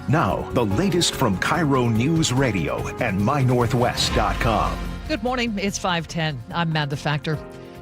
Now, the latest from KIRO Newsradio and MyNorthwest.com. Good morning. It's 5:10. I'm Manda Factor.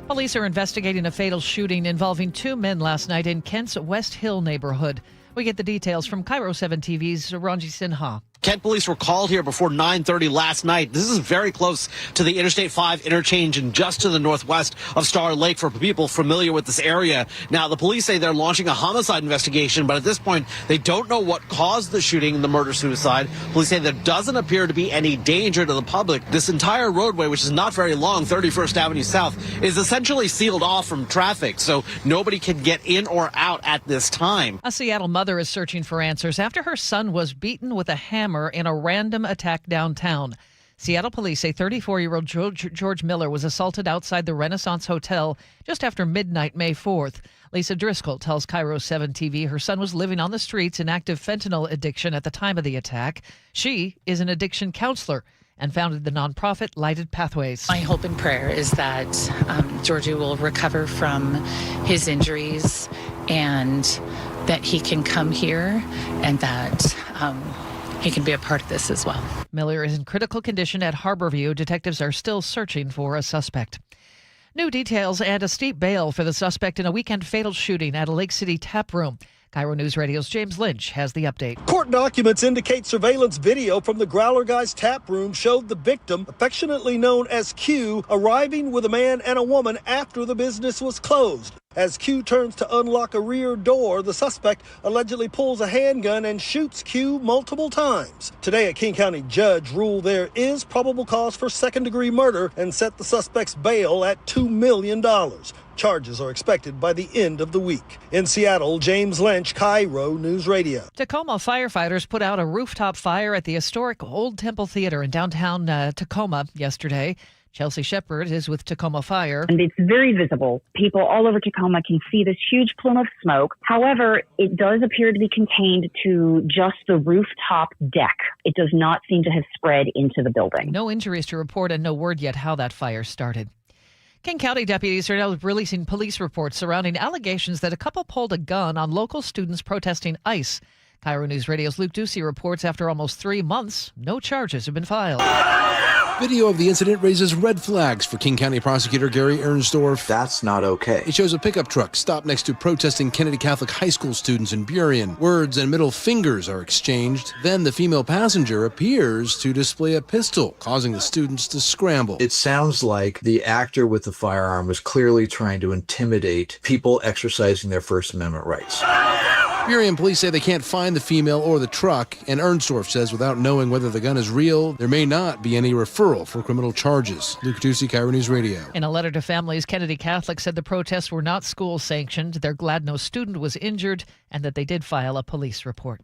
Police are investigating a fatal shooting involving two men last night in Kent's West Hill neighborhood. We get the details from KIRO 7 TV's Ranji Sinha. Kent police were called here before 9:30 last night. This is very close to the Interstate 5 interchange and just to the northwest of Star Lake for people familiar with this area. Now, the police say they're launching a homicide investigation, but at this point, they don't know what caused the shooting and the murder-suicide. Police say there doesn't appear to be any danger to the public. This entire roadway, which is not very long, 31st Avenue South, is essentially sealed off from traffic, so nobody can get in or out at this time. A Seattle mother is searching for answers after her son was beaten with a hammer in a random attack downtown. Seattle police say 34-year-old George Miller was assaulted outside the Renaissance Hotel just after midnight May 4th. Lisa Driscoll tells KIRO 7 TV her son was living on the streets in active fentanyl addiction at the time of the attack. She is an addiction counselor and founded the nonprofit Lighted Pathways. My hope and prayer is that Georgie will recover from his injuries and that he can come here and that he can be a part of this as well. Miller is in critical condition at Harborview. Detectives are still searching for a suspect. New details and a steep bail for the suspect in a weekend fatal shooting at a Lake City tap room. KIRO News Radio's James Lynch has the update. Court documents indicate surveillance video from the Growler Guy's tap room showed the victim, affectionately known as Q, arriving with a man and a woman after the business was closed. As Q turns to unlock a rear door, the suspect allegedly pulls a handgun and shoots Q multiple times. Today, a King County judge ruled there is probable cause for second-degree murder and set the suspect's bail at $2 million. Charges are expected by the end of the week. In Seattle, James Lynch, KIRO News Radio. Tacoma firefighters put out a rooftop fire at the historic Old Temple Theater in downtown Tacoma yesterday. Chelsea Shepard is with Tacoma Fire. And it's very visible. People all over Tacoma can see this huge plume of smoke. However, it does appear to be contained to just the rooftop deck. It does not seem to have spread into the building. No injuries to report and no word yet how that fire started. King County deputies are now releasing police reports surrounding allegations that a couple pulled a gun on local students protesting ICE. KIRO News Radio's Luke Ducey reports after almost 3 months, no charges have been filed. Video of the incident raises red flags for King County Prosecutor Gary Ernsdorf. That's not okay. It shows a pickup truck stopped next to protesting Kennedy Catholic High School students in Burien. Words and middle fingers are exchanged. Then the female passenger appears to display a pistol, causing the students to scramble. It sounds like the actor with the firearm was clearly trying to intimidate people exercising their First Amendment rights. Burien police say they can't find the female or the truck, and Ernsdorf says without knowing whether the gun is real, there may not be any referral for criminal charges. Luke Ducey, KIRO News Radio. In a letter to families, Kennedy Catholic said the protests were not school-sanctioned. They're glad no student was injured and that they did file a police report.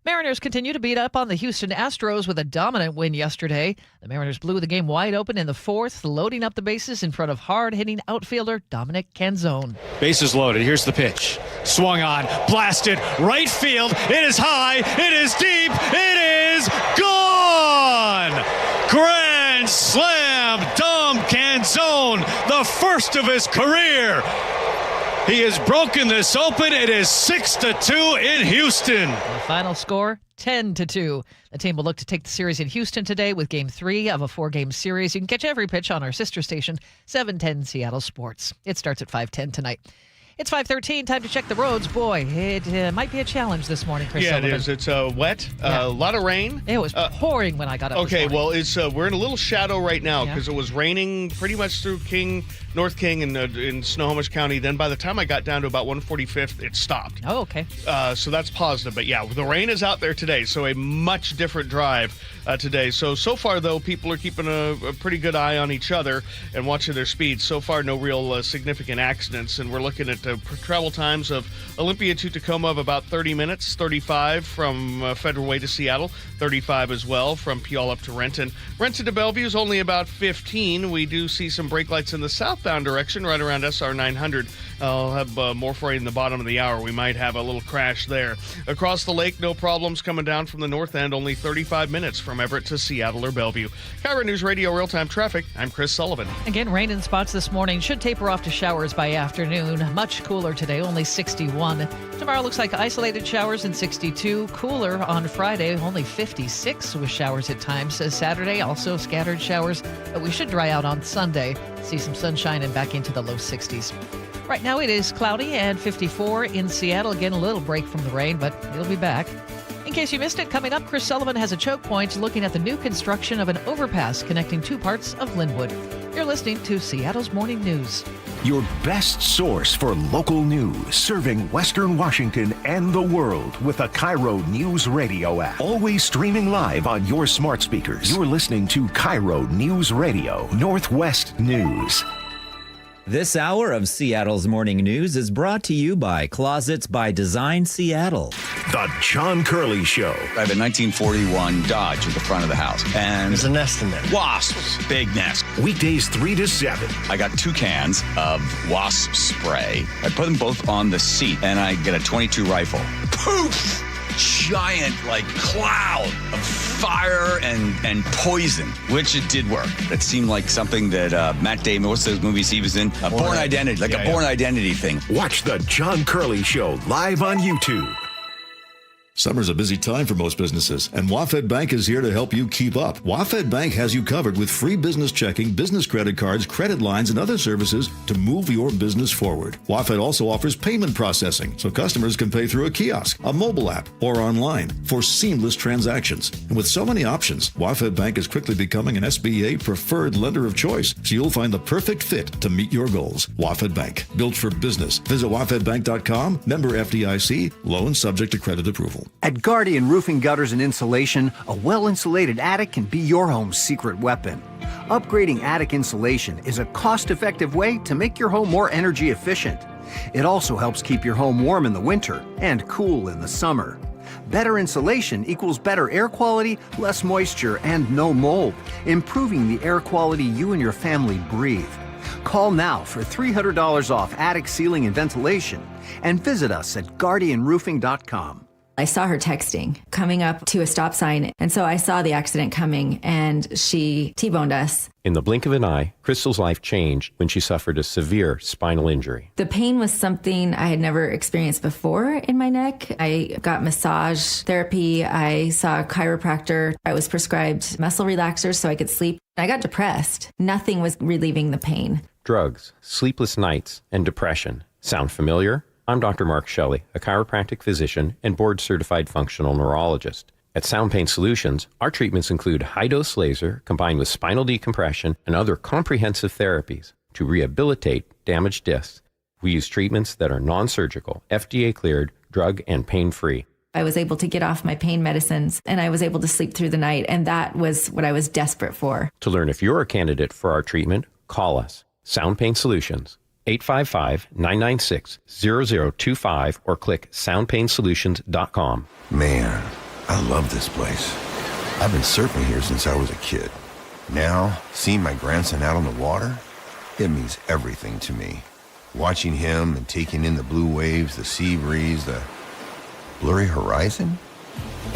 Mariners continue to beat up on the Houston Astros with a dominant win yesterday. The Mariners blew the game wide open in the fourth, loading up the bases in front of hard-hitting outfielder Dominic Canzone. Bases loaded. Here's the pitch. Swung on, blasted, right field. It is high, it is deep, it is gone! Grand slam, Dom Canzone, the first of his career. He has broken this open. It is 6-2 in Houston. The final score, 10-2. The team will look to take the series in Houston today with Game 3 of a 4-game series. You can catch every pitch on our sister station, 710 Seattle Sports. It starts at 5:10 tonight. It's 5:13. Time to check the roads. Boy, it might be a challenge this morning, Chris Sullivan. It is. It's wet. A lot of rain. It was pouring when I got up Okay, this morning. well, we're in a little shadow right now because it was raining pretty much through North King and in Snohomish County. Then by the time I got down to about 145th, it stopped. Oh, okay. So that's positive. But yeah, the rain is out there today, so a much different drive today. So far, though, people are keeping a pretty good eye on each other and watching their speeds. So far, no real significant accidents, and we're looking at travel times of Olympia to Tacoma of about 30 minutes, 35 from Federal Way to Seattle, 35 as well from Puyallup to Renton. Renton to Bellevue is only about 15. We do see some brake lights in the southbound direction right around SR 900. I'll have more for you in the bottom of the hour. We might have a little crash there. Across the lake, no problems coming down from the north end, only 35 minutes from Everett to Seattle or Bellevue. KIRO News Radio Real-Time Traffic, I'm Chris Sullivan. Again, rain in spots this morning. Should taper off to showers by afternoon. Much much cooler today, only 61. Tomorrow looks like isolated showers and 62. Cooler on Friday, only 56 with showers at times. Saturday, also scattered showers, but we should dry out on Sunday. See some sunshine and back into the low 60s. Right now it is cloudy and 54 in Seattle. Again, a little break from the rain, but it'll be back. In case you missed it, coming up, Chris Sullivan has a choke point looking at the new construction of an overpass connecting two parts of Lynwood. You're listening to Seattle's Morning News. Your best source for local news, serving Western Washington and the world with the KIRO Newsradio App. Always streaming live on your smart speakers. You're listening to KIRO Newsradio Northwest News. This hour of Seattle's Morning News is brought to you by Closets by Design Seattle. The John Curley Show. I have a 1941 Dodge at the front of the house. And There's a nest in there. Wasps. Big nest. Weekdays 3 to 7. I got 2 cans of wasp spray. I put them both on the seat, and I get a .22 rifle. Poof! Giant, cloud of fire and poison, which it did work. It seemed like something that Matt Damon, what's those movies he was in? Born Identity, a Born Identity thing. Watch the John Curley Show live on YouTube. Summer's a busy time for most businesses, and WaFd Bank is here to help you keep up. WaFd Bank has you covered with free business checking, business credit cards, credit lines, and other services to move your business forward. WaFd also offers payment processing, so customers can pay through a kiosk, a mobile app, or online for seamless transactions. And with so many options, WaFd Bank is quickly becoming an SBA preferred lender of choice, so you'll find the perfect fit to meet your goals. WaFd Bank, built for business. Visit wafdbank.com, member FDIC, loan subject to credit approval. At Guardian Roofing, Gutters, and Insulation, a well-insulated attic can be your home's secret weapon. Upgrading attic insulation is a cost-effective way to make your home more energy efficient. It also helps keep your home warm in the winter and cool in the summer. Better insulation equals better air quality, less moisture, and no mold, improving the air quality you and your family breathe. Call now for $300 off attic ceiling and ventilation, and visit us at guardianroofing.com. I saw her texting, coming up to a stop sign, and so I saw the accident coming, and she T-boned us. In the blink of an eye, Crystal's life changed when she suffered a severe spinal injury. The pain was something I had never experienced before in my neck. I got massage therapy. I saw a chiropractor. I was prescribed muscle relaxers so I could sleep. I got depressed. Nothing was relieving the pain. Drugs, sleepless nights, and depression. Sound familiar? I'm Dr. Mark Shelley, a chiropractic physician and board-certified functional neurologist. At Sound Pain Solutions, our treatments include high-dose laser combined with spinal decompression and other comprehensive therapies to rehabilitate damaged discs. We use treatments that are non-surgical, FDA-cleared, drug and pain-free. I was able to get off my pain medicines, and I was able to sleep through the night, and that was what I was desperate for. To learn if you're a candidate for our treatment, call us. Sound Pain Solutions. 855-996-0025 or click soundpainsolutions.com. Man, I love this place. I've been surfing here since I was a kid. Now, seeing my grandson out on the water, it means everything to me. Watching him and taking in the blue waves, the sea breeze, the blurry horizon.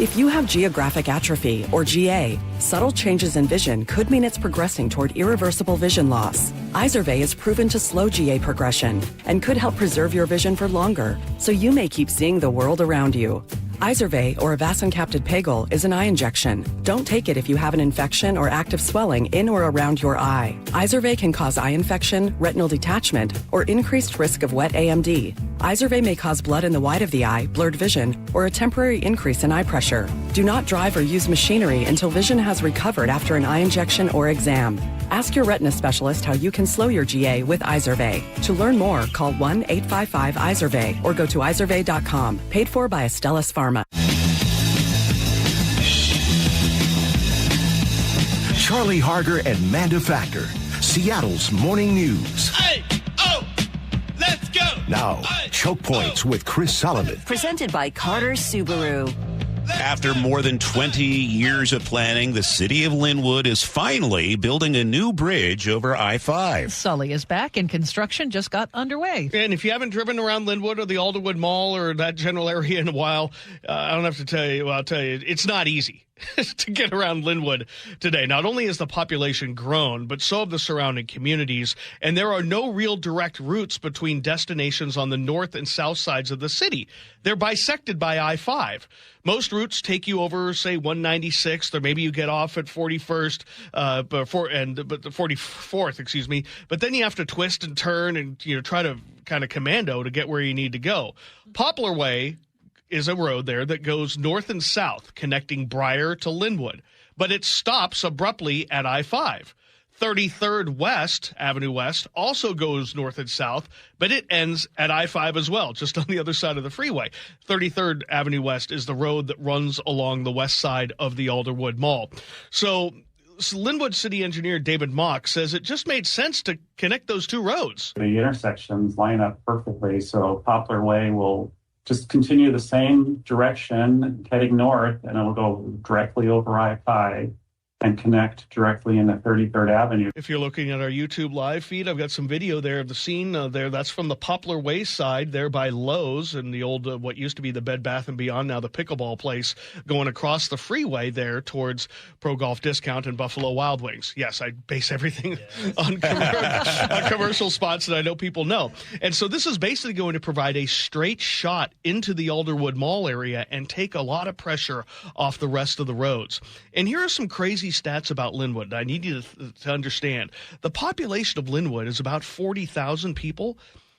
If you have geographic atrophy, or GA, subtle changes in vision could mean it's progressing toward irreversible vision loss. Izervay is proven to slow GA progression and could help preserve your vision for longer, so you may keep seeing the world around you. Izervay, or avacincaptad pegol, is an eye injection. Don't take it if you have an infection or active swelling in or around your eye. Izervay can cause eye infection, retinal detachment, or increased risk of wet AMD. Izervay may cause blood in the white of the eye, blurred vision, or a temporary increase in eye pressure. Do not drive or use machinery until vision has recovered after an eye injection or exam. Ask your retina specialist how you can slow your GA with Izervay. To learn more, call 1-855-IZERVAY or go to izervay.com. Paid for by Astellas Pharma. Charlie Harger and Manda Factor, Seattle's Morning News. Let's go! Now, Choke Points with Chris Sullivan. Presented by Carter Subaru. After more than 20 years of planning, the city of Lynwood is finally building a new bridge over I-5. Sully is back and construction just got underway. And if you haven't driven around Lynwood or the Alderwood Mall or that general area in a while, I don't have to tell you, well, I'll tell you, it's not easy. to get around Lynwood today. Not only has the population grown, but so have the surrounding communities, and there are no real direct routes between destinations on the north and south sides of the city. They're bisected by I-5. Most routes take you over, say, 196th, or maybe you get off at 41st, but the 44th, excuse me. But then you have to twist and turn and try to kind of commando to get where you need to go. Poplar Way is a road there that goes north and south, connecting Briar to Lynwood, but it stops abruptly at I-5. 33rd West, Avenue West, also goes north and south, but it ends at I-5 as well, just on the other side of the freeway. 33rd Avenue West is the road that runs along the west side of the Alderwood Mall. So Lynwood City Engineer David Mock says it just made sense to connect those two roads. The intersections line up perfectly, so Poplar Way will just continue the same direction heading north, and it will go directly over I-5 and connect directly into 33rd Avenue. If you're looking at our YouTube live feed, I've got some video there of the scene there. That's from the Poplar Way side there by Lowe's and the old, what used to be the Bed Bath & Beyond, now the pickleball place, going across the freeway there towards Pro Golf Discount and Buffalo Wild Wings. Yes, I base everything on commercial spots that I know people know. And so this is basically going to provide a straight shot into the Alderwood Mall area and take a lot of pressure off the rest of the roads. And here are some crazy stats about Lynwood I need you to understand. The population of Lynwood is about 40,000 people,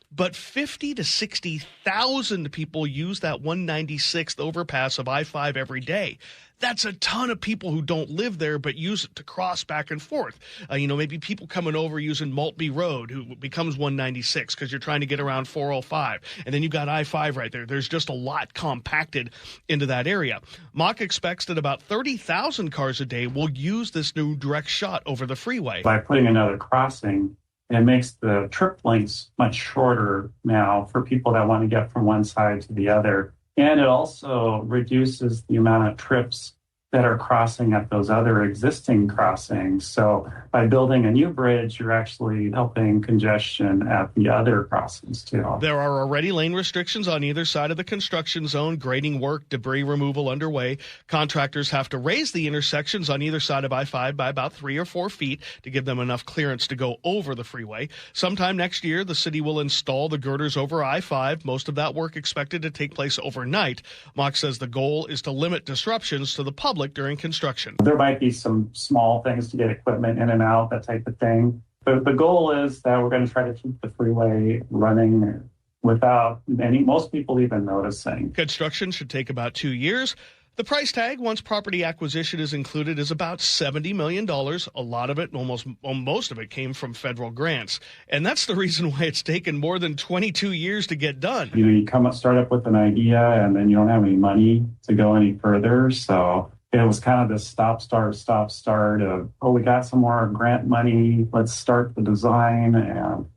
but 50 to 60,000 people use that 196th overpass of I-5 every day. That's a ton of people who don't live there but use it to cross back and forth. Maybe people coming over using Maltby Road, who becomes 196 because you're trying to get around 405. And then you've got I-5 right there. There's just a lot compacted into that area. Mock expects that about 30,000 cars a day will use this new direct shot over the freeway. By putting another crossing, it makes the trip lengths much shorter now for people that want to get from one side to the other. And it also reduces the amount of trips that are crossing at those other existing crossings. So by building a new bridge, you're actually helping congestion at the other crossings too. There are already lane restrictions on either side of the construction zone, grading work, debris removal underway. Contractors have to raise the intersections on either side of I-5 by about 3 or 4 feet to give them enough clearance to go over the freeway. Sometime next year, the city will install the girders over I-5. Most of that work expected to take place overnight. Mock says the goal is to limit disruptions to the public during construction. There might be some small things to get equipment in and out, that type of thing. But the goal is that we're going to try to keep the freeway running without most people even noticing. Construction should take about 2 years. The price tag, once property acquisition is included, is about $70 million. A lot of it, most of it, came from federal grants. And that's the reason why it's taken more than 22 years to get done. You start up with an idea, and then you don't have any money to go any further. So it was kind of this stop, start of, we got some more grant money. Let's start the design. And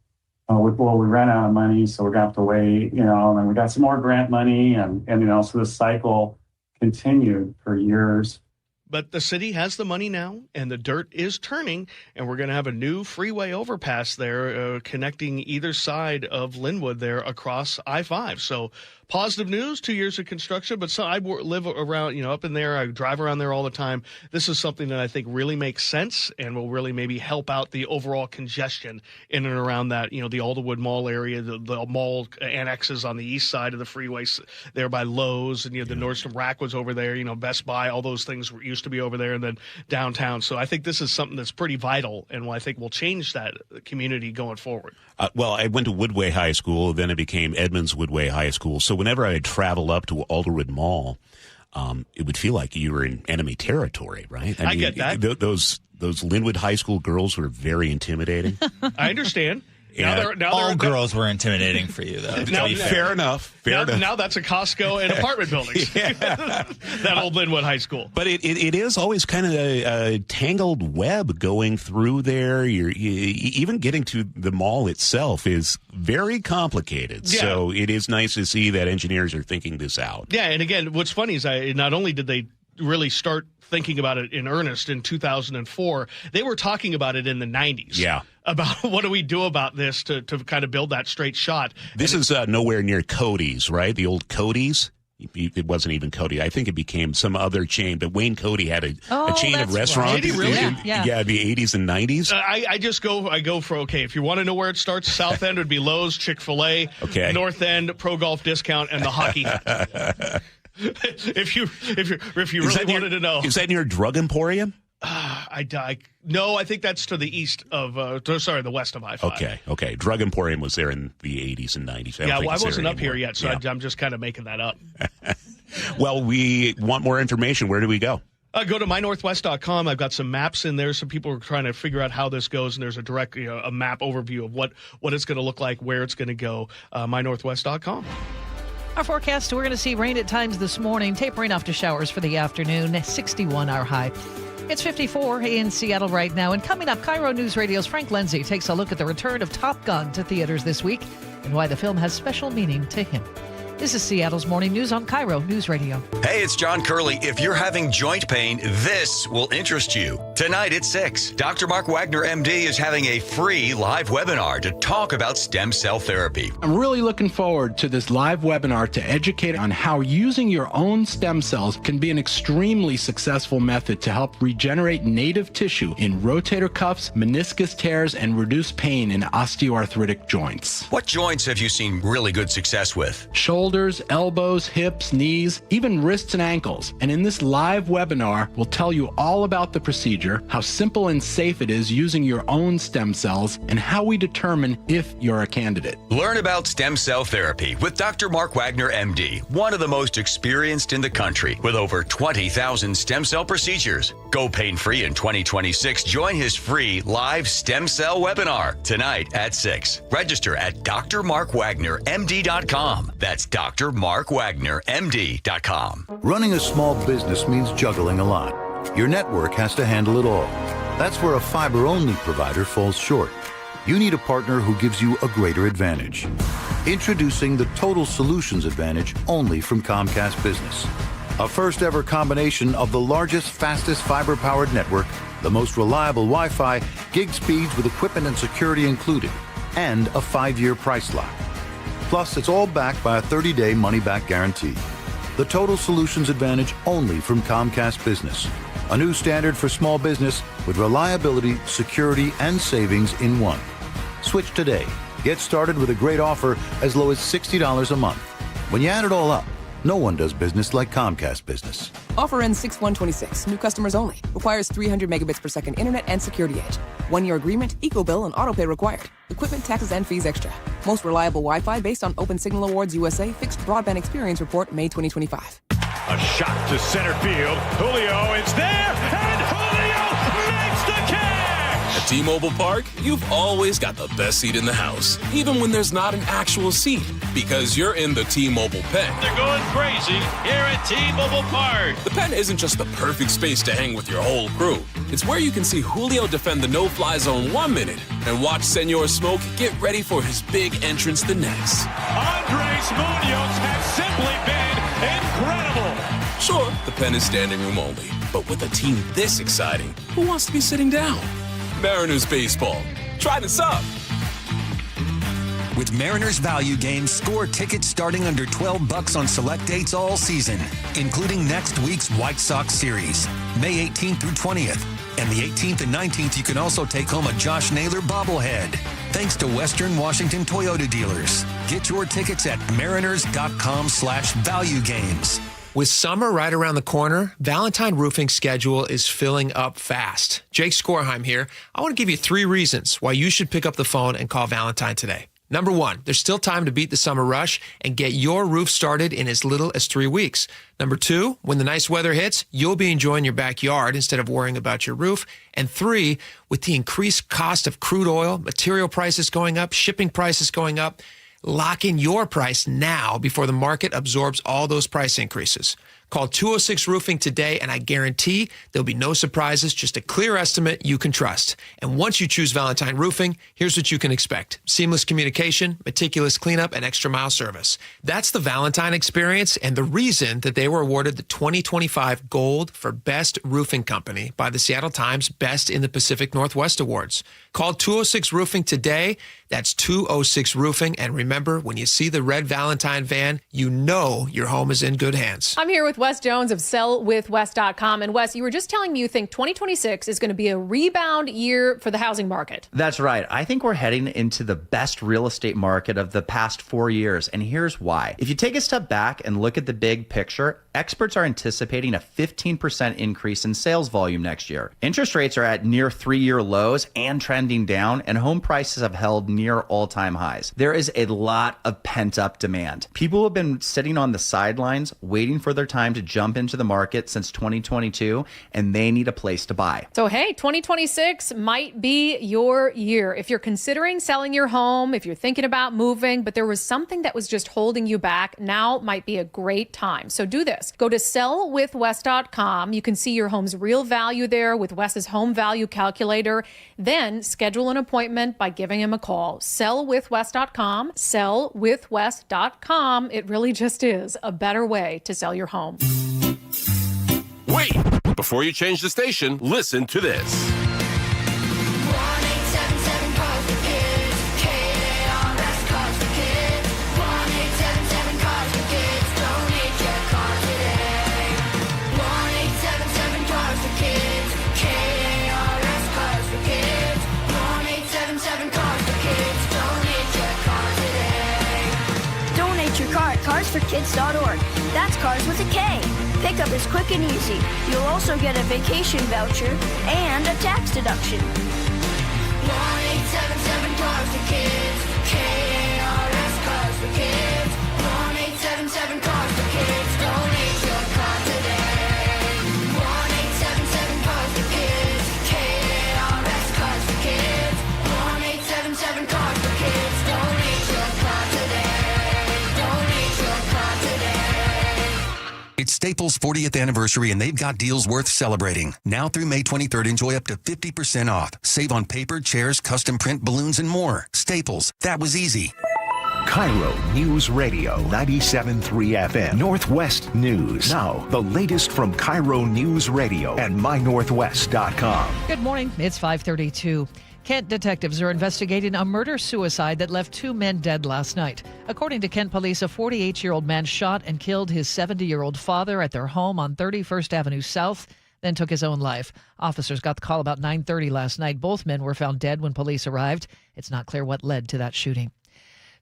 we ran out of money, so we're going to have to wait, and then we got some more grant money. And so this cycle continued for years. But the city has the money now, and the dirt is turning, and we're going to have a new freeway overpass there connecting either side of Lynwood there across I-5. So positive news, 2 years of construction, but I live around, up in there. I drive around there all the time. This is something that I think really makes sense and will really maybe help out the overall congestion in and around that, the Alderwood Mall area, the mall annexes on the east side of the freeway there by Lowe's, and the Nordstrom Rack was over there, Best Buy, all those things used to be over there, and then downtown. So I think this is something that's pretty vital, and I think will change that community going forward. Well, I went to Woodway High School, then it became Edmonds Woodway High School. So whenever I'd travel up to Alderwood Mall, it would feel like you were in enemy territory, right? I get that. Those Lynwood High School girls were very intimidating. I understand. All girls were intimidating for you, though. Fair enough. Now that's a Costco and apartment buildings. That old Lynwood High School. But it is always kind of a tangled web going through there. Even getting to the mall itself is very complicated. Yeah. So it is nice to see that engineers are thinking this out. Yeah, and again, what's funny is not only did they really start thinking about it in earnest in 2004, they were talking about it in the 90s. Yeah. About what do we do about this to kind of build that straight shot. This is nowhere near Cody's, right? The old Cody's? It wasn't even Cody. I think it became some other chain, but Wayne Cody had a chain of restaurants. Right. Did he really? Yeah, the 80s and 90s. I go for, okay, if you want to know where it starts, South End would be Lowe's, Chick-fil-A, okay. North End, Pro Golf Discount, and the hockey. if you really wanted to know. Is that near Drug Emporium? No, I think that's to the east of, the west of I-5. Okay. Drug Emporium was there in the 80s and 90s. I wasn't up here yet, so I'm just kind of making that up. Well, we want more information. Where do we go? Go to mynorthwest.com. I've got some maps in there. Some people are trying to figure out how this goes, and there's a direct a map overview of what it's going to look like, where it's going to go. mynorthwest.com. Our forecast, we're going to see rain at times this morning, tapering off to showers for the afternoon, 61 our high. It's 54 in Seattle right now. And coming up, KIRO News Radio's Frank Lindsay takes a look at the return of Top Gun to theaters this week and why the film has special meaning to him. This is Seattle's Morning News on KIRO News Radio. Hey, it's John Curley. If you're having joint pain, this will interest you. Tonight at 6, Dr. Mark Wagner, MD, is having a free live webinar to talk about stem cell therapy. I'm really looking forward to this live webinar to educate on how using your own stem cells can be an extremely successful method to help regenerate native tissue in rotator cuffs, meniscus tears, and reduce pain in osteoarthritic joints. What joints have you seen really good success with? Shoulders, elbows, hips, knees, even wrists and ankles. And in this live webinar, we'll tell you all about the procedure, how simple and safe it is using your own stem cells, and how we determine if you're a candidate. Learn about stem cell therapy with Dr. Mark Wagner, MD, one of the most experienced in the country with over 20,000 stem cell procedures. Go pain-free in 2026. Join his free live stem cell webinar tonight at 6. Register at drmarkwagnermd.com. That's drmarkwagnermd.com. Running a small business means juggling a lot. Your network has to handle it all. That's where a fiber-only provider falls short. You need a partner who gives you a greater advantage. Introducing the Total Solutions Advantage only from Comcast Business. A first-ever combination of the largest, fastest fiber-powered network, the most reliable Wi-Fi, gig speeds with equipment and security included, and a 5-year price lock. Plus, it's all backed by a 30-day money-back guarantee. The Total Solutions Advantage only from Comcast Business. A new standard for small business with reliability, security, and savings in one. Switch today. Get started with a great offer as low as $60 a month. When you add it all up, no one does business like Comcast Business. Offer ends 6/1/26. New customers only. Requires 300 megabits per second internet and security edge. 1-year agreement, eco-bill, and autopay required. Equipment, taxes, and fees extra. Most reliable Wi-Fi based on Open Signal Awards USA Fixed Broadband Experience Report, May 2025. A shot to center field. Julio is there, and Julio makes the catch! At T-Mobile Park, you've always got the best seat in the house, even when there's not an actual seat, because you're in the T-Mobile pen. They're going crazy here at T-Mobile Park. The pen isn't just the perfect space to hang with your whole crew. It's where you can see Julio defend the no-fly zone 1 minute and watch Senor Smoke get ready for his big entrance the next. Andres Munoz has simply been incredible. Sure, the pen is standing room only, but with a team this exciting, who wants to be sitting down? Mariners baseball. Try this up. With Mariners Value Games, score tickets starting under $12 on select dates all season, including next week's White Sox series, May 18th through 20th. And the 18th and 19th, you can also take home a Josh Naylor bobblehead. Thanks to Western Washington Toyota dealers. Get your tickets at mariners.com/valuegames. With summer right around the corner, Valentine Roofing's schedule is filling up fast. Jake Skorheim here. I want to give you 3 reasons why you should pick up the phone and call Valentine today. Number 1, there's still time to beat the summer rush and get your roof started in as little as 3 weeks. Number 2, when the nice weather hits, you'll be enjoying your backyard instead of worrying about your roof. And 3, with the increased cost of crude oil, material prices going up, shipping prices going up, lock in your price now before the market absorbs all those price increases. Call 206 Roofing today, and I guarantee there'll be no surprises, just a clear estimate you can trust. And once you choose Valentine Roofing, here's what you can expect. Seamless communication, meticulous cleanup, and extra mile service. That's the Valentine experience and the reason that they were awarded the 2025 Gold for Best Roofing Company by the Seattle Times Best in the Pacific Northwest Awards. Call 206 Roofing today. That's 206 Roofing. And remember, when you see the red Valentine van, you know your home is in good hands. I'm here with Wes Jones of sellwithwes.com. And Wes, you were just telling me you think 2026 is going to be a rebound year for the housing market. That's right. I think we're heading into the best real estate market of the past 4 years. And here's why. If you take a step back and look at the big picture, experts are anticipating a 15% increase in sales volume next year. Interest rates are at near 3-year lows and trending down, and home prices have held near all-time highs. There is a lot of pent-up demand. People have been sitting on the sidelines waiting for their time to jump into the market since 2022, and they need a place to buy. So, hey, 2026 might be your year. If you're considering selling your home, if you're thinking about moving, but there was something that was just holding you back, now might be a great time. So do this. Go to sellwithwes.com. You can see your home's real value there with Wes's home value calculator. Then schedule an appointment by giving him a call. Sellwithwes.com. Sellwithwes.com. It really just is a better way to sell your home. Wait! Before you change the station, listen to this. Carsforkids.org. That's cars with a K. Pickup is quick and easy. You'll also get a vacation voucher and a tax deduction. 1-877 Cars for Kids. KARS Cars for Kids. 1-877 Cars for Kids. Donate your car today. 1-877 Cars for Kids. KARS Cars for Kids. 1-877 Cars for Kids. Donate your car today. It's Staples' 40th anniversary, and they've got deals worth celebrating. Now through May 23rd, enjoy up to 50% off. Save on paper, chairs, custom print, balloons, and more. Staples. That was easy. KIRO Newsradio 97.3 FM. Northwest News. Now, the latest from KIRO Newsradio and mynorthwest.com. Good morning. It's 5:32. Kent detectives are investigating a murder-suicide that left 2 men dead last night. According to Kent police, a 48-year-old man shot and killed his 70-year-old father at their home on 31st Avenue South, then took his own life. Officers got the call about 9:30 last night. Both men were found dead when police arrived. It's not clear what led to that shooting.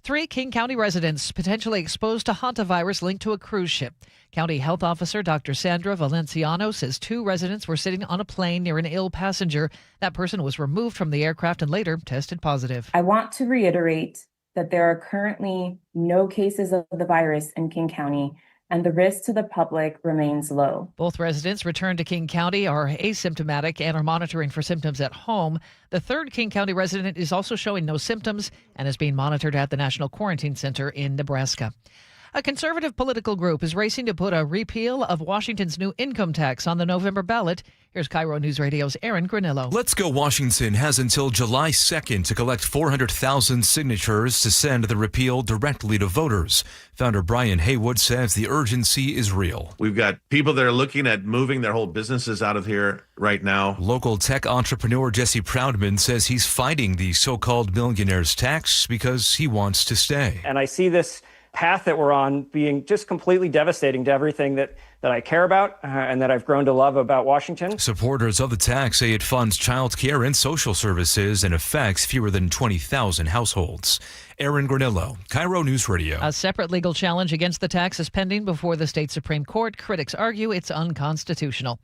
3 King County residents potentially exposed to hantavirus linked to a cruise ship. County Health Officer Dr. Sandra Valenciano says 2 residents were sitting on a plane near an ill passenger. That person was removed from the aircraft and later tested positive. I want to reiterate that there are currently no cases of the virus in King County, and the risk to the public remains low. Both residents returned to King County are asymptomatic and are monitoring for symptoms at home. The 3rd King County resident is also showing no symptoms and is being monitored at the National Quarantine Center in Nebraska. A conservative political group is racing to put a repeal of Washington's new income tax on the November ballot. Here's KIRO News Radio's Aaron Granillo. Let's Go Washington has until July 2nd to collect 400,000 signatures to send the repeal directly to voters. Founder Brian Haywood says the urgency is real. We've got people that are looking at moving their whole businesses out of here right now. Local tech entrepreneur Jesse Proudman says he's fighting the so-called millionaire's tax because he wants to stay. And I see this path that we're on being just completely devastating to everything that I care about and that I've grown to love about Washington. Supporters of the tax say it funds child care and social services and affects fewer than 20,000 households. Aaron Granillo, KIRO News Radio. A separate legal challenge against the tax is pending before the state Supreme Court. Critics argue it's unconstitutional.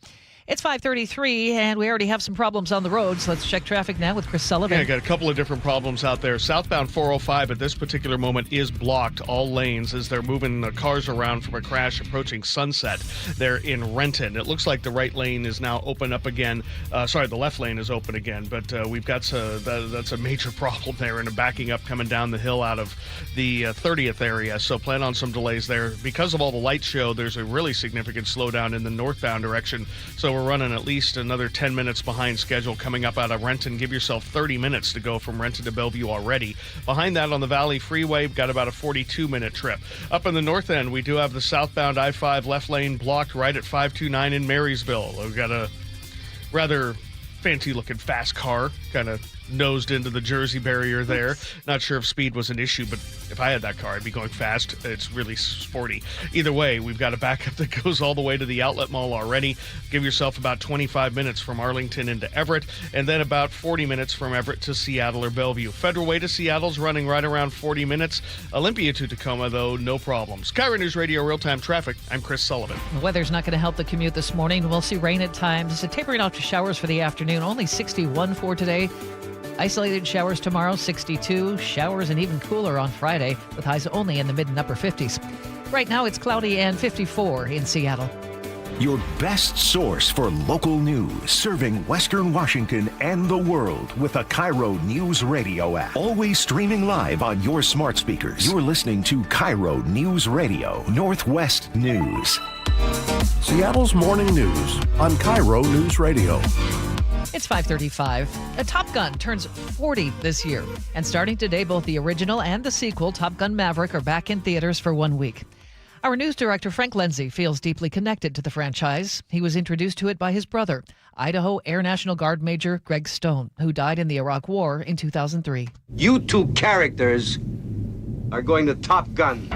It's 5:33, and we already have some problems on the roads. Let's check traffic now with Chris Sullivan. Yeah, got a couple of different problems out there. Southbound 405 at this particular moment is blocked, all lanes, as they're moving the cars around from a crash approaching Sunset there in Renton. It looks like the right lane is now open up again. The left lane is open again, but we've got that's a major problem there, and a backing up coming down the hill out of the 30th area. So plan on some delays there. Because of all the light show, there's a really significant slowdown in the northbound direction. So we're running at least another 10 minutes behind schedule coming up out of Renton. Give yourself 30 minutes to go from Renton to Bellevue already. Behind that on the Valley Freeway, we've got about a 42-minute trip. Up in the north end, we do have the southbound I-5 left lane blocked right at 529 in Marysville. We've got a rather fancy-looking fast car kind of nosed into the Jersey barrier there. Not sure if speed was an issue, but if I had that car, I'd be going fast. It's really sporty. Either way, we've got a backup that goes all the way to the outlet mall already. Give yourself about 25 minutes from Arlington into Everett, and then about 40 minutes from Everett to Seattle or Bellevue. Federal Way to Seattle's running right around 40 minutes. Olympia to Tacoma, though, no problems. KIRO News Radio Real-Time Traffic. I'm Chris Sullivan. The weather's not going to help the commute this morning. We'll see rain at times. Tapering off to showers for the afternoon. Only 61 for today. Isolated showers tomorrow, 62. Showers and even cooler on Friday, with highs only in the mid and upper 50s. Right now, it's cloudy and 54 in Seattle. Your best source for local news, serving Western Washington and the world with a KIRO Newsradio App. Always streaming live on your smart speakers. You're listening to KIRO News Radio, Northwest News. Seattle's morning news on KIRO News Radio. It's 5:35. A Top Gun turns 40 this year. And starting today, both the original and the sequel, Top Gun Maverick, are back in theaters for 1 week. Our news director, Frank Lindsay, feels deeply connected to the franchise. He was introduced to it by his brother, Idaho Air National Guard Major Greg Stone, who died in the Iraq War in 2003. You two characters are going to Top Gun.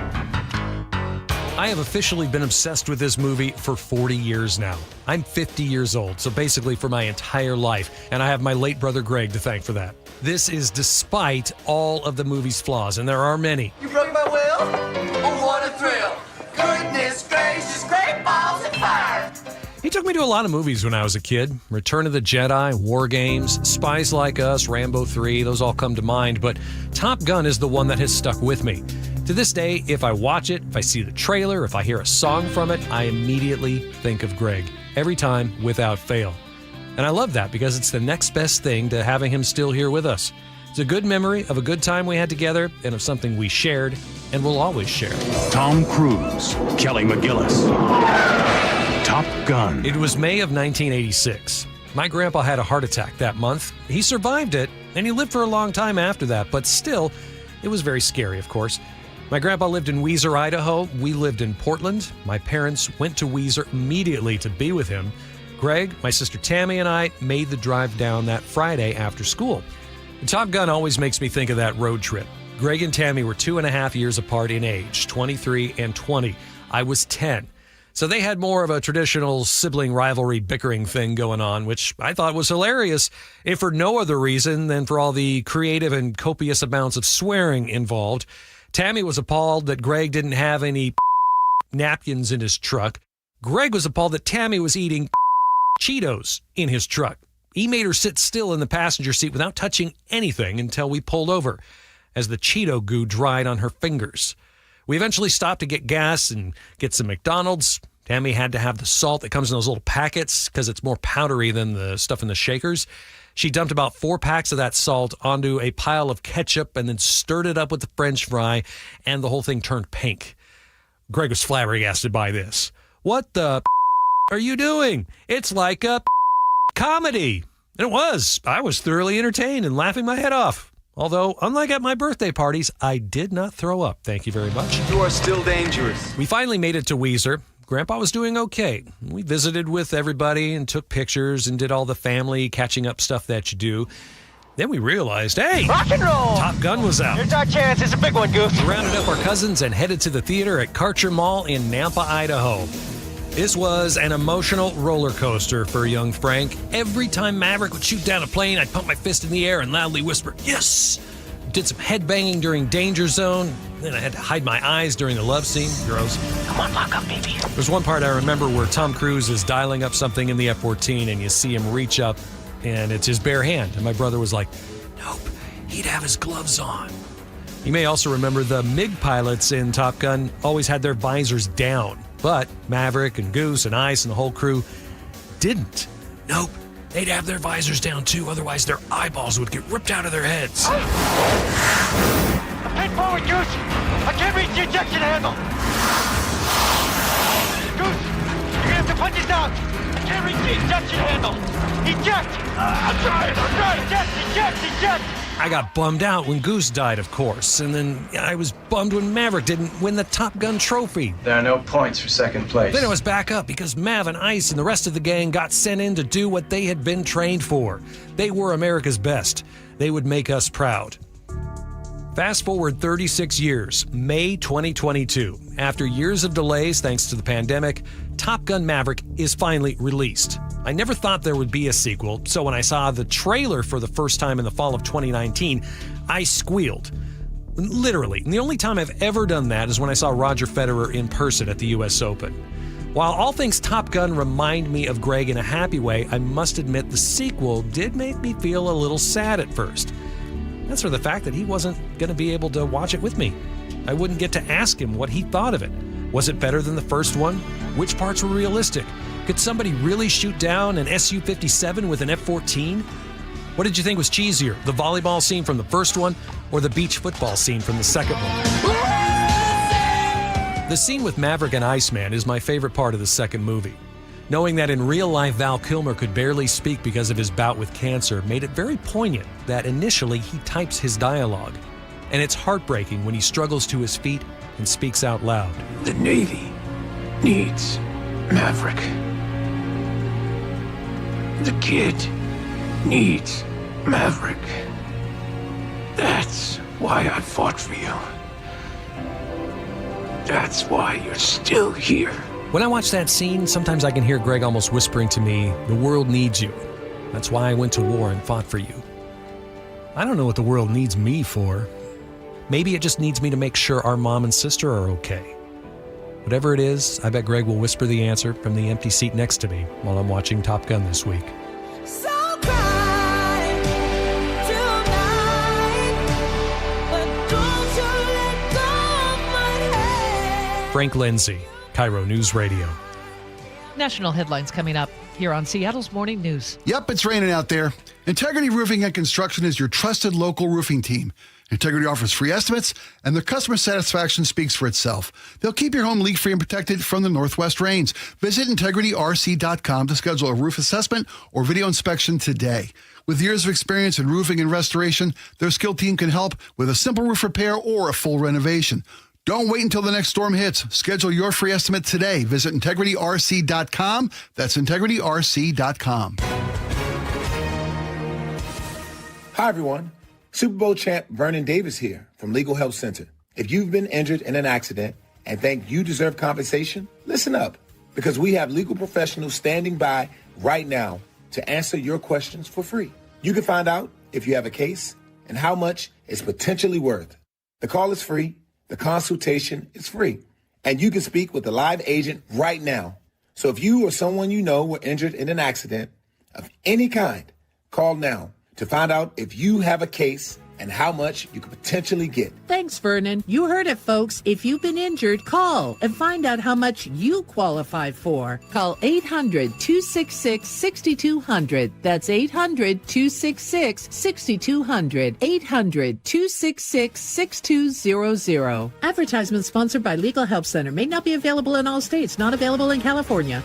I have officially been obsessed with this movie for 40 years now. I'm 50 years old, so basically for my entire life, and I have my late brother Greg to thank for that. This is despite all of the movie's flaws, and there are many. You broke my will? Oh, what a thrill. Goodness gracious, great balls of fire. He took me to a lot of movies when I was a kid. Return of the Jedi, War Games, Spies Like Us, Rambo 3, those all come to mind, but Top Gun is the one that has stuck with me. To this day, if I watch it, if I see the trailer, if I hear a song from it, I immediately think of Greg. Every time, without fail. And I love that because it's the next best thing to having him still here with us. It's a good memory of a good time we had together and of something we shared and will always share. Tom Cruise, Kelly McGillis. Top Gun. It was May of 1986. My grandpa had a heart attack that month. He survived it, and he lived for a long time after that, but still, it was very scary, of course. My grandpa lived in Weiser, Idaho. We lived in Portland. My parents went to Weiser immediately to be with him. Greg, my sister Tammy, and I made the drive down that Friday after school. The Top Gun always makes me think of that road trip. Greg and Tammy were 2.5 years apart in age, 23 and 20. I was 10. So they had more of a traditional sibling rivalry bickering thing going on, which I thought was hilarious, if for no other reason than for all the creative and copious amounts of swearing involved. Tammy was appalled that Greg didn't have any napkins in his truck. Greg was appalled that Tammy was eating Cheetos in his truck. He made her sit still in the passenger seat without touching anything until we pulled over, as the Cheeto goo dried on her fingers. We eventually stopped to get gas and get some McDonald's. Tammy had to have the salt that comes in those little packets because it's more powdery than the stuff in the shakers. She dumped about 4 packs of that salt onto a pile of ketchup and then stirred it up with the French fry, and the whole thing turned pink. Greg was flabbergasted by this. What the are you doing? It's like a comedy. And it was. I was thoroughly entertained and laughing my head off. Although, unlike at my birthday parties, I did not throw up. Thank you very much. You are still dangerous. We finally made it to Weiser. Grandpa was doing okay. We visited with everybody and took pictures and did all the family catching up stuff that you do. Then we realized, hey, rock and roll! Top Gun was out. Here's our chance. It's a big one, Goof. We rounded up our cousins and headed to the theater at Karcher Mall in Nampa, Idaho. This was an emotional roller coaster for young Frank. Every time Maverick would shoot down a plane, I'd pump my fist in the air and loudly whisper, yes! Did some headbanging during Danger Zone. Then I had to hide my eyes during the love scene. Gross. Come on, lock up, baby. There's one part I remember where Tom Cruise is dialing up something in the F-14 and you see him reach up and it's his bare hand. And my brother was like, nope, he'd have his gloves on. You may also remember the MiG pilots in Top Gun always had their visors down. But Maverick and Goose and Ice and the whole crew didn't. Nope. They'd have their visors down too, otherwise their eyeballs would get ripped out of their heads. Head forward, Goose! I can't reach the ejection handle! Goose! You're gonna have to punch us out! I can't reach the ejection handle! Eject! I'm trying! Eject! I got bummed out when Goose died, of course, and then I was bummed when Maverick didn't win the Top Gun trophy. There are no points for second place. Then I was back up because Mav and Ice and the rest of the gang got sent in to do what they had been trained for. They were America's best. They would make us proud. Fast forward 36 years, May 2022. After years of delays thanks to the pandemic, Top Gun Maverick is finally released. I never thought there would be a sequel, so when I saw the trailer for the first time in the fall of 2019, I squealed. Literally. And the only time I've ever done that is when I saw Roger Federer in person at the US Open. While all things Top Gun remind me of Greg in a happy way, I must admit the sequel did make me feel a little sad at first. That's for the fact that he wasn't going to be able to watch it with me. I wouldn't get to ask him what he thought of it. Was it better than the first one? Which parts were realistic? Could somebody really shoot down an Su-57 with an F-14? What did you think was cheesier, the volleyball scene from the first one or the beach football scene from the second one? The scene with Maverick and Iceman is my favorite part of the second movie. Knowing that in real life Val Kilmer could barely speak because of his bout with cancer made it very poignant that initially he types his dialogue. And it's heartbreaking when he struggles to his feet and speaks out loud. The Navy needs Maverick. The kid needs Maverick. That's why I fought for you. That's why you're still here. When I watch that scene, sometimes I can hear Greg almost whispering to me, "The world needs you. That's why I went to war and fought for you." I don't know what the world needs me for. Maybe it just needs me to make sure our mom and sister are okay. Whatever it is, I bet Greg will whisper the answer from the empty seat next to me while I'm watching Top Gun this week. Frank Lindsay, KIRO Newsradio. National headlines coming up here on Seattle's Morning News. Yep, it's raining out there. Integrity Roofing and Construction is your trusted local roofing team. Integrity offers free estimates, and their customer satisfaction speaks for itself. They'll keep your home leak-free and protected from the northwest rains. Visit integrityrc.com to schedule a roof assessment or video inspection today. With years of experience in roofing and restoration, their skilled team can help with a simple roof repair or a full renovation. Don't wait until the next storm hits. Schedule your free estimate today. Visit integrityrc.com. That's integrityrc.com. Hi, everyone. Super Bowl champ Vernon Davis here from Legal Help Center. If you've been injured in an accident and think you deserve compensation, listen up, because we have legal professionals standing by right now to answer your questions for free. You can find out if you have a case and how much it's potentially worth. The call is free. The consultation is free, and you can speak with a live agent right now. So if you or someone you know were injured in an accident of any kind, call now to find out if you have a case and how much you could potentially get. Thanks, Vernon. You heard it, folks. If you've been injured, call and find out how much you qualify for. Call 800-266-6200. That's 800-266-6200. 800-266-6200. Advertisement sponsored by Legal Help Center. May not be available in all states. Not available in California.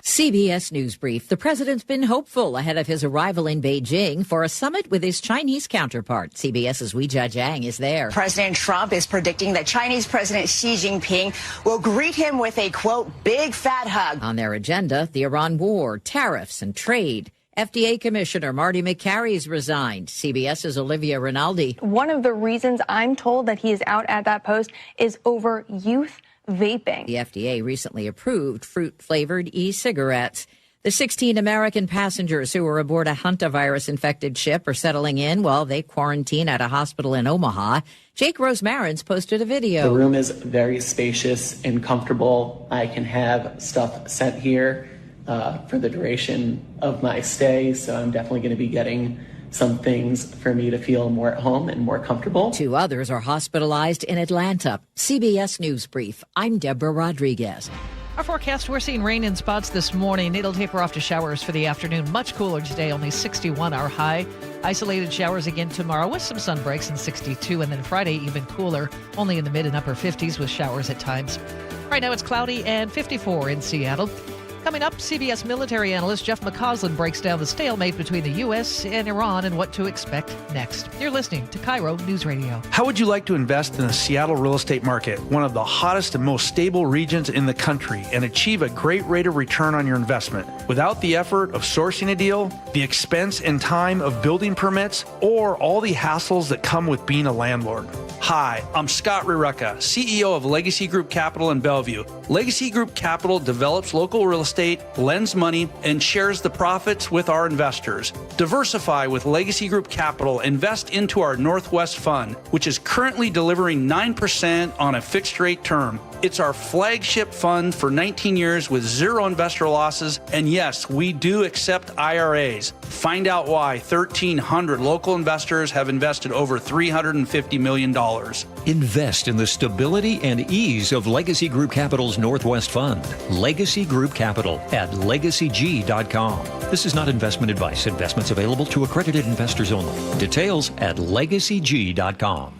CBS News Brief. The president's been hopeful ahead of his arrival in Beijing for a summit with his Chinese counterpart. CBS's Weijia Jiang is there. President Trump is predicting that Chinese President Xi Jinping will greet him with a, quote, big fat hug. On their agenda, the Iran war, tariffs, and trade. FDA Commissioner Marty McCarry's resigned. CBS's Olivia Rinaldi. One of the reasons I'm told that he is out at that post is over youth vaping. The FDA recently approved fruit-flavored e-cigarettes. The 16 American passengers who were aboard a hantavirus-infected ship are settling in while they quarantine at a hospital in Omaha. Jake Rosemarin's posted a video. The room is very spacious and comfortable. I can have stuff sent here for the duration of my stay, so I'm definitely going to be getting some things for me to feel more at home and more comfortable. 2 others are hospitalized in Atlanta. CBS News Brief. I'm Deborah Rodriguez. Our forecast, we're seeing rain in spots this morning. It'll taper off to showers for the afternoon. Much cooler today, only 61 our high. Isolated showers again tomorrow with some sun breaks in 62. And then Friday, even cooler, only in the mid and upper 50s with showers at times. Right now it's cloudy and 54 in Seattle. Coming up, CBS military analyst Jeff McCausland breaks down the stalemate between the U.S. and Iran and what to expect next. You're listening to KIRO News Radio. How would you like to invest in the Seattle real estate market, one of the hottest and most stable regions in the country, and achieve a great rate of return on your investment without the effort of sourcing a deal, the expense and time of building permits, or all the hassles that come with being a landlord? Hi, I'm Scott Rireka, CEO of Legacy Group Capital in Bellevue. Legacy Group Capital develops local real estate, lends money, and shares the profits with our investors. Diversify with Legacy Group Capital. Invest into our Northwest Fund, which is currently delivering 9% on a fixed rate term. It's our flagship fund for 19 years with zero investor losses. And yes, we do accept IRAs. Find out why 1,300 local investors have invested over $350 million. Invest in the stability and ease of Legacy Group Capital's Northwest Fund. Legacy Group Capital at legacyg.com. This is not investment advice. Investments available to accredited investors only. Details at legacyg.com.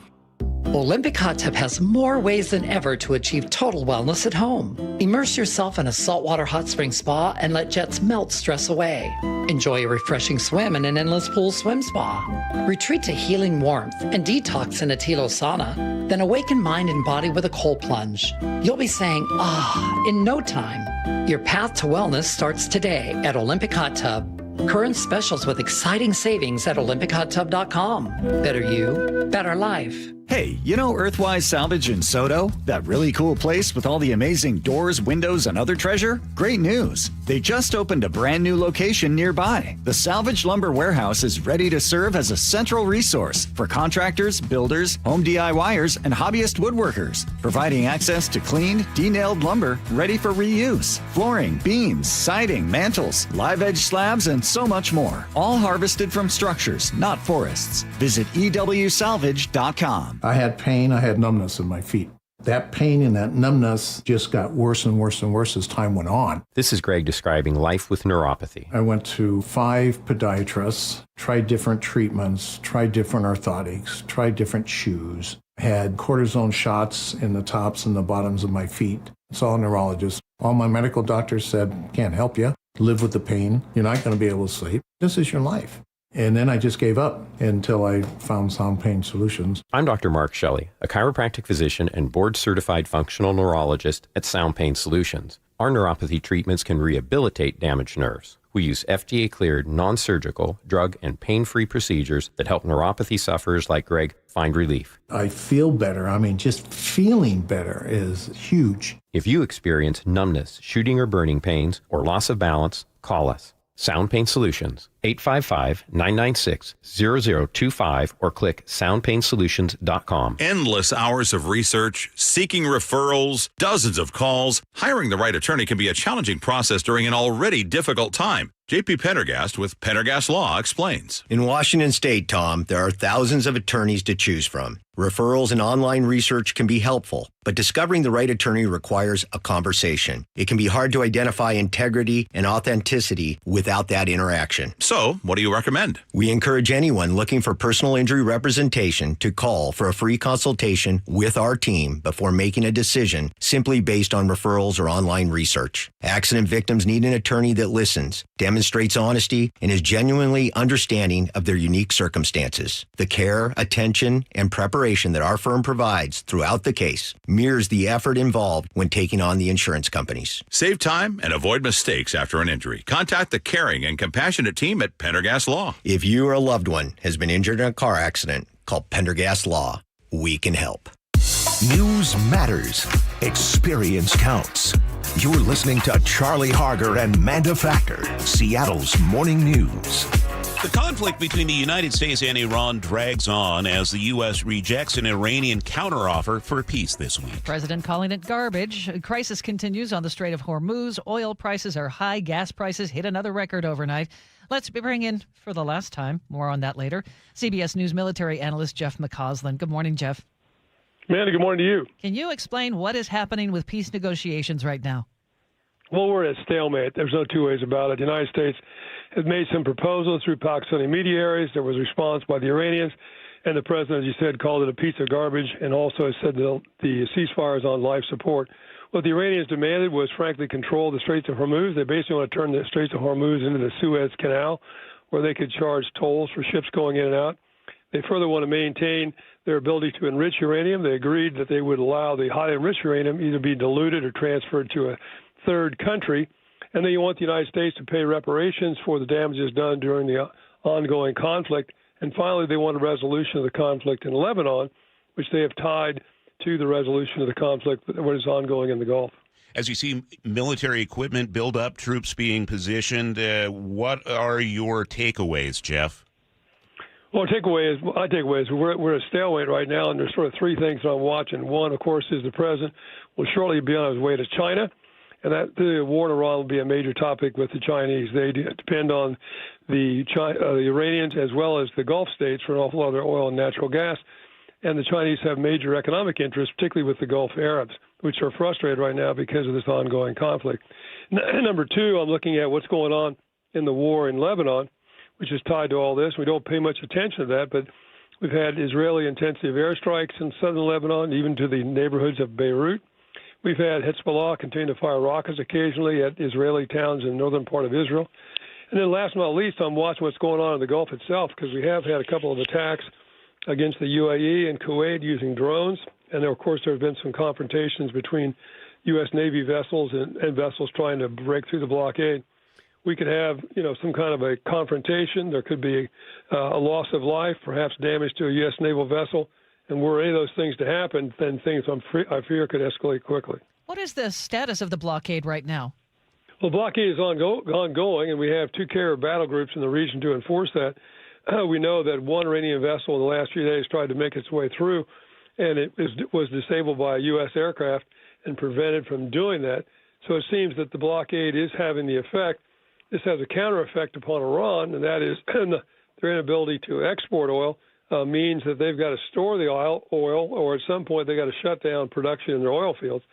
Olympic Hot Tub has more ways than ever to achieve total wellness at home. Immerse yourself in a saltwater hot spring spa and let jets melt stress away. Enjoy a refreshing swim in an endless pool swim spa. Retreat to healing warmth and detox in a Tilo sauna. Then awaken mind and body with a cold plunge. You'll be saying, ah, in no time. Your path to wellness starts today at Olympic Hot Tub. Current specials with exciting savings at olympichottub.com. Better you, better life. Hey, you know Earthwise Salvage in Soto? That really cool place with all the amazing doors, windows, and other treasure? Great news! They just opened a brand new location nearby. The Salvage Lumber Warehouse is ready to serve as a central resource for contractors, builders, home DIYers, and hobbyist woodworkers, providing access to cleaned, denailed lumber ready for reuse, flooring, beams, siding, mantles, live edge slabs, and so much more. All harvested from structures, not forests. Visit EWSalvage.com. I had pain, I had numbness in my feet. That pain and that numbness just got worse and worse and worse as time went on. This is Greg describing life with neuropathy. I went to 5 podiatrists, tried different treatments, tried different orthotics, tried different shoes, had cortisone shots in the tops and the bottoms of my feet. Saw a neurologist. All my medical doctors said, can't help you. Live with the pain. You're not going to be able to sleep. This is your life. And then I just gave up until I found Sound Pain Solutions. I'm Dr. Mark Shelley, a chiropractic physician and board-certified functional neurologist at Sound Pain Solutions. Our neuropathy treatments can rehabilitate damaged nerves. We use FDA-cleared, non-surgical, drug, and pain-free procedures that help neuropathy sufferers like Greg find relief. I feel better. I mean, just feeling better is huge. If you experience numbness, shooting or burning pains, or loss of balance, call us. Sound Pain Solutions, 855-996-0025, or click soundpainsolutions.com. Endless hours of research, seeking referrals, dozens of calls. Hiring the right attorney can be a challenging process during an already difficult time. JP Pendergast with Pendergast Law explains. In Washington State, Tom, there are thousands of attorneys to choose from. Referrals and online research can be helpful, but discovering the right attorney requires a conversation. It can be hard to identify integrity and authenticity without that interaction. So, what do you recommend? We encourage anyone looking for personal injury representation to call for a free consultation with our team before making a decision simply based on referrals or online research. Accident victims need an attorney that listens, demonstrates honesty, and is genuinely understanding of their unique circumstances. The care, attention, and preparation that our firm provides throughout the case mirrors the effort involved when taking on the insurance companies. Save time and avoid mistakes after an injury. Contact the caring and compassionate team at Pendergast Law. If you or a loved one has been injured in a car accident, call Pendergast Law. We can help. News matters. Experience counts. You're listening to Charlie Harger and Manda Factor, Seattle's morning news. The conflict between the United States and Iran drags on as the U.S. rejects an Iranian counteroffer for peace this week. President calling it garbage. Crisis continues on the Strait of Hormuz. Oil prices are high. Gas prices hit another record overnight. Let's bring in, for the last time, more on that later, CBS News military analyst Jeff McCausland. Good morning, Jeff. Amanda, good morning to you. Can you explain what is happening with peace negotiations right now? Well, we're at a stalemate. There's no two ways about it. The United States has made some proposals through Pakistani intermediaries. There was a response by the Iranians, and the president, as you said, called it a piece of garbage, and also said that the ceasefire is on life support. What the Iranians demanded was, frankly, control the Straits of Hormuz. They basically want to turn the Straits of Hormuz into the Suez Canal, where they could charge tolls for ships going in and out. They further want to maintain their ability to enrich uranium. They agreed that they would allow the highly enriched uranium either be diluted or transferred to a third country. And then you want the United States to pay reparations for the damages done during the ongoing conflict. And finally, they want a resolution of the conflict in Lebanon, which they have tied to the resolution of the conflict that is ongoing in the Gulf. As you see military equipment build up, troops being positioned, what are your takeaways, Jeff? Well, my takeaway is we're at a stalemate right now, and there's sort of three things that I'm watching. One, of course, is the president will shortly be on his way to China, and that the war in Iran will be a major topic with the Chinese. They depend on the Iranians as well as the Gulf states for an awful lot of their oil and natural gas. And the Chinese have major economic interests, particularly with the Gulf Arabs, which are frustrated right now because of this ongoing conflict. Number two, I'm looking at what's going on in the war in Lebanon, which is tied to all this. We don't pay much attention to that, but we've had Israeli intensive airstrikes in southern Lebanon, even to the neighborhoods of Beirut. We've had Hezbollah continue to fire rockets occasionally at Israeli towns in the northern part of Israel. And then last but not least, I'm watching what's going on in the Gulf itself, because we have had a couple of attacks against the UAE and Kuwait using drones. And there, of course, there have been some confrontations between U.S. Navy vessels and vessels trying to break through the blockade. We could have, some kind of a confrontation. There could be a loss of life, perhaps damage to a U.S. naval vessel. And were any of those things to happen, then things I fear could escalate quickly. What is the status of the blockade right now? Well, blockade is ongoing, and we have two KIRO battle groups in the region to enforce that. We know that one Iranian vessel in the last few days tried to make its way through, and it was disabled by a U.S. aircraft and prevented from doing that. So it seems that the blockade is having the effect. This has a counter effect upon Iran, and that is their inability to export oil means that they've got to store the oil, or at some point they've got to shut down production in their oil fields,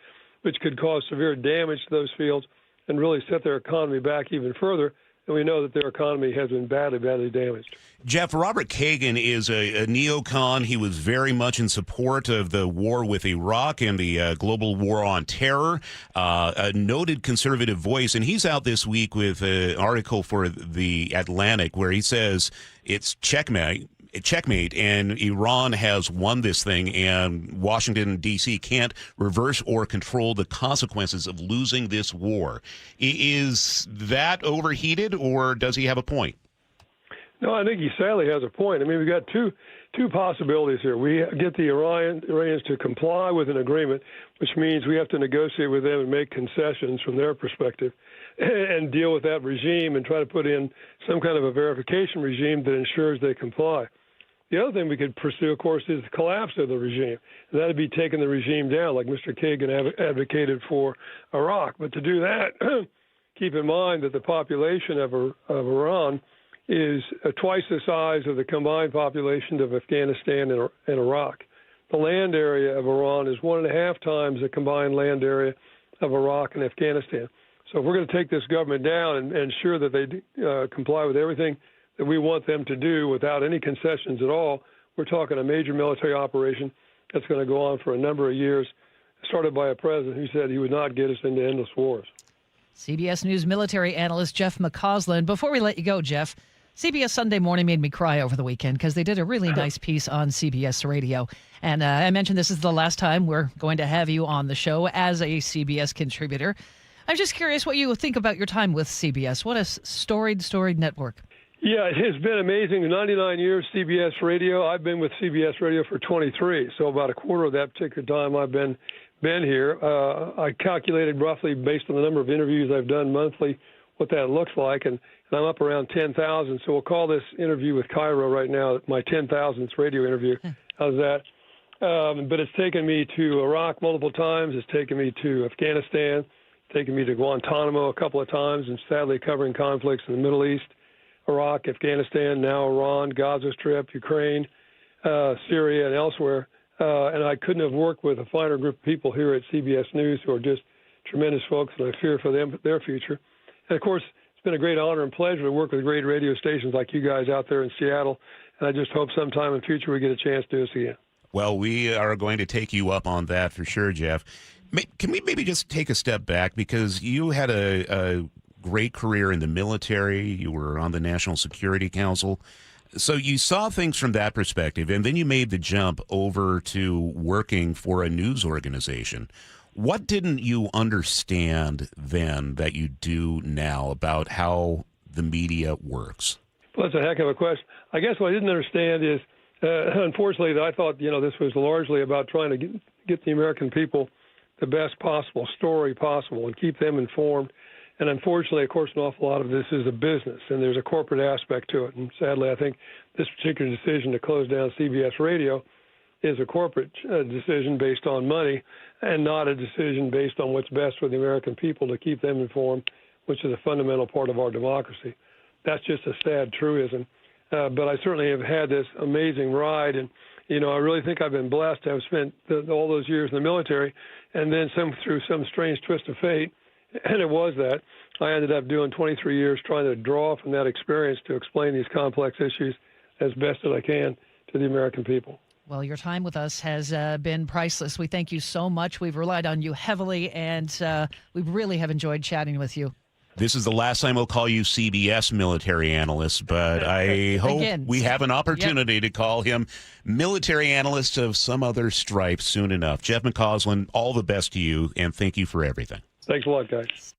which could cause severe damage to those fields and really set their economy back even further. And we know that their economy has been badly, badly damaged. Jeff, Robert Kagan is a neocon. He was very much in support of the war with Iraq and the global war on terror, a noted conservative voice. And he's out this week with an article for The Atlantic where he says it's checkmate, and Iran has won this thing, and Washington, D.C. can't reverse or control the consequences of losing this war. Is that overheated, or does he have a point? No, I think he sadly has a point. I mean, we've got two possibilities here. We get the Iranians to comply with an agreement, which means we have to negotiate with them and make concessions from their perspective and deal with that regime and try to put in some kind of a verification regime that ensures they comply. The other thing we could pursue, of course, is the collapse of the regime. And that would be taking the regime down, like Mr. Kagan advocated for Iraq. But to do that, keep in mind that the population of Iran is twice the size of the combined population of Afghanistan and Iraq. The land area of Iran is 1.5 times the combined land area of Iraq and Afghanistan. So if we're going to take this government down and ensure that they comply with everything that we want them to do without any concessions at all, we're talking a major military operation that's going to go on for a number of years, started by a president who said he would not get us into endless wars. CBS News military analyst Jeff McCausland. Before we let you go, Jeff, CBS Sunday Morning made me cry over the weekend because they did a really nice piece on CBS Radio. And I mentioned this is the last time we're going to have you on the show as a CBS contributor. I'm just curious what you think about your time with CBS. What a storied network. Yeah, it has been amazing. 99 years CBS Radio. I've been with CBS Radio for 23, so about a quarter of that particular time I've been here. I calculated roughly based on the number of interviews I've done monthly what that looks like, and I'm up around 10,000. So we'll call this interview with KIRO right now my 10,000th radio interview. How's that? But it's taken me to Iraq multiple times. It's taken me to Afghanistan. It's taken me to Guantanamo a couple of times, and sadly covering conflicts in the Middle East. Iraq, Afghanistan, now Iran, Gaza Strip, Ukraine, Syria, and elsewhere. And I couldn't have worked with a finer group of people here at CBS News who are just tremendous folks, and I fear for them, their future. And, of course, it's been a great honor and pleasure to work with great radio stations like you guys out there in Seattle, and I just hope sometime in the future we get a chance to do this again. Well, we are going to take you up on that for sure, Jeff. Can we maybe just take a step back, because you had a great career in the military. You were on the National Security Council. So you saw things from that perspective, and then you made the jump over to working for a news organization. What didn't you understand then that you do now about how the media works? Well, that's a heck of a question. I guess what I didn't understand is, unfortunately, I thought, this was largely about trying to get the American people the best possible story possible and keep them informed. And unfortunately, of course, an awful lot of this is a business, and there's a corporate aspect to it. And sadly, I think this particular decision to close down CBS Radio is a corporate decision based on money and not a decision based on what's best for the American people to keep them informed, which is a fundamental part of our democracy. That's just a sad truism. But I certainly have had this amazing ride, and, I really think I've been blessed to have spent all those years in the military, and then through some strange twist of fate, and it was that, I ended up doing 23 years trying to draw from that experience to explain these complex issues as best as I can to the American people. Well, your time with us has been priceless. We thank you so much. We've relied on you heavily, and we really have enjoyed chatting with you. This is the last time we'll call you CBS military analyst, but I hope we have an opportunity to call him military analyst of some other stripe soon enough. Jeff McCausland, all the best to you, and thank you for everything. Thanks a lot, guys.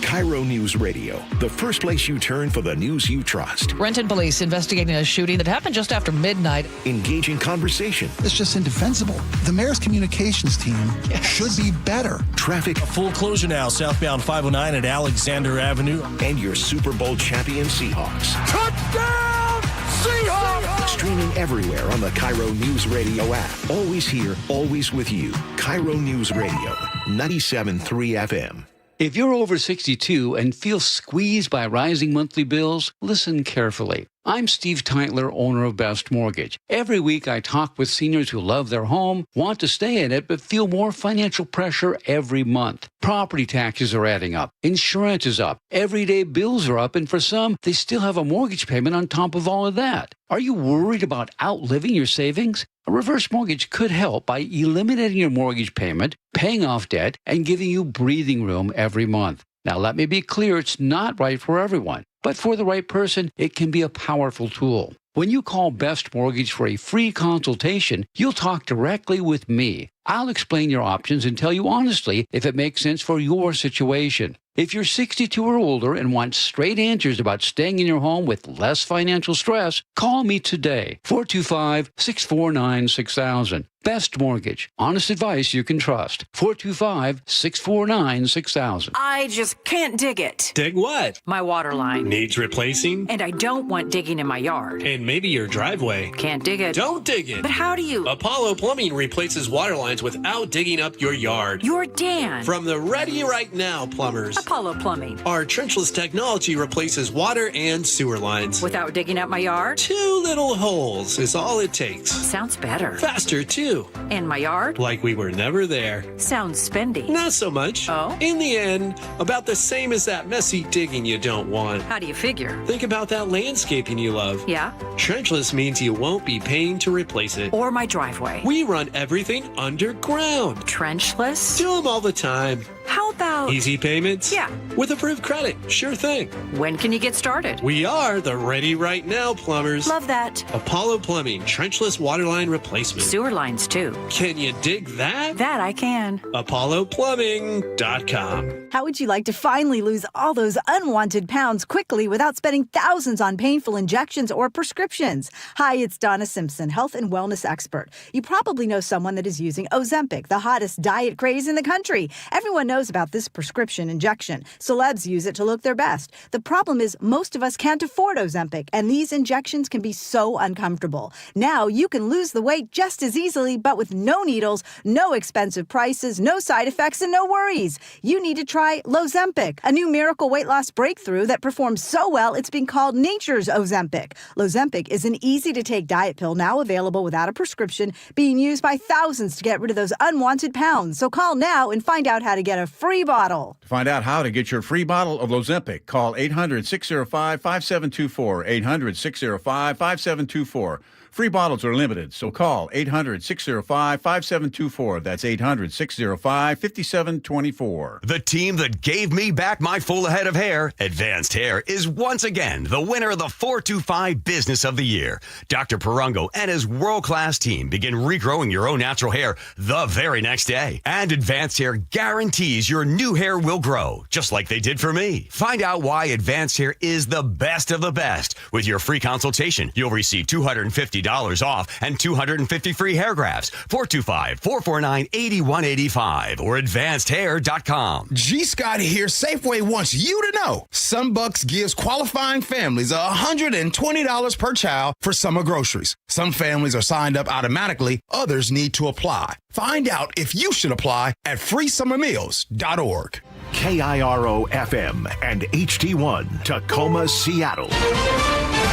KIRO News Radio, the first place you turn for the news you trust. Renton police investigating a shooting that happened just after midnight. Engaging conversation. It's just indefensible. The mayor's communications team should be better. Traffic. A full closure now, southbound 509 at Alexander Avenue. And your Super Bowl champion Seahawks. Touchdown, Seahawks! Streaming everywhere on the KIRO Newsradio app. Always here, always with you. KIRO News Radio, 97.3 FM. If you're over 62 and feel squeezed by rising monthly bills, listen carefully. I'm Steve Teitler, owner of Best Mortgage. Every week I talk with seniors who love their home, want to stay in it, but feel more financial pressure every month. Property taxes are adding up. Insurance is up. Everyday bills are up, and for some, they still have a mortgage payment on top of all of that. Are you worried about outliving your savings? A reverse mortgage could help by eliminating your mortgage payment, paying off debt, and giving you breathing room every month. Now, let me be clear, it's not right for everyone. But for the right person, it can be a powerful tool. When you call Best Mortgage for a free consultation, you'll talk directly with me. I'll explain your options and tell you honestly if it makes sense for your situation. If you're 62 or older and want straight answers about staying in your home with less financial stress, call me today, 425-649-6000. Best Mortgage. Honest advice you can trust. 425-649-6000. I just can't dig it. Dig what? My water line. Needs replacing? And I don't want digging in my yard. And maybe your driveway. Can't dig it. Don't dig it. But how do you? Apollo Plumbing replaces water lines without digging up your yard. You're Dan. From the Ready Right Now plumbers. Apollo Plumbing. Our trenchless technology replaces water and sewer lines. Without digging up my yard? 2 little holes is all it takes. Sounds better. Faster, too. And my yard? Like we were never there. Sounds spendy. Not so much. Oh? In the end, about the same as that messy digging you don't want. How do you figure? Think about that landscaping you love. Yeah? Trenchless means you won't be paying to replace it. Or my driveway. We run everything underground. Trenchless? Do them all the time. How about... Easy payments? Yeah. With approved credit. Sure thing. When can you get started? We are the Ready Right Now plumbers. Love that. Apollo Plumbing, trenchless waterline replacement. Sewer lines, too. Can you dig that? That I can. ApolloPlumbing.com. How would you like to finally lose all those unwanted pounds quickly without spending thousands on painful injections or prescriptions? Hi, it's Donna Simpson, health and wellness expert. You probably know someone that is using Ozempic, the hottest diet craze in the country. Everyone knows about this prescription injection. Celebs use it to look their best. The problem is most of us can't afford Ozempic, and these injections can be so uncomfortable. Now you can lose the weight just as easily, but with no needles, no expensive prices, no side effects, and no worries. You need to try Lozempic, a new miracle weight loss breakthrough that performs so well it's being called nature's Ozempic. Lozempic is an easy-to-take diet pill now available without a prescription, being used by thousands to get rid of those unwanted pounds. So call now and find out how to get a free bottle. To find out how to get your free bottle of Lozempic, call 800-605-5724, 800-605-5724. Free bottles are limited, so call 800-605-5724. That's 800-605-5724. The team that gave me back my full head of hair, Advanced Hair, is once again the winner of the 425 Business of the Year. Dr. Perungo and his world-class team begin regrowing your own natural hair the very next day. And Advanced Hair guarantees your new hair will grow, just like they did for me. Find out why Advanced Hair is the best of the best. With your free consultation, you'll receive $250 off and 250 free hair grafts. 425-449-8185 or advancedhair.com. G. Scott here. Safeway wants you to know SunBucks gives qualifying families $120 per child for summer groceries. Some families are signed up automatically. Others need to apply. Find out if you should apply at freesummermeals.org. KIRO FM and HD1 Tacoma, Seattle.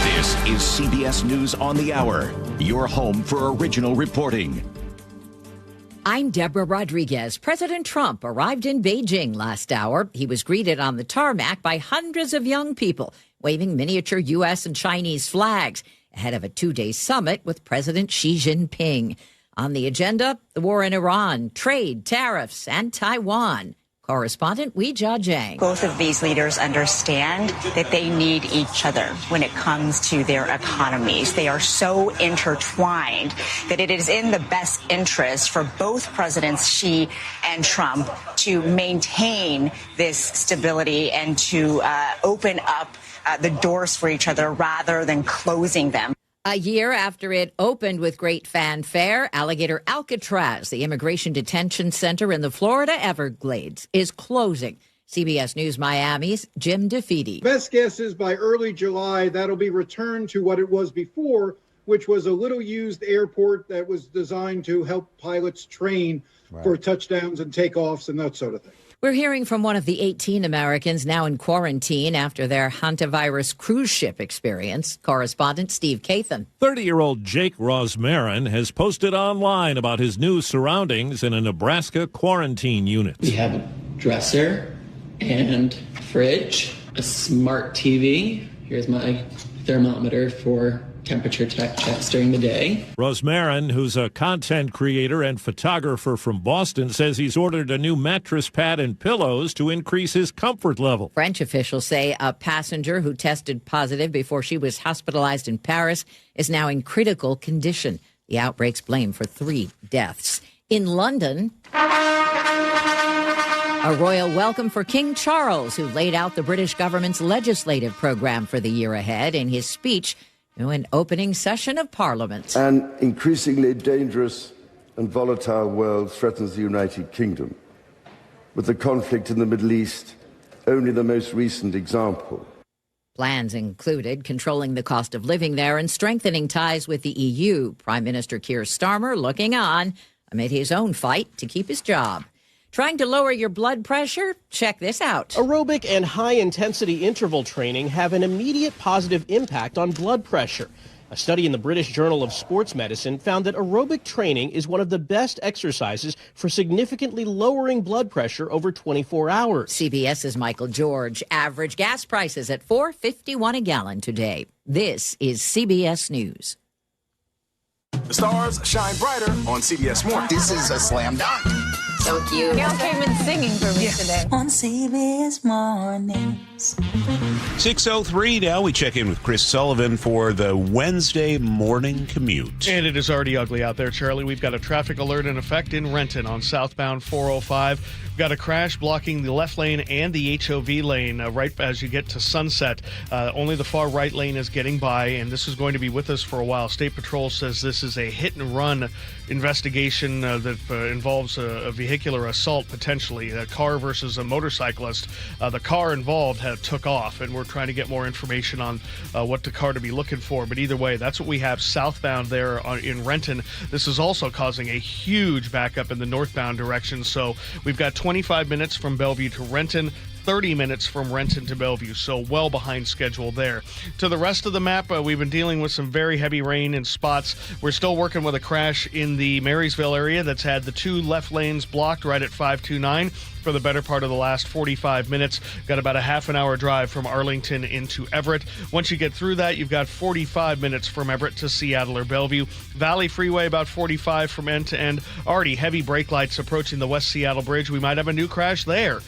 This is CBS News on the Hour, your home for original reporting. I'm Deborah Rodriguez. President Trump arrived in Beijing last hour. He was greeted on the tarmac by hundreds of young people waving miniature U.S. and Chinese flags ahead of a two-day summit with President Xi Jinping. On the agenda, the war in Iran, trade, tariffs, and Taiwan. Correspondent Weijia Jiang. Both of these leaders understand that they need each other when it comes to their economies. They are so intertwined that it is in the best interest for both Presidents Xi and Trump to maintain this stability and to open up the doors for each other rather than closing them. A year after it opened with great fanfare, Alligator Alcatraz, the immigration detention center in the Florida Everglades, is closing. CBS News Miami's Jim DeFede. Best guess is by early July, that'll be returned to what it was before, which was a little-used airport that was designed to help pilots train for touchdowns and takeoffs and that sort of thing. We're hearing from one of the 18 Americans now in quarantine after their hantavirus cruise ship experience. Correspondent Steve Kathan. 30-year-old Jake Rosmarin has posted online about his new surroundings in a Nebraska quarantine unit. We have a dresser and fridge, a smart TV. Here's my thermometer for temperature checks during the day. Rosmarin, who's a content creator and photographer from Boston, says he's ordered a new mattress pad and pillows to increase his comfort level. French officials say a passenger who tested positive before she was hospitalized in Paris is now in critical condition. The outbreak's blamed for 3 deaths. In London, a royal welcome for King Charles, who laid out the British government's legislative program for the year ahead in his speech to an opening session of Parliament. An increasingly dangerous and volatile world threatens the United Kingdom, with the conflict in the Middle East only the most recent example. Plans included controlling the cost of living there and strengthening ties with the EU. Prime Minister Keir Starmer looking on amid his own fight to keep his job. Trying to lower your blood pressure? Check this out. Aerobic and high-intensity interval training have an immediate positive impact on blood pressure. A study in the British Journal of Sports Medicine found that aerobic training is one of the best exercises for significantly lowering blood pressure over 24 hours. CBS's Michael George. Average gas prices at $4.51 a gallon today. This is CBS News. The stars shine brighter on CBS Morning. This is a slam dunk. So cute. Gail came in singing for me today. On CBS Mornings. 6:03 now. We check in with Chris Sullivan for the Wednesday morning commute. And it is already ugly out there, Charlie. We've got a traffic alert in effect in Renton on southbound 405. We've got a crash blocking the left lane and the HOV lane right as you get to Sunset. Only the far right lane is getting by, and this is going to be with us for a while. State Patrol says this is a hit-and-run investigation that involves a vehicular assault, potentially, a car versus a motorcyclist. The car involved took off, and we're trying to get more information on what the car to be looking for. But either way, that's what we have southbound there in Renton. This is also causing a huge backup in the northbound direction. So we've got 25 minutes from Bellevue to Renton, 30 minutes from Renton to Bellevue, so well behind schedule there. To the rest of the map, we've been dealing with some very heavy rain in spots. We're still working with a crash in the Marysville area that's had the 2 left lanes blocked right at 529. for the better part of the last 45 minutes. Got about a half an hour drive from Arlington into Everett. Once you get through that, you've got 45 minutes from Everett to Seattle or Bellevue. Valley Freeway about 45 from end to end. Already heavy brake lights approaching the West Seattle Bridge. We might have a new crash there.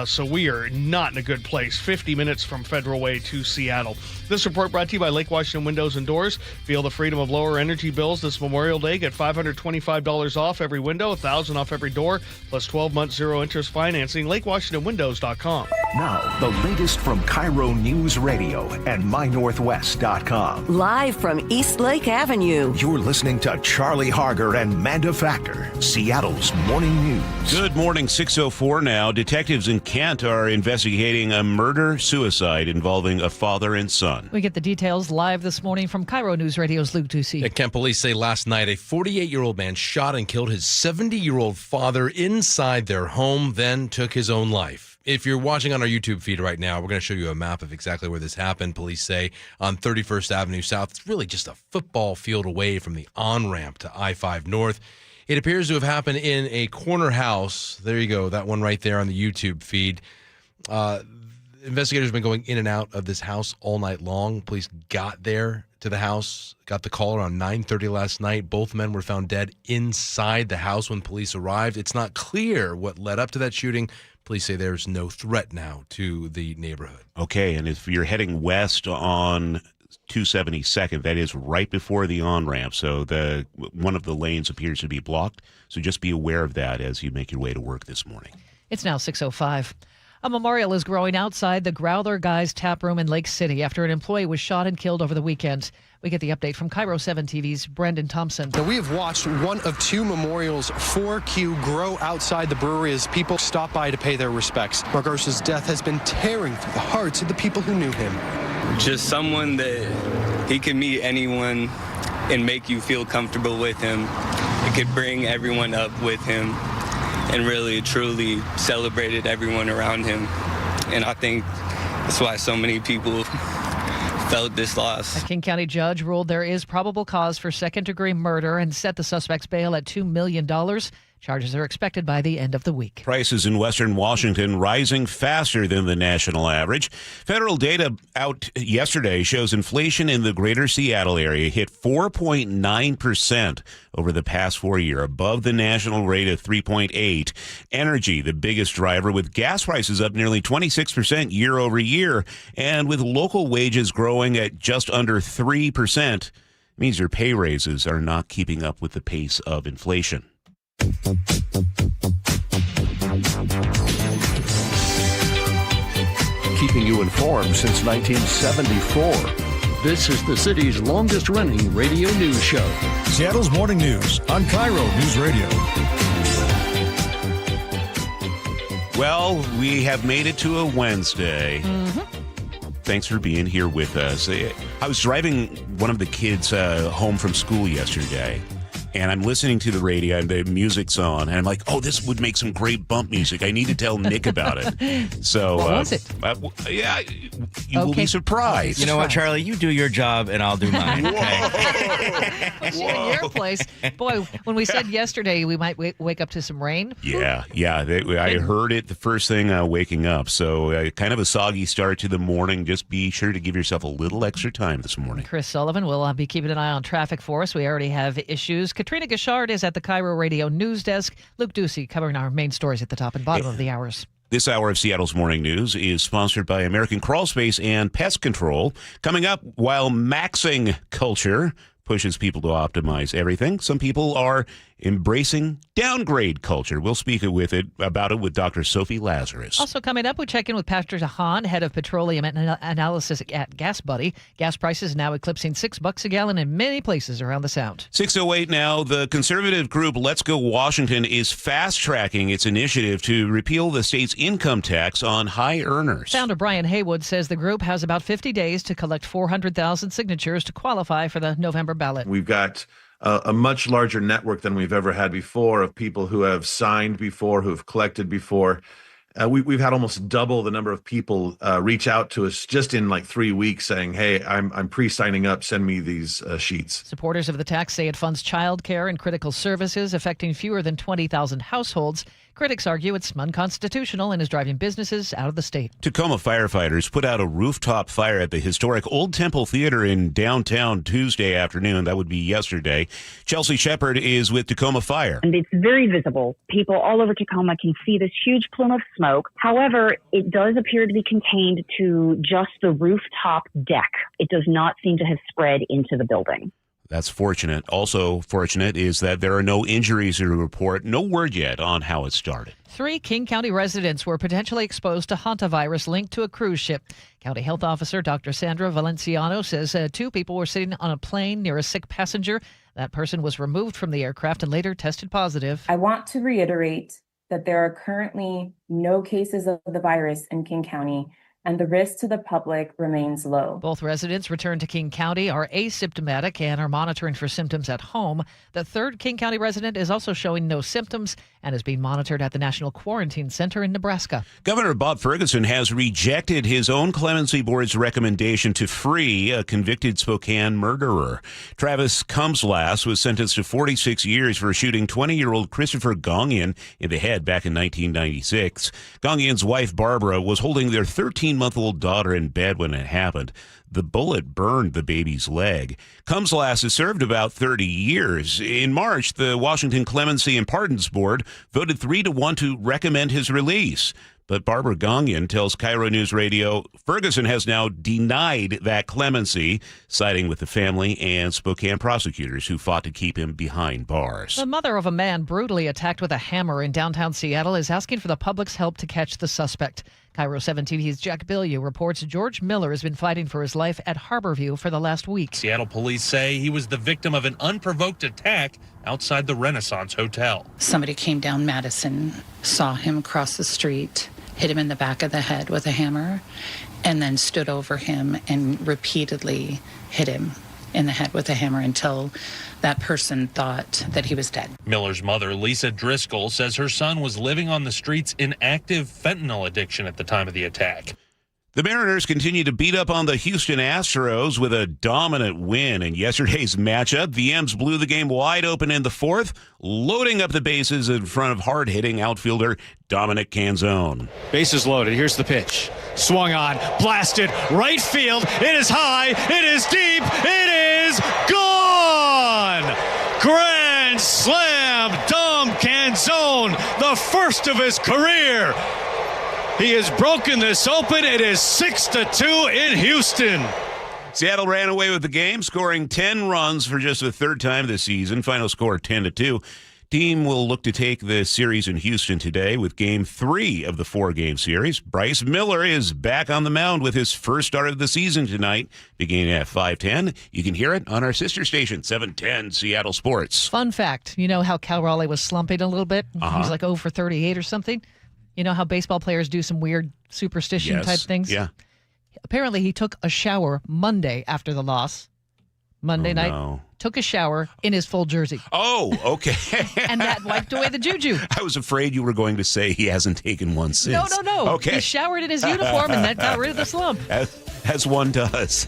So we are not in a good place. 50 minutes from Federal Way to Seattle. This report brought to you by Lake Washington Windows and Doors. Feel the freedom of lower energy bills this Memorial Day. Get $525 off every window, $1,000 off every door, plus 12-month zero-interest financing. LakeWashingtonWindows.com. Now, the latest from KIRO News Radio and MyNorthwest.com. Live from East Lake Avenue. You're listening to Charlie Harger and Manda Factor, Seattle's morning news. Good morning, 6:04 now. Detectives in Kent are investigating a murder-suicide involving a father and son. We get the details live this morning from KIRO News Radio's Luke Ducey. Kent police say last night a 48-year-old man shot and killed his 70-year-old father inside their home, then took his own life. If you're watching on our YouTube feed right now, we're going to show you a map of exactly where this happened. Police say on 31st Avenue South. It's really just a football field away from the on-ramp to I-5 North. It appears to have happened in a corner house. There you go, that one right there on the YouTube feed. Investigators have been going in and out of this house all night long. Police got there to the house, got the call around 9:30 last night. Both men were found dead inside the house when police arrived. It's not clear what led up to that shooting. Police say there's no threat now to the neighborhood. Okay, and if you're heading west on 272nd, that is right before the on-ramp, so one of the lanes appears to be blocked. So just be aware of that as you make your way to work this morning. It's now 6:05. A memorial is growing outside the Growler Guys tap room in Lake City after an employee was shot and killed over the weekend. We get the update from KIRO 7 TV's Brendan Thompson. Now, we have watched one of two memorials for Q grow outside the brewery as people stop by to pay their respects. Margosha's death has been tearing through the hearts of the people who knew him. Just someone that he could meet anyone and make you feel comfortable with him. It could bring everyone up with him and really, truly celebrated everyone around him. And I think that's why so many people felt this loss. A King County judge ruled there is probable cause for second-degree murder and set the suspect's bail at $2 million. Charges are expected by the end of the week. Prices in Western Washington rising faster than the national average. Federal data out yesterday shows inflation in the greater Seattle area hit 4.9% over the past 4 years, above the national rate of 3.8%. Energy, the biggest driver, with gas prices up nearly 26% year over year, and with local wages growing at just under 3%, means your pay raises are not keeping up with the pace of inflation. Keeping you informed since 1974. This is the city's longest-running radio news show. Seattle's Morning News on KIRO News Radio. Well, we have made it to a Wednesday. Thanks for being here with us. I was driving one of the kids home from school yesterday, and I'm listening to the radio, and the music's on, and I'm like, oh, this would make some great bump music. I need to tell Nick about it. So, what was it? Yeah, you will be surprised. You know what, Charlie? You do your job, and I'll do mine. Put you in your place. Boy, when we said yesterday we might wake up to some rain. Yeah. I heard it the first thing waking up. So kind of a soggy start to the morning. Just be sure to give yourself a little extra time this morning. Chris Sullivan will be keeping an eye on traffic for us. We already have issues. Katrina Gashard is at the KIRO Radio News Desk. Luke Ducey covering our main stories at the top and bottom of the hours. This hour of Seattle's Morning News is sponsored by American Crawl Space and Pest Control. Coming up, while maxing culture pushes people to optimize everything, some people are embracing downgrade culture. We'll speak about it with Dr. Sophie Lazarus. Also coming up, we check in with Pastor Hahn, head of petroleum analysis at Gas Buddy. Gas prices now eclipsing $6 a gallon in many places around the Sound. 6:08 now. The conservative group Let's Go Washington is fast-tracking its initiative to repeal the state's income tax on high earners. Founder Brian Haywood says the group has about 50 days to collect 400,000 signatures to qualify for the November ballot. We've got a much larger network than we've ever had before of people who have signed before, who have collected before. We've had almost double the number of people reach out to us just in like 3 weeks saying, hey, I'm pre-signing up, send me these sheets. Supporters of the tax say it funds child care and critical services affecting fewer than 20,000 households. Critics argue it's unconstitutional and is driving businesses out of the state. Tacoma firefighters put out a rooftop fire at the historic Old Temple Theater in downtown Tuesday afternoon. That would be yesterday. Chelsea Shepard is with Tacoma Fire. And it's very visible. People all over Tacoma can see this huge plume of smoke. However, it does appear to be contained to just the rooftop deck. It does not seem to have spread into the building. That's fortunate. Also fortunate is that there are no injuries to report. No word yet on how it started. 3 King County residents were potentially exposed to hantavirus linked to a cruise ship. County Health Officer Dr. Sandra Valenciano says 2 people were sitting on a plane near a sick passenger. That person was removed from the aircraft and later tested positive. I want to reiterate that there are currently no cases of the virus in King County, and the risk to the public remains low. Both residents returned to King County are asymptomatic and are monitoring for symptoms at home. The 3rd King County resident is also showing no symptoms and is being monitored at the National Quarantine Center in Nebraska. Governor Bob Ferguson has rejected his own clemency board's recommendation to free a convicted Spokane murderer. Travis Kumslas was sentenced to 46 years for shooting 20-year-old Christopher Gongian in the head back in 1996. Gongian's wife, Barbara, was holding their 13-month-old daughter in bed when it happened. The bullet burned the baby's leg. Kumslas has served about 30 years. In March, the Washington Clemency and Pardons Board voted 3-1 to recommend his release. But Barbara Gongian tells KIRO Newsradio Ferguson has now denied that clemency, siding with the family and Spokane prosecutors who fought to keep him behind bars. The mother of a man brutally attacked with a hammer in downtown Seattle is asking for the public's help to catch the suspect. KIRO 7 TV's Jack Bilyeu reports George Miller has been fighting for his life at Harborview for the last week. Seattle police say he was the victim of an unprovoked attack outside the Renaissance Hotel. Somebody came down Madison, saw him cross the street, hit him in the back of the head with a hammer, and then stood over him and repeatedly hit him in the head with a hammer until that person thought that he was dead. Miller's mother, Lisa Driscoll, says her son was living on the streets in active fentanyl addiction at the time of the attack. The Mariners continue to beat up on the Houston Astros with a dominant win in yesterday's matchup. The M's blew the game wide open in the 4th, loading up the bases in front of hard-hitting outfielder Dominic Canzone. Bases loaded. Here's the pitch. Swung on, blasted, right field. It is high, it is deep, it is gone! Grand slam, Dom Canzone, the first of his career. He has broken this open. It is 6-2 in Houston. Seattle ran away with the game, scoring 10 runs for just the 3rd time this season. Final score 10-2. Team will look to take the series in Houston today with Game 3 of the 4-game series. Bryce Miller is back on the mound with his first start of the season tonight, beginning at 5:10. You can hear it on our sister station, 710 Seattle Sports. Fun fact, you know how Cal Raleigh was slumping a little bit? He was like 0 for 38 or something? You know how baseball players do some weird superstition type things? Yeah. Apparently he took a shower Monday after the loss. Monday night. No. Took a shower in his full jersey. Oh, okay. And that wiped away the juju. I was afraid you were going to say he hasn't taken one since. No. Okay. He showered in his uniform and that got rid of the slump. As one does.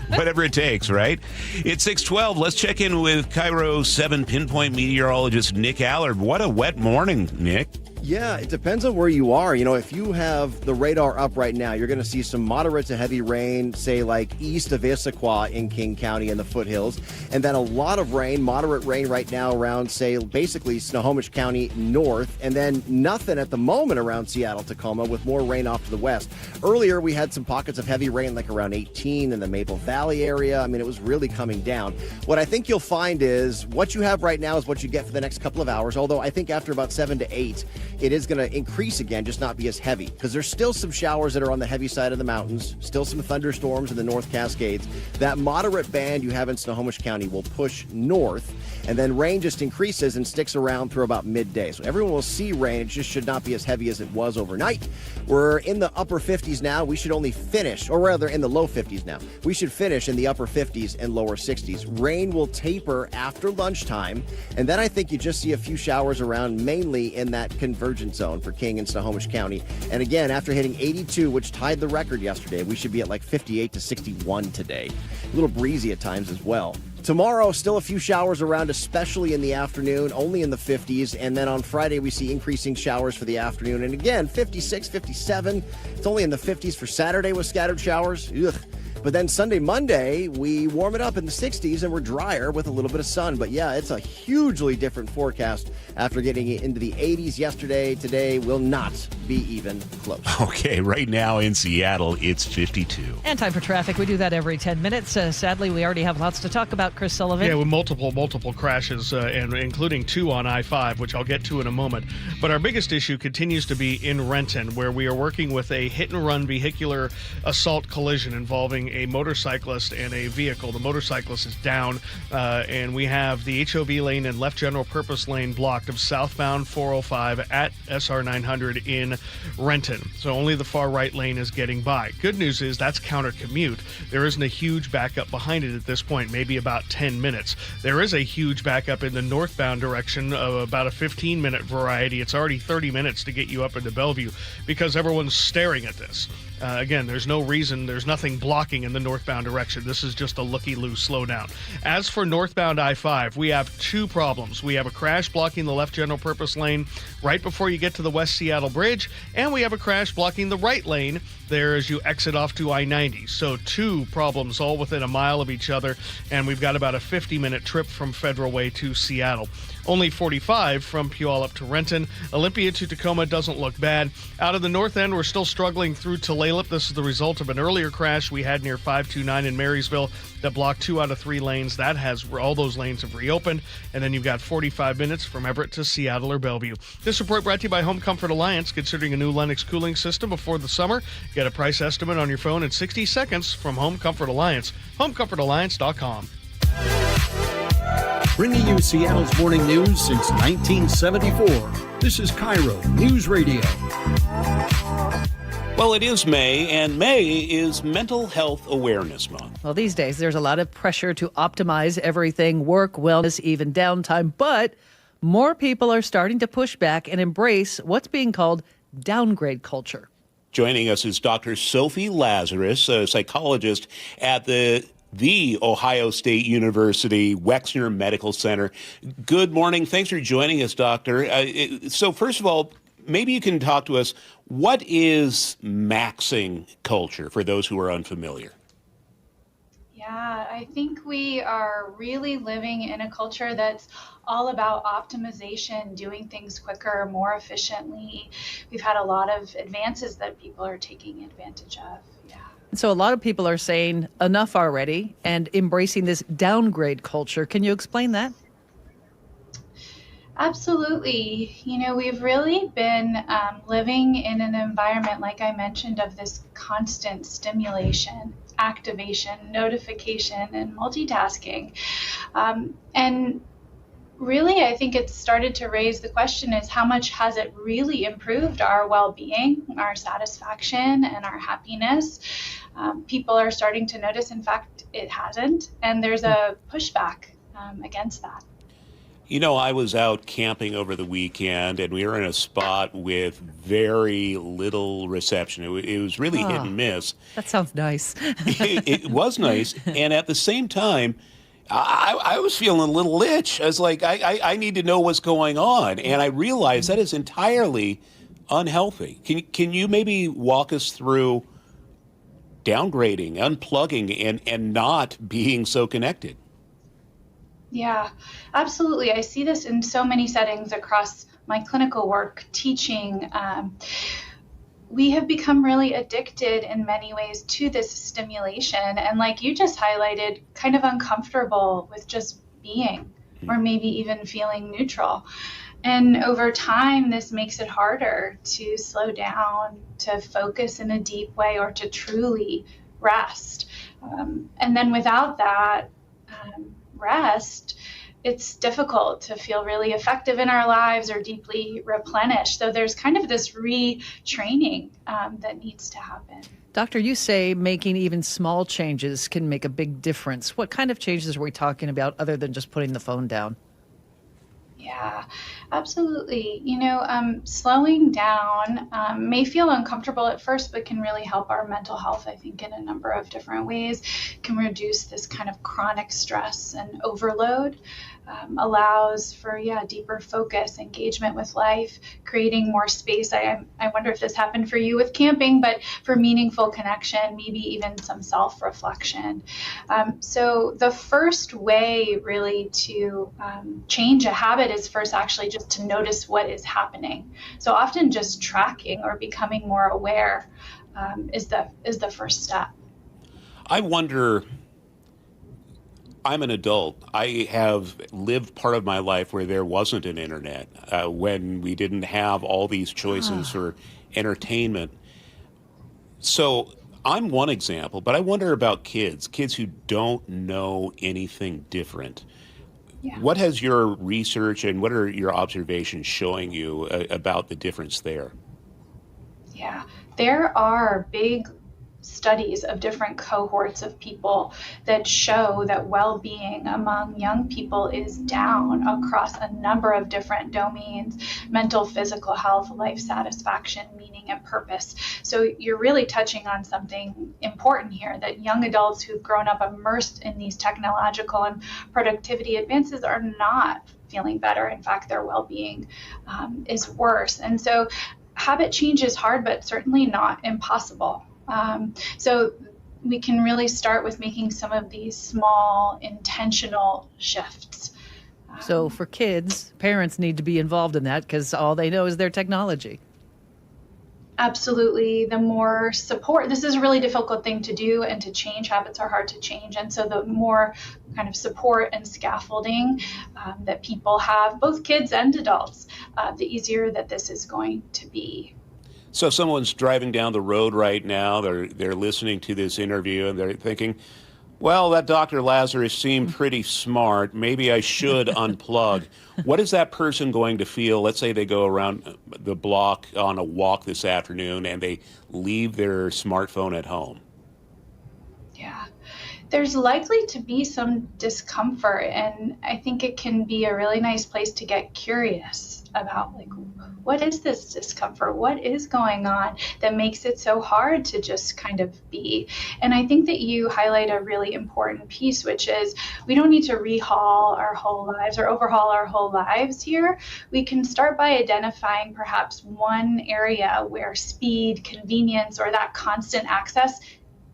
Whatever it takes, right? It's 6:12. Let's check in with KIRO 7 pinpoint meteorologist Nick Allard. What a wet morning, Nick. Yeah, it depends on where you are. You know, if you have the radar up right now, you're going to see some moderate to heavy rain, say like east of Issaquah in King County and the foothills. And then a lot of rain, moderate rain right now around, say, basically Snohomish County north. And then nothing at the moment around Seattle, Tacoma, with more rain off to the west. Earlier, we had some pockets of heavy rain like around 18 in the Maple Valley area. I mean, it was really coming down. What I think you'll find is what you have right now is what you get for the next couple of hours. Although I think after about 7 to 8, it is going to increase again, just not be as heavy, because there's still some showers that are on the heavy side of the mountains, still some thunderstorms in the North Cascades. That moderate band you have in Snohomish County will push north, and then rain just increases and sticks around through about midday. So everyone will see rain. It just should not be as heavy as it was overnight. We're in the upper 50s now. We should only finish, or rather in the low 50s now. We should finish in the upper 50s and lower 60s. Rain will taper after lunchtime, and then I think you just see a few showers around, mainly in that convergence zone for King and Snohomish County. And again, after hitting 82, which tied the record yesterday, we should be at like 58 to 61 today. A little breezy at times as well. Tomorrow, still a few showers around, especially in the afternoon, only in the 50s. And then on Friday, we see increasing showers for the afternoon. And again, 56, 57. It's only in the 50s for Saturday with scattered showers. Ugh. But then Sunday, Monday, we warm it up in the 60s and we're drier with a little bit of sun. But yeah, it's a hugely different forecast after getting into the 80s yesterday. Today will not be even close. Okay, right now in Seattle, it's 52. And time for traffic. We do that every 10 minutes. Sadly, we already have lots to talk about, Chris Sullivan. Yeah, with multiple crashes, and including 2 on I-5, which I'll get to in a moment. But our biggest issue continues to be in Renton, where we are working with a hit-and-run vehicular assault collision involving a motorcyclist and a vehicle. The motorcyclist is down, and we have the HOV lane and left general purpose lane blocked of southbound 405 at SR 900 in Renton. So only the far right lane is getting by. Good news is that's counter commute. There isn't a huge backup behind it at this point, maybe about 10 minutes. There is a huge backup in the northbound direction of about a 15-minute variety. It's already 30 minutes to get you up into Bellevue because everyone's staring at this. Again, there's no reason, there's nothing blocking in the northbound direction. This is just a looky-loo slowdown. As for northbound I-5, we have 2 problems. We have a crash blocking the left general purpose lane right before you get to the West Seattle Bridge, and we have a crash blocking the right lane there as you exit off to I-90. So 2 problems all within a mile of each other, and we've got about a 50-minute trip from Federal Way to Seattle. Only 45 from Puyallup to Renton. Olympia to Tacoma doesn't look bad. Out of the north end, we're still struggling through Tulalip. This is the result of an earlier crash we had near 529 in Marysville that blocked 2 out of 3 lanes. That has all those lanes have reopened. And then you've got 45 minutes from Everett to Seattle or Bellevue. This report brought to you by Home Comfort Alliance. Considering a new Lennox cooling system before the summer, get a price estimate on your phone in 60 seconds from Home Comfort Alliance. HomeComfortAlliance.com. Bringing you Seattle's morning news since 1974. This is KIRO Newsradio. Well, it is May, and May is Mental Health Awareness Month. Well, these days there's a lot of pressure to optimize everything, work, wellness, even downtime, but more people are starting to push back and embrace what's being called downgrade culture. Joining us is Dr. Sophie Lazarus, a psychologist at the Ohio State University Wexner Medical Center. Good morning. Thanks for joining us, Doctor. So first of all, maybe you can talk to us. What is maxing culture for those who are unfamiliar? Yeah, I think we are really living in a culture that's all about optimization, doing things quicker, more efficiently. We've had a lot of advances that people are taking advantage of. Yeah. So a lot of people are saying enough already and embracing this downgrade culture. Can you explain that? Absolutely. You know, we've really been living in an environment, like I mentioned, of this constant stimulation, activation, notification, and multitasking. And really, I think it's started to raise the question is how much has it really improved our well-being, our satisfaction, and our happiness? People are starting to notice, in fact, it hasn't, and there's a pushback against that. You know, I was out camping over the weekend, and we were in a spot with very little reception. It was really hit and miss. That sounds nice. It was nice, and at the same time, I was feeling a little itch. I was like, I need to know what's going on, and I realized that is entirely unhealthy. Can you maybe walk us through downgrading, unplugging, and not being so connected? Yeah, absolutely. I see this in so many settings across my clinical work, teaching. We have become really addicted in many ways to this stimulation. And like you just highlighted, kind of uncomfortable with just being, or maybe even feeling neutral. And over time, this makes it harder to slow down, to focus in a deep way, or to truly rest. And then without that, rest, it's difficult to feel really effective in our lives or deeply replenished. So there's kind of this retraining that needs to happen. Doctor, you say making even small changes can make a big difference. What kind of changes are we talking about other than just putting the phone down? Yeah, absolutely. Slowing down may feel uncomfortable at first, but can really help our mental health, I think, in a number of different ways. Can reduce this kind of chronic stress and overload, allows for, deeper focus, engagement with life, creating more space. I wonder if this happened for you with camping, but for meaningful connection, maybe even some self-reflection. So the first way really to change a habit is first actually just to notice what is happening. So often just tracking or becoming more aware is the first step. I wonder, I'm an adult. I have lived part of my life where there wasn't an internet, when we didn't have all these choices for entertainment. So I'm one example, but I wonder about kids who don't know anything different. Yeah. What has your research and what are your observations showing you about the difference there? Yeah, there are big studies of different cohorts of people that show that well-being among young people is down across a number of different domains: mental, physical health, life satisfaction, meaning, and purpose. So you're really touching on something important here, that young adults who've grown up immersed in these technological and productivity advances are not feeling better. In fact, their well-being is worse. And so habit change is hard, but certainly not impossible. So we can really start with making some of these small intentional shifts. So for kids, parents need to be involved in that because all they know is their technology. Absolutely. The more support, this is a really difficult thing to do, and to change habits are hard to change. And so the more kind of support and scaffolding that people have, both kids and adults, the easier that this is going to be. So if someone's driving down the road right now, they're listening to this interview and they're thinking, well, that Dr. Lazarus seemed pretty smart. Maybe I should unplug. What is that person going to feel? Let's say they go around the block on a walk this afternoon and they leave their smartphone at home. Yeah. There's likely to be some discomfort, and I think it can be a really nice place to get curious about, like, what is this discomfort? What is going on that makes it so hard to just kind of be? And I think that you highlight a really important piece, which is we don't need to rehaul our whole lives or overhaul our whole lives here. We can start by identifying perhaps one area where speed, convenience, or that constant access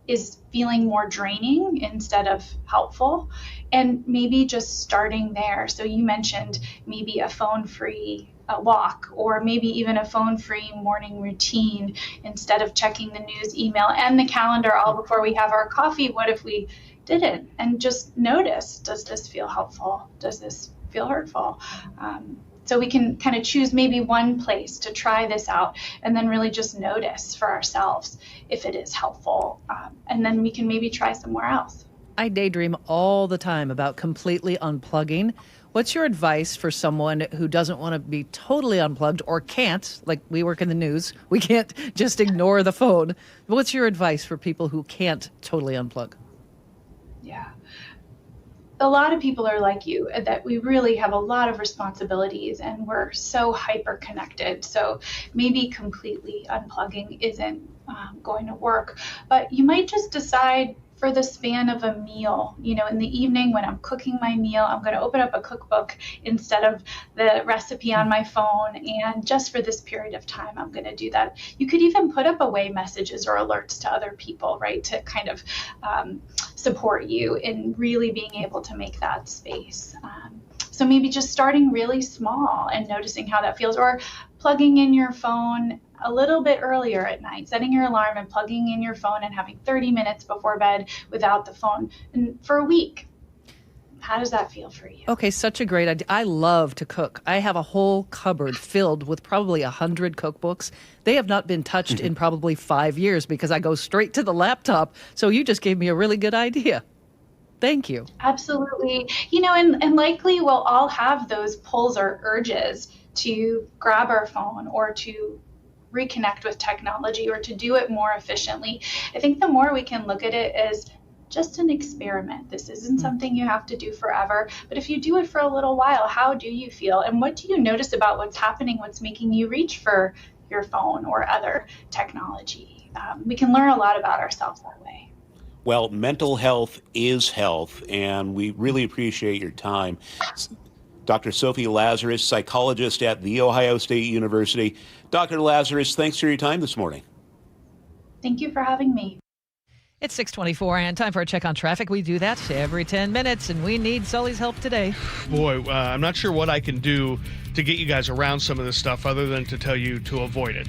is feeling more draining instead of helpful, and maybe just starting there. So you mentioned maybe a phone-free walk, or maybe even a phone-free morning routine instead of checking the news, email, and the calendar all before we have our coffee. What if we didn't? And just notice, does this feel helpful? Does this feel hurtful? So we can kind of choose maybe one place to try this out, and then really just notice for ourselves if it is helpful. And then we can maybe try somewhere else. I daydream all the time about completely unplugging. What's your advice for someone who doesn't want to be totally unplugged or can't, like we work in the news, we can't just ignore the phone. What's your advice for people who can't totally unplug? Yeah. A lot of people are like you, that we really have a lot of responsibilities and we're so hyper connected. So maybe completely unplugging isn't going to work, but you might just decide for the span of a meal, in the evening when I'm cooking my meal, I'm going to open up a cookbook instead of the recipe on my phone. And just for this period of time, I'm going to do that. You could even put up away messages or alerts to other people, right, to kind of support you in really being able to make that space. So maybe just starting really small and noticing how that feels, or plugging in your phone a little bit earlier at night, setting your alarm and plugging in your phone and having 30 minutes before bed without the phone, and for a week. How does that feel for you? Okay, such a great idea. I love to cook. I have a whole cupboard filled with probably 100 cookbooks. They have not been touched in probably 5 years because I go straight to the laptop. So you just gave me a really good idea. Thank you. Absolutely. And likely we'll all have those pulls or urges to grab our phone or to reconnect with technology or to do it more efficiently. I think the more we can look at it as just an experiment. This isn't something you have to do forever, but if you do it for a little while, how do you feel? And what do you notice about what's happening, what's making you reach for your phone or other technology? We can learn a lot about ourselves that way. Well, mental health is health, and we really appreciate your time. Dr. Sophie Lazarus, psychologist at The Ohio State University. Dr. Lazarus, thanks for your time this morning. Thank you for having me. It's 6:24 and time for a check on traffic. We do that every 10 minutes, and we need Sully's help today. Boy, I'm not sure what I can do to get you guys around some of this stuff other than to tell you to avoid it.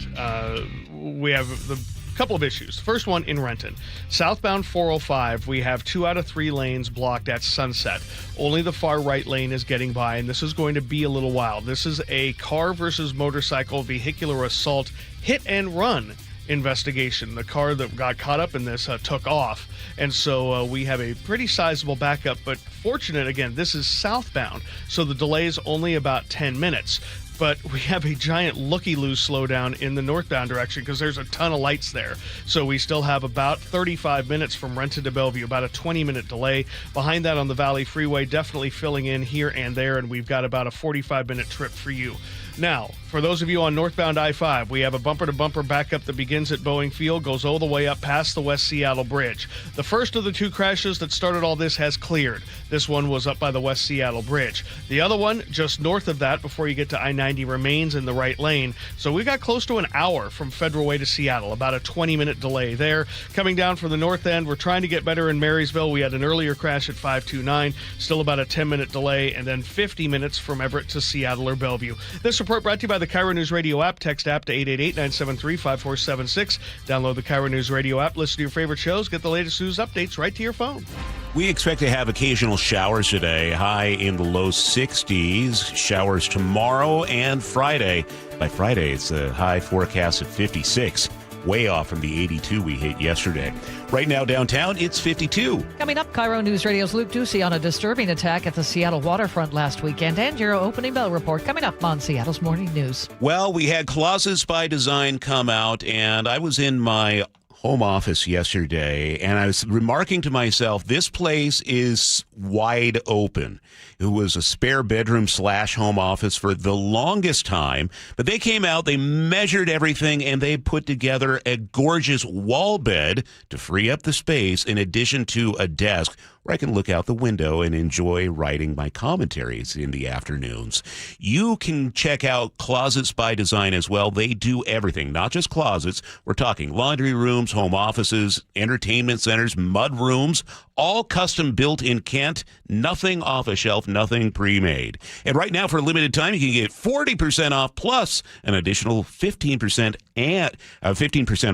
We have the couple of issues. First one in Renton. Southbound 405, we have 2 out of 3 lanes blocked at Sunset. Only the far right lane is getting by, and this is going to be a little while. This is a car versus motorcycle vehicular assault hit and run investigation. The car that got caught up in this took off, and so we have a pretty sizable backup, but fortunate, again, this is southbound, so the delay is only about 10 minutes. But we have a giant looky-loo slowdown in the northbound direction because there's a ton of lights there. So we still have about 35 minutes from Renton to Bellevue, about a 20-minute delay. Behind that on the Valley Freeway, definitely filling in here and there, and we've got about a 45-minute trip for you. Now, for those of you on northbound I-5, we have a bumper-to-bumper backup that begins at Boeing Field, goes all the way up past the West Seattle Bridge. The first of the 2 crashes that started all this has cleared. This one was up by the West Seattle Bridge. The other one, just north of that, before you get to I-90, remains in the right lane. So we got close to an hour from Federal Way to Seattle, about a 20-minute delay there. Coming down from the north end, we're trying to get better in Marysville. We had an earlier crash at 529, still about a 10-minute delay, and then 50 minutes from Everett to Seattle or Bellevue. This report brought to you by the KIRO Newsradio App. Text app to 888-973-5476. Download the KIRO Newsradio App. Listen to your favorite shows. Get the latest news updates right to your phone. We expect to have occasional showers today, high in the low 60s. Showers tomorrow and Friday. By Friday, it's a high forecast of 56. Way off from the 82 we hit yesterday. Right now downtown, it's 52. Coming up, KIRO News Radio's Luke Ducey on a disturbing attack at the Seattle Waterfront last weekend, and your opening bell report coming up on Seattle's Morning News. Well, we had Closets by Design come out, and I was in my home office yesterday, and I was remarking to myself, this place is wide open. It was a spare bedroom / home office for the longest time, but they came out, they measured everything, and they put together a gorgeous wall bed to free up the space in addition to a desk where I can look out the window and enjoy writing my commentaries in the afternoons. You can check out Closets by Design as well. They do everything, not just closets. We're talking laundry rooms, home offices, entertainment centers, mud rooms, all custom built in Kent, nothing off a shelf, nothing pre-made. And right now, for a limited time, you can get 40% off plus an additional 15%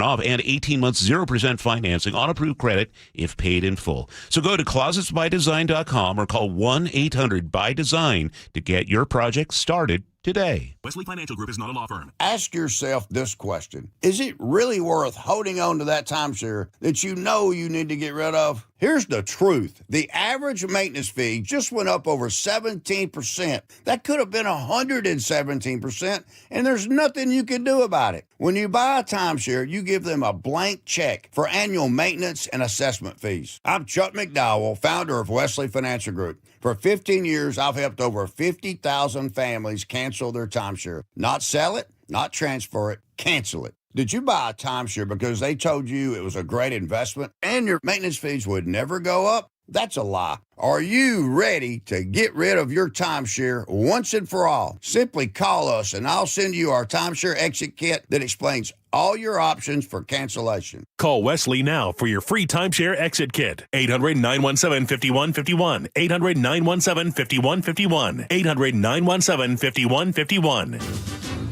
off and 18 months 0% financing on approved credit if paid in full. So go to closetsbydesign.com or call 1-800-BY-DESIGN to get your project started today. Wesley Financial Group is not a law firm. Ask yourself this question. Is it really worth holding on to that timeshare that you know you need to get rid of? Here's the truth. The average maintenance fee just went up over 17%. That could have been 117%, and there's nothing you can do about it. When you buy a timeshare, you give them a blank check for annual maintenance and assessment fees. I'm Chuck McDowell, founder of Wesley Financial Group. For 15 years, I've helped over 50,000 families cancel their timeshare. Not sell it, not transfer it, cancel it. Did you buy a timeshare because they told you it was a great investment and your maintenance fees would never go up? That's a lie. Are you ready to get rid of your timeshare once and for all? Simply call us and I'll send you our timeshare exit kit that explains all your options for cancellation. Call Wesley now for your free timeshare exit kit. 800-917-5151. 800-917-5151. 800-917-5151.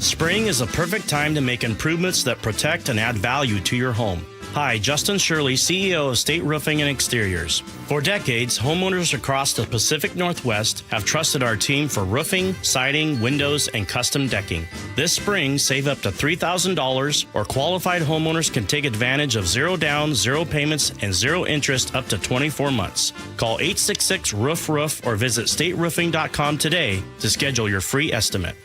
Spring is a perfect time to make improvements that protect and add value to your home. Hi, Justin Shirley, CEO of State Roofing and Exteriors. For decades, homeowners across the Pacific Northwest have trusted our team for roofing, siding, windows, and custom decking. This spring, save up to $3,000, or qualified homeowners can take advantage of 0 down, 0 payments, and 0 interest up to 24 months. Call 866-ROOF-ROOF or visit stateroofing.com today to schedule your free estimate.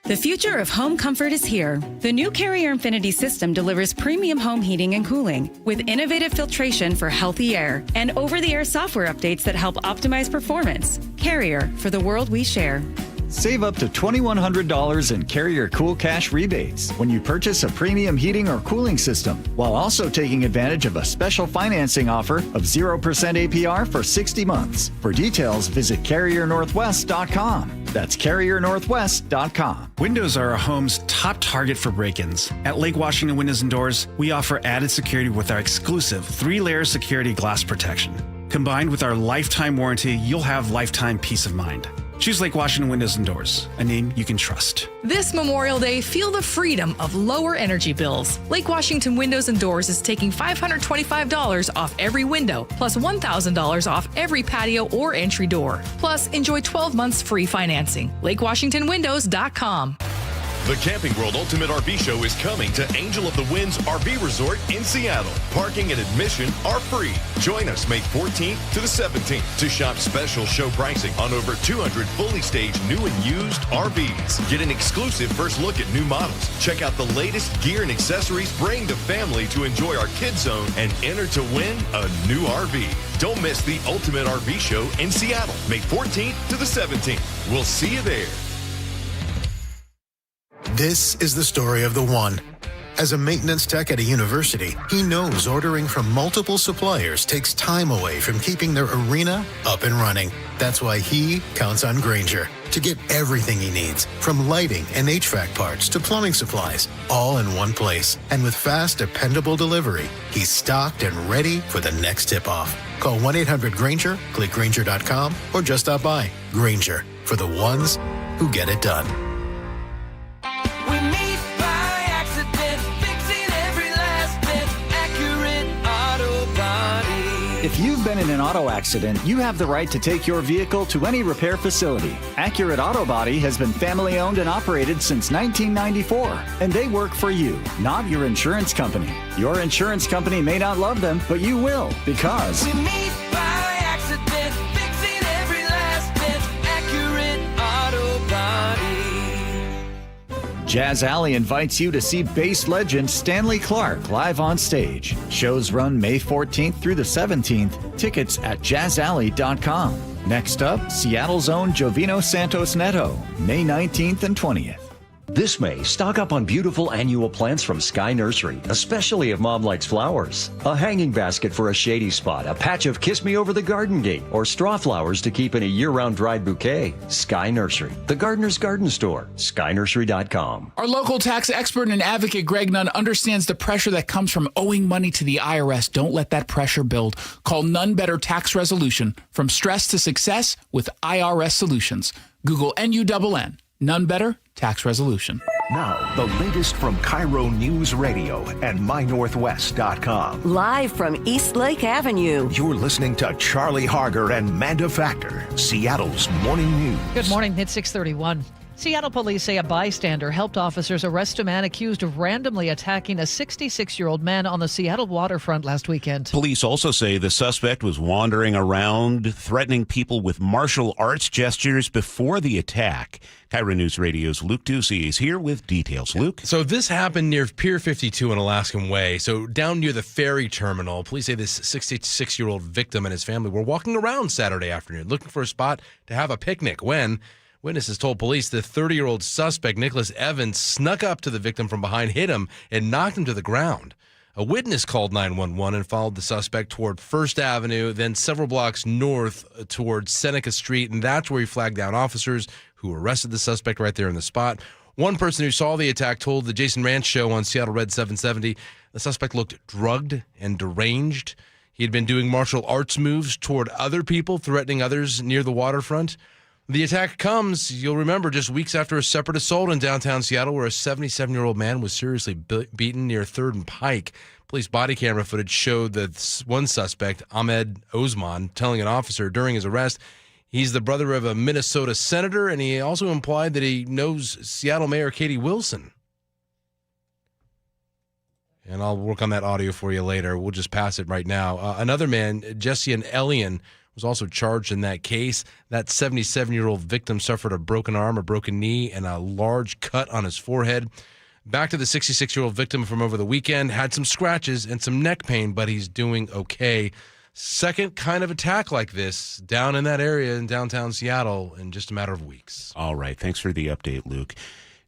The future of home comfort is here. The new Carrier Infinity system delivers premium home heating and cooling with innovative filtration for healthy air and over-the-air software updates that help optimize performance. Carrier, for the world we share. Save up to $2,100 in Carrier Cool Cash rebates when you purchase a premium heating or cooling system, while also taking advantage of a special financing offer of 0% APR for 60 months. For details, visit CarrierNorthwest.com. That's CarrierNorthwest.com. Windows are a home's top target for break-ins. At Lake Washington Windows and Doors, we offer added security with our exclusive 3-layer security glass protection. Combined with our lifetime warranty, you'll have lifetime peace of mind. Choose Lake Washington Windows and Doors, a name you can trust. This Memorial Day, feel the freedom of lower energy bills. Lake Washington Windows and Doors is taking $525 off every window, plus $1,000 off every patio or entry door. Plus, enjoy 12 months free financing. LakeWashingtonWindows.com. The Camping World Ultimate RV Show is coming to Angel of the Winds RV Resort in Seattle. Parking and admission are free. Join us May 14th to the 17th to shop special show pricing on over 200 fully staged new and used RVs. Get an exclusive first look at new models. Check out the latest gear and accessories. Bring the family to enjoy our Kids Zone and enter to win a new RV. Don't miss the Ultimate RV Show in Seattle, May 14th to the 17th. We'll see you there. This is the story of the one. As a maintenance tech at a university, he knows ordering from multiple suppliers takes time away from keeping their arena up and running. That's why he counts on Grainger to get everything he needs, from lighting and HVAC parts to plumbing supplies, all in one place. And with fast, dependable delivery, he's stocked and ready for the next tip-off. Call 1-800-GRAINGER, click Grainger.com, or just stop by. Grainger, for the ones who get it done. If you've been in an auto accident, you have the right to take your vehicle to any repair facility. Accurate Auto Body has been family owned and operated since 1994, and they work for you, not your insurance company. Your insurance company may not love them, but you will, because we meet by accident, fixing every last bit. Accurate Auto Body. Jazz Alley invites you to see bass legend Stanley Clarke live on stage. Shows run May 14th through the 17th. Tickets at jazzalley.com. Next up, Seattle's own Jovino Santos Neto, May 19th and 20th. This May, stock up on beautiful annual plants from Sky Nursery, especially if Mom likes flowers. A hanging basket for a shady spot, a patch of Kiss Me Over the Garden Gate, or straw flowers to keep in a year-round dried bouquet. Sky Nursery, the gardener's garden store, skynursery.com. Our local tax expert and advocate Greg Nunn understands the pressure that comes from owing money to the IRS. Don't let that pressure build. Call Nunn Better Tax Resolution. From stress to success with IRS Solutions. Google NUNN. None Better Tax Resolution. Now, the latest from KIRO Newsradio and MyNorthwest.com. Live from East Lake Avenue. You're listening to Charlie Harger and Manda Factor, Seattle's morning news. Good morning. It's 6:31. Seattle police say a bystander helped officers arrest a man accused of randomly attacking a 66-year-old man on the Seattle waterfront last weekend. Police also say the suspect was wandering around, threatening people with martial arts gestures before the attack. KIRO News Radio's Luke Ducey is here with details. Luke? So this happened near Pier 52 on Alaskan Way. So down near the ferry terminal, police say this 66-year-old victim and his family were walking around Saturday afternoon looking for a spot to have a picnic when witnesses told police the 30-year-old suspect, Nicholas Evans, snuck up to the victim from behind, hit him, and knocked him to the ground. A witness called 911 and followed the suspect toward First Avenue, then several blocks north towards Seneca Street, and that's where he flagged down officers who arrested the suspect right there on the spot. One person who saw the attack told the Jason Ranch Show on Seattle Red 770 the suspect looked drugged and deranged. He had been doing martial arts moves toward other people, threatening others near the waterfront. The attack comes, you'll remember, just weeks after a separate assault in downtown Seattle where a 77-year-old man was seriously beaten near 3rd and Pike. Police body camera footage showed that one suspect, Ahmed Osman, telling an officer during his arrest he's the brother of a Minnesota senator, and he also implied that he knows Seattle Mayor Katie Wilson. And I'll work on that audio for you later. We'll just pass it right now. Another man, Jesse and Elian, was also charged in that case. That 77-year-old victim suffered a broken arm, a broken knee, and a large cut on his forehead. Back to the 66-year-old victim from over the weekend, had some scratches and some neck pain, but he's doing okay. Second kind of attack like this down in that area in downtown Seattle in just a matter of weeks. All right. Thanks for the update, Luke.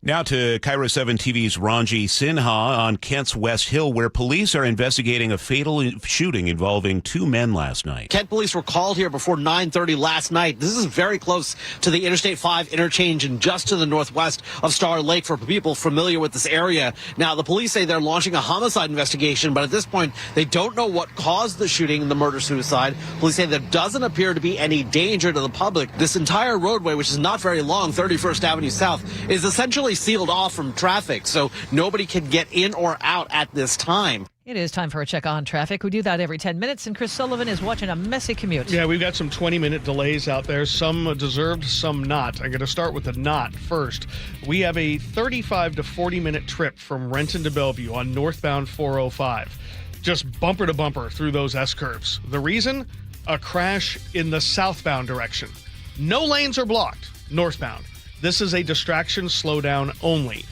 Now to KIRO 7 TV's Ranji Sinha on Kent's West Hill, where police are investigating a fatal shooting involving two men last night. Kent police were called here before 9:30 last night. This is very close to the Interstate 5 interchange and just to the northwest of Star Lake for people familiar with this area. Now, the police say they're launching a homicide investigation, but at this point, they don't know what caused the shooting and the murder-suicide. Police say there doesn't appear to be any danger to the public. This entire roadway, which is not very long, 31st Avenue South, is essentially sealed off from traffic, so nobody can get in or out at this time. It is time for a check on traffic. We do that every 10 minutes, and Chris Sullivan is watching a messy commute. Yeah, we've got some 20-minute delays out there, some deserved, some not. I'm going to start with the not first. We have a 35 to 40-minute trip from Renton to Bellevue on northbound 405. Just bumper to bumper through those S-curves. The reason? A crash in the southbound direction. No lanes are blocked northbound. This is a distraction slowdown only.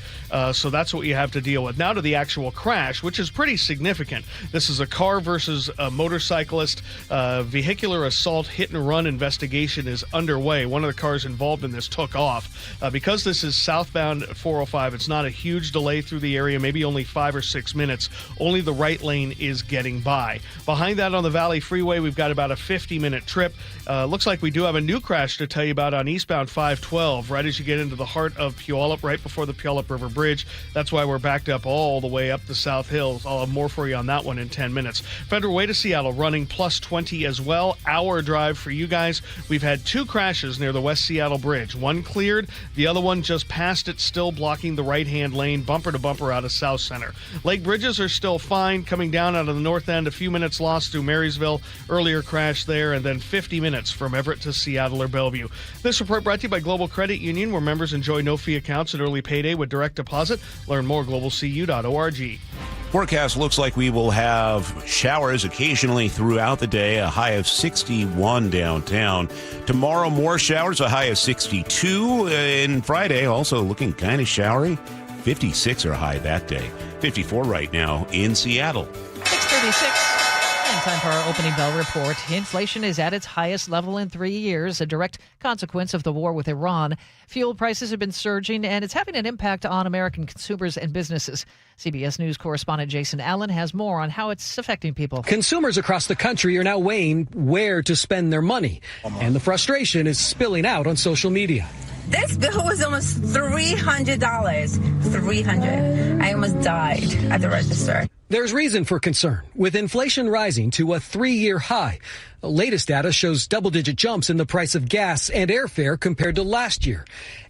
So that's what you have to deal with. Now to the actual crash, which is pretty significant. This is a car versus a motorcyclist. Vehicular assault hit and run investigation is underway. One of the cars involved in this took off. Because this is southbound 405, it's not a huge delay through the area, maybe only 5 or 6 minutes. Only the right lane is getting by. Behind that on the Valley Freeway, we've got about a 50-minute trip. Looks like we do have a new crash to tell you about on eastbound 512, right as you get into the heart of Puyallup, right before the Puyallup River Bridge. That's why we're backed up all the way up the South Hills. I'll have more for you on that one in 10 minutes. Federal Way to Seattle running plus 20 as well. Hour drive for you guys. We've had 2 crashes near the West Seattle Bridge. One cleared, the other one just past it, still blocking the right-hand lane, bumper to bumper out of South Center. Lake bridges are still fine. Coming down out of the north end, a few minutes lost through Marysville. Earlier crash there, and then 50 minutes from Everett to Seattle or Bellevue. This report brought to you by Global Credit Union, where members enjoy no-fee accounts and early payday with direct deposit. Learn more, globalcu.org. Forecast looks like we will have showers occasionally throughout the day, a high of 61 downtown. Tomorrow, more showers, a high of 62. And Friday, also looking kind of showery. 56 are high that day. 54 right now in Seattle. 6:36. And time for our opening bell report. Inflation is at its highest level in 3 years, a direct consequence of the war with Iran. Fuel prices have been surging, and it's having an impact on American consumers and businesses. CBS News correspondent Jason Allen has more on how it's affecting people. Consumers across the country are now weighing where to spend their money, and the frustration is spilling out on social media. This bill was almost $300. $300. I almost died at the register. There's reason for concern, with inflation rising to a 3-year high. The latest data shows double-digit jumps in the price of gas and airfare compared to last year.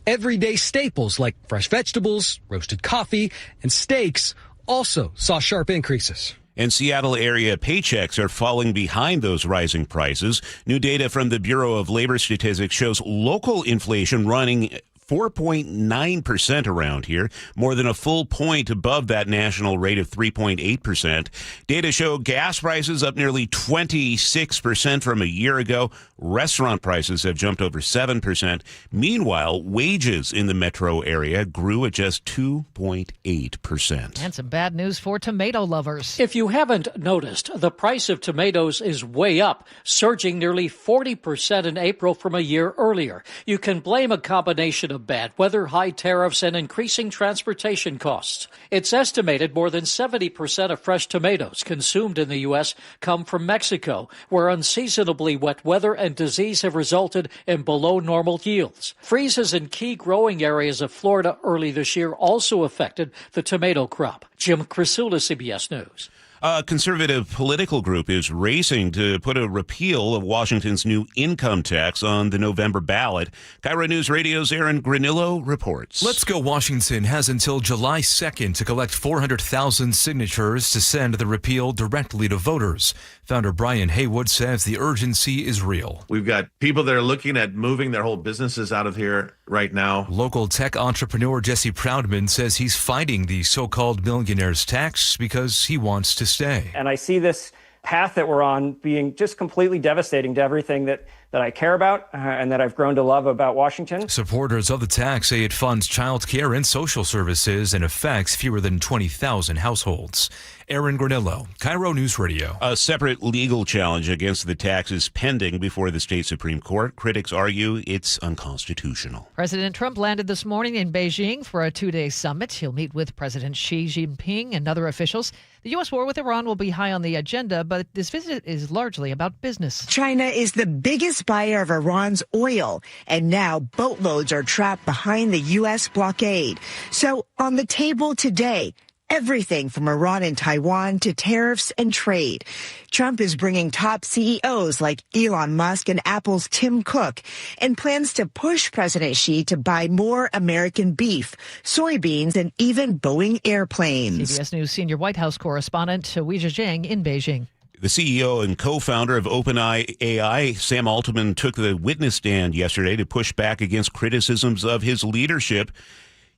Everyday staples like fresh vegetables, roasted coffee, and steaks also saw sharp increases. And Seattle area paychecks are falling behind those rising prices. New data from the Bureau of Labor Statistics shows local inflation running 4.9% around here, more than a full point above that national rate of 3.8%. Data show gas prices up nearly 26% from a year ago. Restaurant prices have jumped over 7%. Meanwhile, wages in the metro area grew at just 2.8%. And some bad news for tomato lovers. If you haven't noticed, the price of tomatoes is way up, surging nearly 40% in April from a year earlier. You can blame a combination of bad weather, high tariffs, and increasing transportation costs. It's estimated more than 70% of fresh tomatoes consumed in the U.S. come from Mexico, where unseasonably wet weather and disease have resulted in below normal yields. Freezes in key growing areas of Florida early this year also affected the tomato crop. Jim Crisula, CBS News. A conservative political group is racing to put a repeal of Washington's new income tax on the November ballot. KIRO Newsradio's Aaron Granillo reports. Let's Go Washington has until July 2nd to collect 400,000 signatures to send the repeal directly to voters. Founder Brian Haywood says the urgency is real. We've got people that are looking at moving their whole businesses out of here right now. Local tech entrepreneur Jesse Proudman says he's fighting the so-called millionaire's tax because he wants to stay. And I see this path that we're on being just completely devastating to everything that I care about and that I've grown to love about Washington. Supporters of the tax say it funds child care and social services and affects fewer than 20,000 households. Aaron Granillo, KIRO News Radio. A separate legal challenge against the tax is pending before the state Supreme Court. Critics argue it's unconstitutional. President Trump landed this morning in Beijing for a 2-day summit. He'll meet with President Xi Jinping and other officials. The U.S. war with Iran will be high on the agenda, but this visit is largely about business. China is the biggest buyer of Iran's oil, and now boatloads are trapped behind the U.S. blockade. So on the table today, everything from Iran and Taiwan to tariffs and trade. Trump is bringing top CEOs like Elon Musk and Apple's Tim Cook and plans to push President Xi to buy more American beef, soybeans, and even Boeing airplanes. CBS News senior White House correspondent Weijia Jiang in Beijing. The CEO and co-founder of OpenAI, Sam Altman, took the witness stand yesterday to push back against criticisms of his leadership.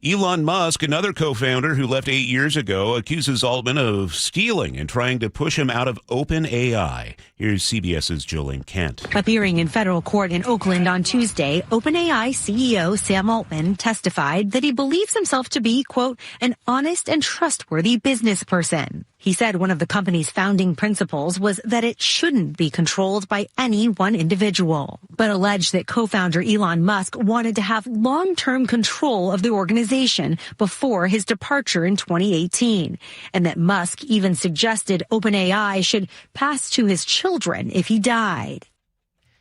Elon Musk, another co-founder who left 8 years ago, accuses Altman of stealing and trying to push him out of OpenAI. Here's CBS's Jolene Kent. Appearing in federal court in Oakland on Tuesday, OpenAI CEO Sam Altman testified that he believes himself to be, quote, an honest and trustworthy business person. He said one of the company's founding principles was that it shouldn't be controlled by any one individual, but alleged that co-founder Elon Musk wanted to have long-term control of the organization before his departure in 2018, and that Musk even suggested OpenAI should pass to his children if he died.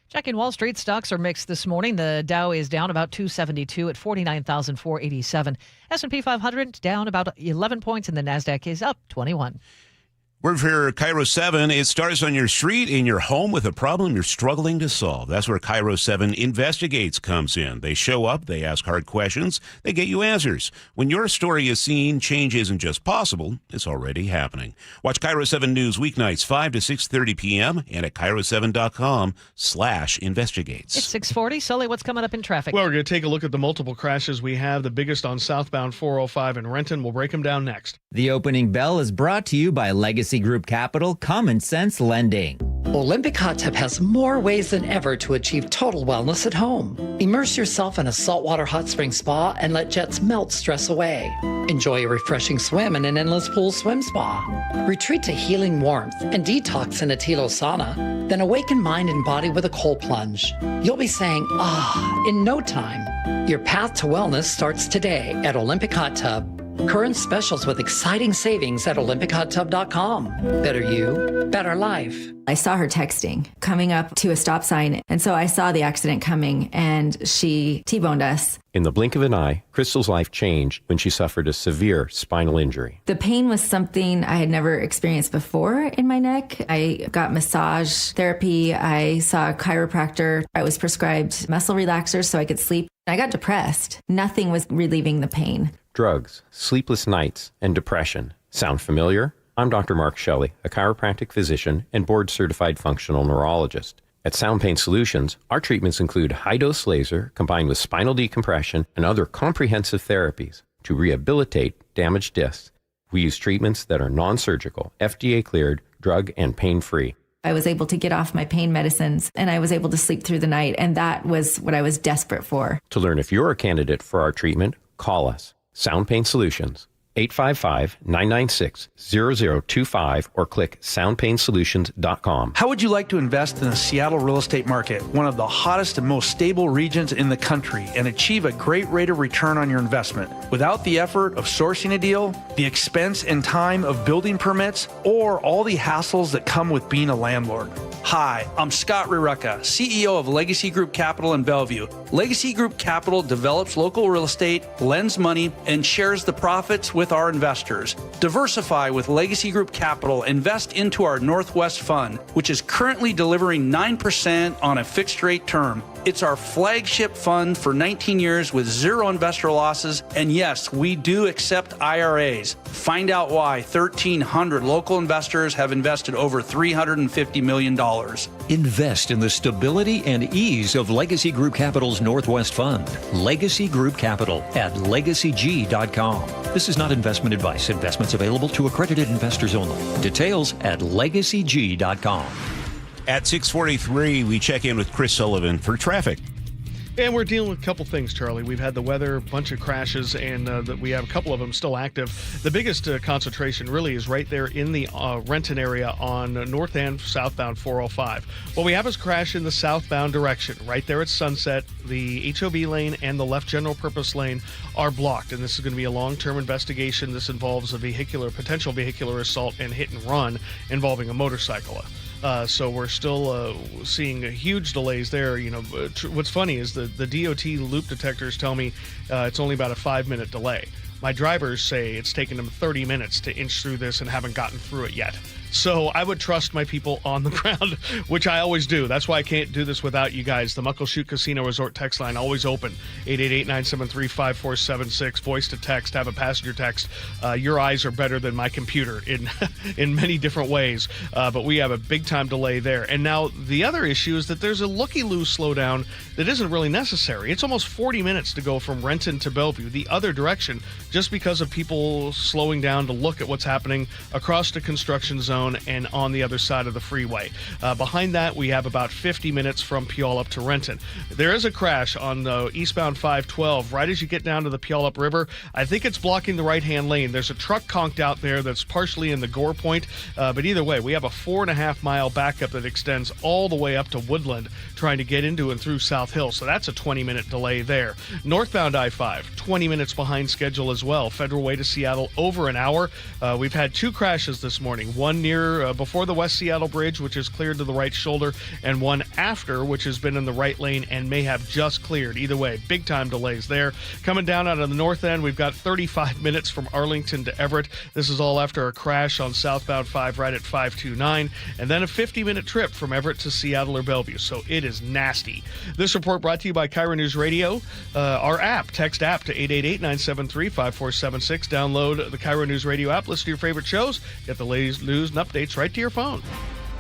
Checking Wall Street, stocks are mixed this morning. The Dow is down about 272 at 49,487. S&P 500 down about 11 points, and the Nasdaq is up 21. Word for KIRO 7, it starts on your street, in your home with a problem you're struggling to solve. That's where KIRO 7 Investigates comes in. They show up, they ask hard questions, they get you answers. When your story is seen, change isn't just possible, it's already happening. Watch KIRO 7 News weeknights 5 to 6:30 p.m. and at KIRO7.com/investigates. It's 6:40. Sully, what's coming up in traffic? Well, we're going to take a look at the multiple crashes we have. The biggest on southbound 405 in Renton. We'll break them down next. The opening bell is brought to you by Legacy Group Capital, Common Sense Lending. Olympic Hot Tub has more ways than ever to achieve total wellness at home. Immerse yourself in a saltwater hot spring spa and let jets melt stress away. Enjoy a refreshing swim in an endless pool swim spa. Retreat to healing warmth and detox in a Tilo sauna. Then awaken mind and body with a cold plunge. You'll be saying, ah, in no time. Your path to wellness starts today at Olympic Hot Tub. Current specials with exciting savings at OlympicHotTub.com. Better you, better life. I saw her texting, coming up to a stop sign, and so I saw the accident coming, and she T-boned us. In the blink of an eye, Crystal's life changed when she suffered a severe spinal injury. The pain was something I had never experienced before in my neck. I got massage therapy. I saw a chiropractor. I was prescribed muscle relaxers so I could sleep. I got depressed. Nothing was relieving the pain. Drugs, sleepless nights, and depression. Sound familiar? I'm Dr. Mark Shelley, a chiropractic physician and board-certified functional neurologist. At Sound Pain Solutions, our treatments include high-dose laser combined with spinal decompression and other comprehensive therapies to rehabilitate damaged discs. We use treatments that are non-surgical, FDA-cleared, drug and pain-free. I was able to get off my pain medicines, and I was able to sleep through the night, and that was what I was desperate for. To learn if you're a candidate for our treatment, call us. Sound Pain Solutions, 855-996-0025 or click soundpainsolutions.com. How would you like to invest in the Seattle real estate market, one of the hottest and most stable regions in the country, and achieve a great rate of return on your investment without the effort of sourcing a deal, the expense and time of building permits, or all the hassles that come with being a landlord? Hi, I'm Scott Rirucka, CEO of Legacy Group Capital in Bellevue. Legacy Group Capital develops local real estate, lends money, and shares the profits with our investors. Diversify with Legacy Group Capital. Invest into our Northwest Fund, which is currently delivering 9% on a fixed rate term. It's our flagship fund for 19 years with zero investor losses. And yes, we do accept IRAs. Find out why 1,300 local investors have invested over $350 million. Invest in the stability and ease of Legacy Group Capital's Northwest Fund. Legacy Group Capital at LegacyG.com. This is not investment advice. Investments available to accredited investors only. Details at LegacyG.com. At 6:43, we check in with Chris Sullivan for traffic. And we're dealing with a couple things, Charlie. We've had the weather, a bunch of crashes, and we have a couple of them still active. The biggest concentration really is right there in the Renton area on north and southbound 405. What we have is crash in the southbound direction. Right there at Sunset, the HOV lane and the left general purpose lane are blocked, and this is going to be a long-term investigation. This involves a potential vehicular assault and hit and run involving a motorcycle. So we're still seeing huge delays there. You know, what's funny is the DOT loop detectors tell me it's only about a 5-minute delay. My drivers say it's taken them 30 minutes to inch through this and haven't gotten through it yet. So I would trust my people on the ground, which I always do. That's why I can't do this without you guys. The Muckleshoot Casino Resort text line always open, 888-973-5476. Voice to text, have a passenger text. Your eyes are better than my computer in many different ways, but we have a big-time delay there. And now the other issue is that there's a looky-loo slowdown that isn't really necessary. It's almost 40 minutes to go from Renton to Bellevue, the other direction, just because of people slowing down to look at what's happening across the construction zone and on the other side of the freeway. Behind that, we have about 50 minutes from Puyallup to Renton. There is a crash on the eastbound 512 right as you get down to the Puyallup River. I think it's blocking the right-hand lane. There's a truck conked out there that's partially in the Gore Point, but either way, we have a 4.5-mile backup that extends all the way up to Woodland trying to get into and through South Hill, so that's a 20-minute delay there. Northbound I-5, 20 minutes behind schedule as well. Federal Way to Seattle, over an hour. We've had 2 crashes this morning, one near before the West Seattle Bridge, which is cleared to the right shoulder, and one after, which has been in the right lane and may have just cleared. Either way, big time delays there. Coming down out of the north end, we've got 35 minutes from Arlington to Everett. This is all after a crash on southbound 5 right at 529, and then a 50-minute trip from Everett to Seattle or Bellevue. So it is nasty. This report brought to you by KIRO Newsradio. Our app, text app to 888-973-5476. Download the KIRO Newsradio app. Listen to your favorite shows. Get the latest news and updates right to your phone.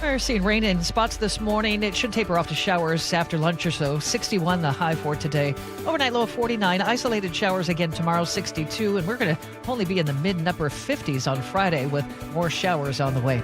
We're seeing rain in spots this morning. It should taper off to showers after lunch or so. 61 the high for today. Overnight low of 49. Isolated showers again tomorrow, 62. And we're going to only be in the mid and upper 50s on Friday with more showers on the way.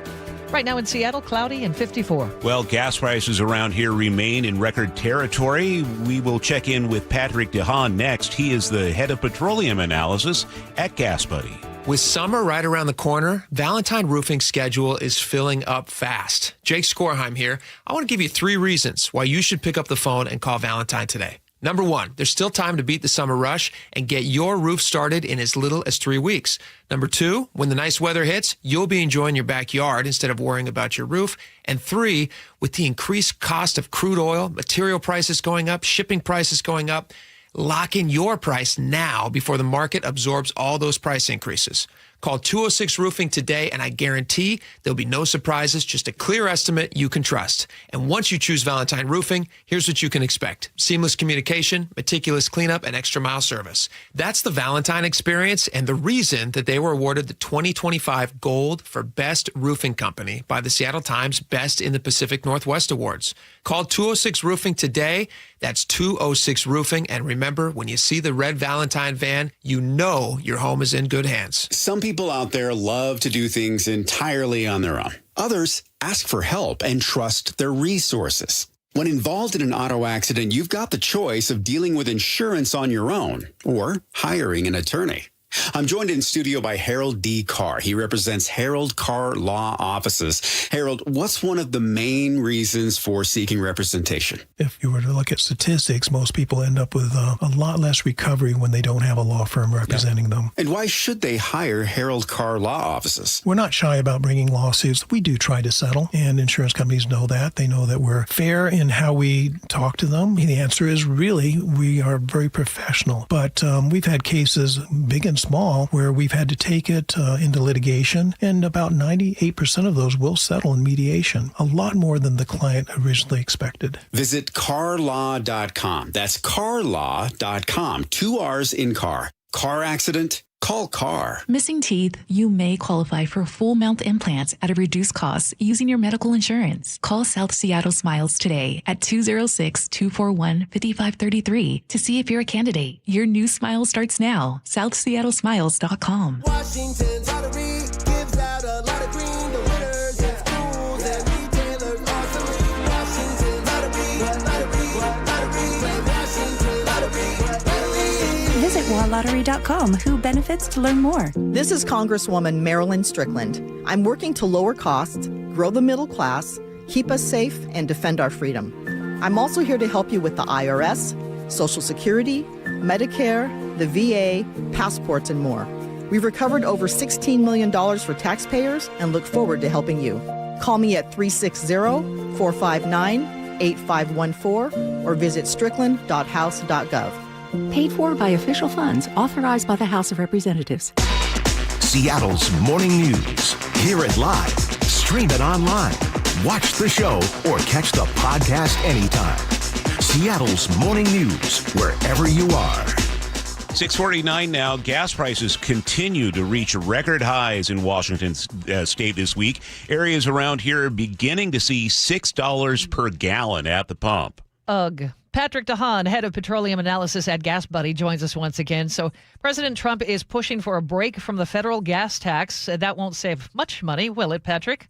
Right now in Seattle, cloudy and 54. Well, gas prices around here remain in record territory. We will check in with Patrick DeHaan next. He is the head of petroleum analysis at Gas Buddy. With summer right around the corner, Valentine Roofing's schedule is filling up fast. Jake Skorheim here. I want to give you 3 reasons why you should pick up the phone and call Valentine today. Number 1, there's still time to beat the summer rush and get your roof started in as little as 3 weeks. Number 2, when the nice weather hits, you'll be enjoying your backyard instead of worrying about your roof. And 3, with the increased cost of crude oil, material prices going up, shipping prices going up, lock in your price now before the market absorbs all those price increases. Call 206 Roofing today, and I guarantee there'll be no surprises, just a clear estimate you can trust. And once you choose Valentine Roofing, here's what you can expect. Seamless communication, meticulous cleanup, and extra mile service. That's the Valentine experience and the reason that they were awarded the 2025 Gold for Best Roofing Company by the Seattle Times Best in the Pacific Northwest Awards. Call 206 Roofing today. That's 206 Roofing. And remember, when you see the red Valentine van, you know your home is in good hands. Some people out there love to do things entirely on their own. Others ask for help and trust their resources. When involved in an auto accident, you've got the choice of dealing with insurance on your own or hiring an attorney. I'm joined in studio by Harold D. Carr. He represents Harold Carr Law Offices. Harold, what's one of the main reasons for seeking representation? If you were to look at statistics, most people end up with a lot less recovery when they don't have a law firm representing them. And why should they hire Harold Carr Law Offices? We're not shy about bringing lawsuits. We do try to settle, and insurance companies know that. They know that we're fair in how we talk to them. The answer is really, we are very professional. But we've had cases, big and small, where we've had to take it into litigation, and about 98% of those will settle in mediation, a lot more than the client originally expected. Visit carlaw.com. That's carlaw.com. 2 R's in car. Car accident, Call CAR. Missing teeth? You may qualify for full mouth implants at a reduced cost using your medical insurance. Call South Seattle Smiles today at 206-241-5533 to see if you're a candidate. Your new smile starts now. SouthSeattleSmiles.com. Washington Lottery gives out a lot of green. The winners in schools and retailers are serene. Washington Lottery, Washington Lottery. Visit WaLottery.com. Who benefits to learn more? This is Congresswoman Marilyn Strickland. I'm working to lower costs, grow the middle class, keep us safe, and defend our freedom. I'm also here to help you with the IRS, Social Security, Medicare, the VA, passports, and more. We've recovered over $16 million for taxpayers and look forward to helping you. Call me at 360-459-8514 or visit strickland.house.gov. Paid for by official funds authorized by the House of Representatives. Seattle's morning news. Hear it live. Stream it online. Watch the show or catch the podcast anytime. Seattle's morning news, wherever you are. 6:49 now. Gas prices continue to reach record highs in Washington state this week. Areas around here are beginning to see $6 per gallon at the pump. Ugh. Patrick DeHaan, head of petroleum analysis at Gas Buddy, joins us once again. So President Trump is pushing for a break from the federal gas tax. That won't save much money, will it, Patrick?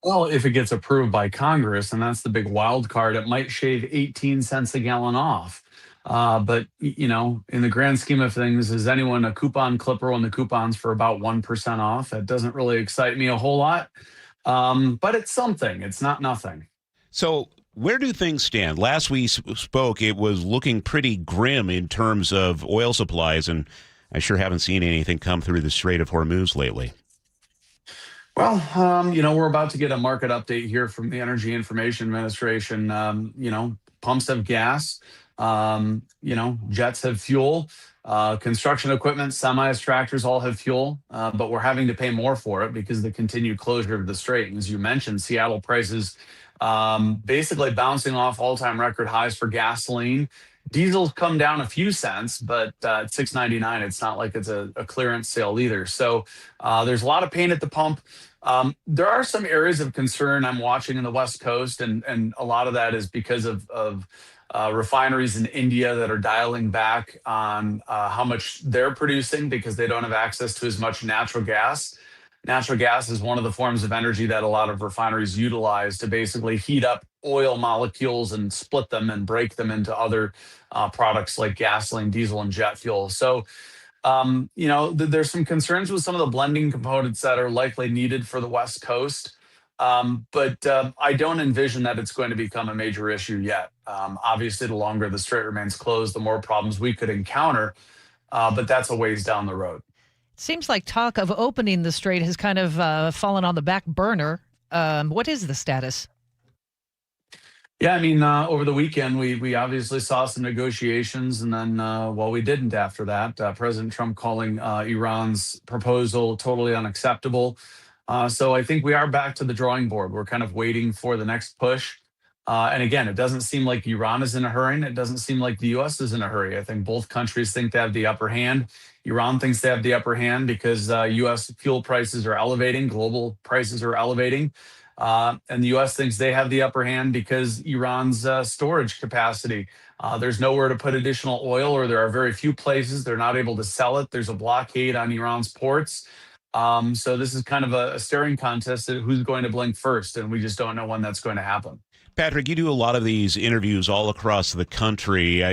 Well, if it gets approved by Congress, and that's the big wild card, it might shave 18 cents a gallon off. But, you know, in the grand scheme of things, is anyone a coupon clipper when the coupon's for about 1% off? That doesn't really excite me a whole lot. But it's something. It's not nothing. So where do things stand? Last we spoke, it was looking pretty grim in terms of oil supplies, and I sure haven't seen anything come through the Strait of Hormuz lately. Well, you know, we're about to get a market update here from the Energy Information Administration. You know, pumps have gas, you know, jets have fuel, construction equipment, semis, tractors all have fuel, but we're having to pay more for it because of the continued closure of the strait. And as you mentioned, Seattle prices basically bouncing off all-time record highs for gasoline. Diesel's come down a few cents, but at $6.99, it's not like it's a clearance sale either. So there's a lot of pain at the pump. There are some areas of concern I'm watching in the West Coast, and a lot of that is because of refineries in India that are dialing back on how much they're producing because they don't have access to as much natural gas. Natural gas is one of the forms of energy that a lot of refineries utilize to basically heat up oil molecules and split them and break them into other products like gasoline, diesel, and jet fuel. So, you know, there's some concerns with some of the blending components that are likely needed for the West Coast. But I don't envision that it's going to become a major issue yet. Obviously, the longer the strait remains closed, the more problems we could encounter. But that's a ways down the road. Seems like talk of opening the strait has kind of fallen on the back burner. What is the status? Yeah, I mean, over the weekend, we obviously saw some negotiations, and then, well, we didn't after that. President Trump calling Iran's proposal totally unacceptable. So I think we are back to the drawing board. We're kind of waiting for the next push. And again, it doesn't seem like Iran is in a hurry, and it doesn't seem like the U.S. is in a hurry. I think both countries think they have the upper hand. Iran thinks they have the upper hand because U.S. fuel prices are elevating, global prices are elevating. And the U.S. thinks they have the upper hand because Iran's storage capacity. There's nowhere to put additional oil, or there are very few places. They're not able to sell it. There's a blockade on Iran's ports. So this is kind of a staring contest at who's going to blink first, and we just don't know when that's going to happen. Patrick, you do a lot of these interviews all across the country.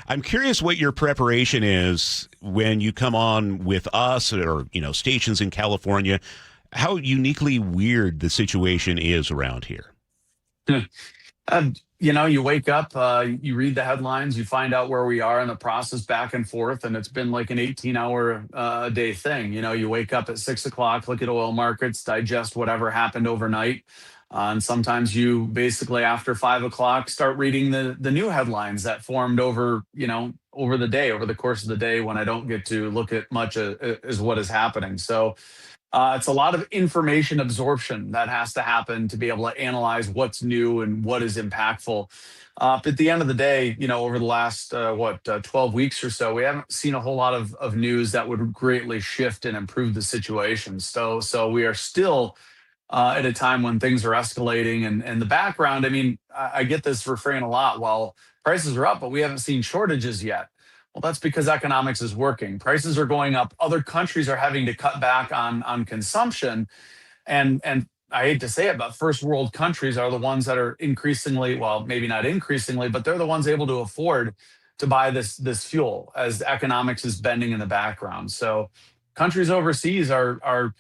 I'm curious what your preparation is when you come on with us or, you know, stations in California, how uniquely weird the situation is around here. You know, you wake up, you read the headlines, you find out where we are in the process back and forth, and it's been like an 18-hour a day thing. You know, you wake up at 6 o'clock, look at oil markets, digest whatever happened overnight. And sometimes you basically after 5 o'clock start reading the new headlines that formed over the day, over the course of the day when I don't get to look at much as what is happening. So It's a lot of information absorption that has to happen to be able to analyze what's new and what is impactful. But at the end of the day, over the last 12 weeks or so, we haven't seen a whole lot of news that would greatly shift and improve the situation. So we are still at a time when things are escalating. And the background, I get this refrain a lot. Well, prices are up, but we haven't seen shortages yet. Well, that's because economics is working. Prices are going up. Other countries are having to cut back on consumption. And I hate to say it, but first world countries are the ones that are increasingly, well, maybe not increasingly, but they're the ones able to afford to buy this fuel as economics is bending in the background. So countries overseas are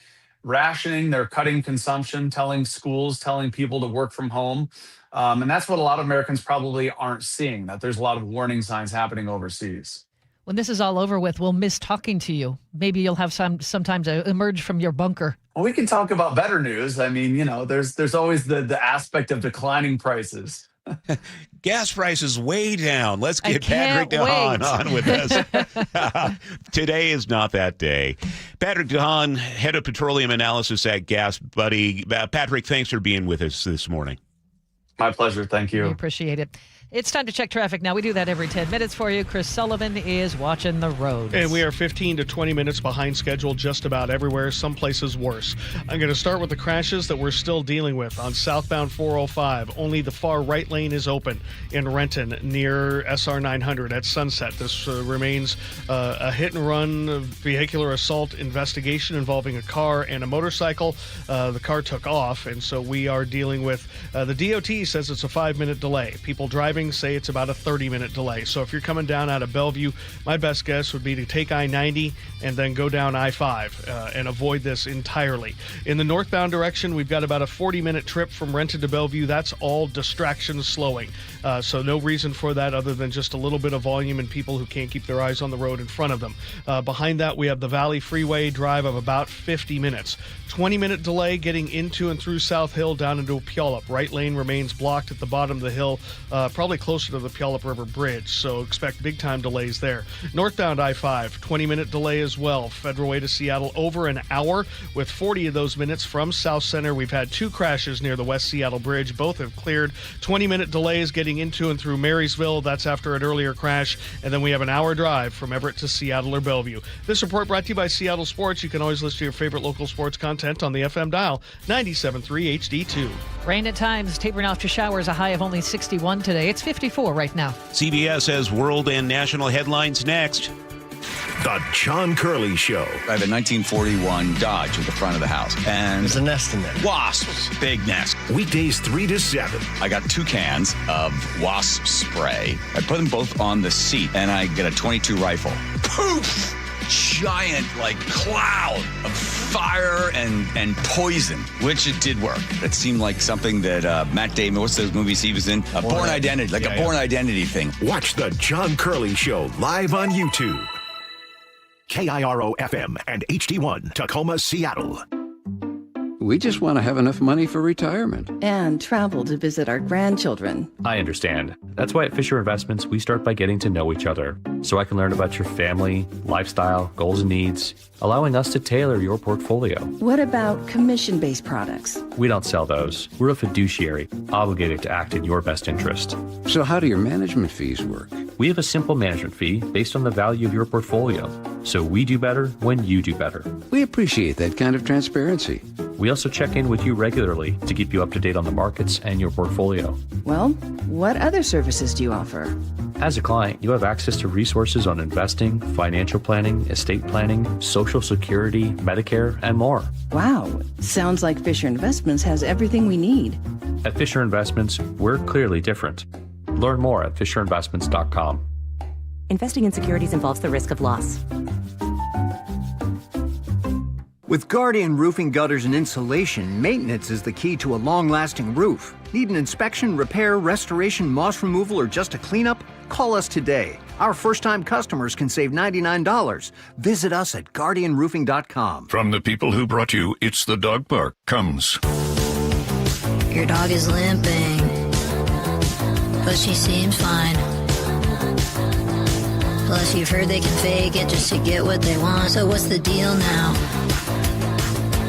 rationing, they're cutting consumption, telling schools, telling people to work from home. And that's what a lot of Americans probably aren't seeing, that there's a lot of warning signs happening overseas. When this is all over with, we'll miss talking to you. Maybe you'll have some time to emerge from your bunker. Well, we can talk about better news. There's always the aspect of declining prices. Gas prices way down. Let's get Patrick DeHaan on with us. Today is not that day. Patrick DeHaan, head of petroleum analysis at Gas Buddy. Patrick, thanks for being with us this morning. My pleasure. Thank you. We appreciate it. It's time to check traffic now. We do that every 10 minutes for you. Chris Sullivan is watching the roads. And we are 15 to 20 minutes behind schedule just about everywhere, some places worse. I'm going to start with the crashes that we're still dealing with on southbound 405. Only the far right lane is open in Renton near SR 900 at Sunset. This remains a hit-and-run vehicular assault investigation involving a car and a motorcycle. The car took off, and so we are dealing with the DOT says it's a 5-minute delay. People driving say it's about a 30-minute delay. So if you're coming down out of Bellevue, my best guess would be to take I-90 and then go down I-5 and avoid this entirely. In the northbound direction, we've got about a 40-minute trip from Renton to Bellevue. That's all distraction slowing. So no reason for that other than just a little bit of volume and people who can't keep their eyes on the road in front of them. Behind that, we have the Valley Freeway drive of about 50 minutes. 20-minute delay getting into and through South Hill down into Puyallup. Right lane remains blocked at the bottom of the hill, probably closer to the Puyallup River Bridge, so expect big-time delays there. Northbound I-5, 20-minute delay as well. Federal Way to Seattle over an hour, with 40 of those minutes from South Center. We've had 2 crashes near the West Seattle Bridge. Both have cleared. 20-minute delays getting into and through Marysville. That's after an earlier crash. And then we have an hour drive from Everett to Seattle or Bellevue. This report brought to you by Seattle Sports. You can always listen to your favorite local sports content on the FM dial, 97.3 HD2. Rain at times, tapering off to showers, a high of only 61 today. It's 54 right now. CBS has world and national headlines next. The John Curley Show. I have a 1941 Dodge at the front of the house. And there's a nest in there. Wasps. Big nest. Weekdays 3 to 7. I got 2 cans of wasp spray. I put them both on the seat, and I get a 22 rifle. Poof! Giant, cloud of fire and poison, which it did work. It seemed like something that Matt Damon, what's those movies he was in? Born Identity, a Born Identity thing. Watch The John Curley Show live on YouTube. KIRO FM and HD1, Tacoma, Seattle. We just want to have enough money for retirement. And travel to visit our grandchildren. I understand. That's why at Fisher Investments, we start by getting to know each other, so I can learn about your family, lifestyle, goals and needs, allowing us to tailor your portfolio. What about commission-based products? We don't sell those. We're a fiduciary, obligated to act in your best interest. So how do your management fees work? We have a simple management fee based on the value of your portfolio, so we do better when you do better. We appreciate that kind of transparency. We also check in with you regularly to keep you up to date on the markets and your portfolio. Well, what other services do you offer? As a client, you have access to resources on investing, financial planning, estate planning, Social Security, Medicare, and more. Wow, sounds like Fisher Investments has everything we need. At Fisher Investments, we're clearly different. Learn more at FisherInvestments.com. Investing in securities involves the risk of loss. With Guardian Roofing Gutters and Insulation, maintenance is the key to a long-lasting roof. Need an inspection, repair, restoration, moss removal, or just a cleanup? Call us today. Our first-time customers can save $99. Visit us at GuardianRoofing.com. From the people who brought you It's the Dog Park comes... Your dog is limping, but she seems fine. Plus, you've heard they can fake it just to get what they want. So what's the deal now?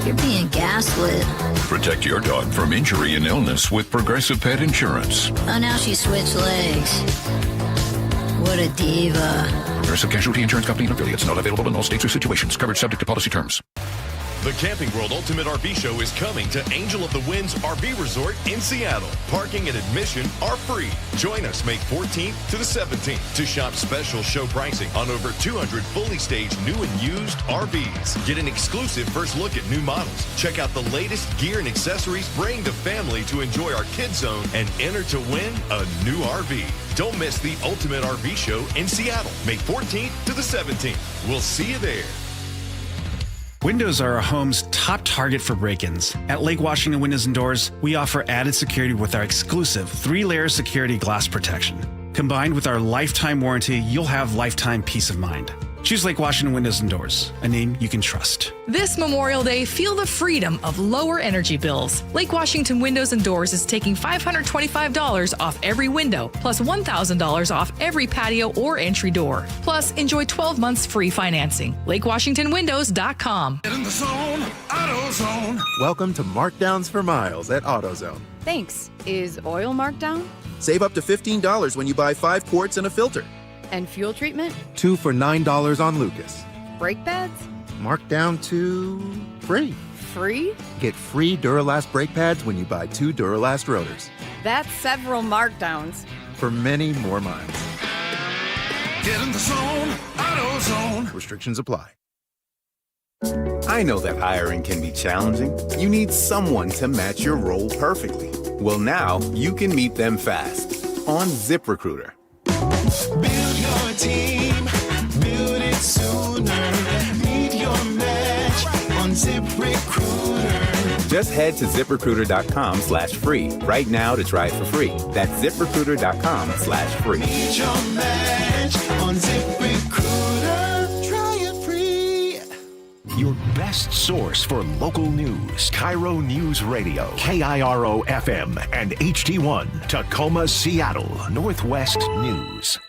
You're being gaslit. Protect your dog from injury and illness with Progressive Pet Insurance. Oh, now she switched legs. What a diva. Progressive Casualty Insurance Company and affiliates. Not available in all states or situations. Coverage subject to policy terms. The Camping World Ultimate RV Show is coming to Angel of the Winds RV Resort in Seattle. Parking and admission are free. Join us May 14th to the 17th to shop special show pricing on over 200 fully staged new and used RVs. Get an exclusive first look at new models. Check out the latest gear and accessories. Bring the family to enjoy our Kids Zone and enter to win a new RV. Don't miss the Ultimate RV Show in Seattle, May 14th to the 17th. We'll see you there. Windows are our home's top target for break-ins. At Lake Washington Windows and Doors, we offer added security with our exclusive 3-layer security glass protection. Combined with our lifetime warranty, you'll have lifetime peace of mind. Choose Lake Washington Windows and Doors, a name you can trust. This Memorial Day, feel the freedom of lower energy bills. Lake Washington Windows and Doors is taking $525 off every window, plus $1,000 off every patio or entry door. Plus, enjoy 12 months free financing. LakeWashingtonWindows.com. Get in the zone, AutoZone. Welcome to Markdowns for Miles at AutoZone. Thanks. Is oil marked down? Save up to $15 when you buy 5 quarts and a filter. And fuel treatment? 2 for $9 on Lucas. Brake pads? Marked down to free. Free? Get free Duralast brake pads when you buy 2 Duralast rotors. That's several markdowns. For many more miles. Get in the zone, AutoZone. Restrictions apply. I know that hiring can be challenging. You need someone to match your role perfectly. Well, now you can meet them fast on ZipRecruiter. Build your team, build it sooner. Meet your match on ZipRecruiter. Just head to ZipRecruiter.com/free right now to try it for free. That's ZipRecruiter.com/free. Meet your match on ZipRecruiter. Try it free. Your best source for local news. KIRO Newsradio, KIRO FM and HD1, Tacoma, Seattle, Northwest News.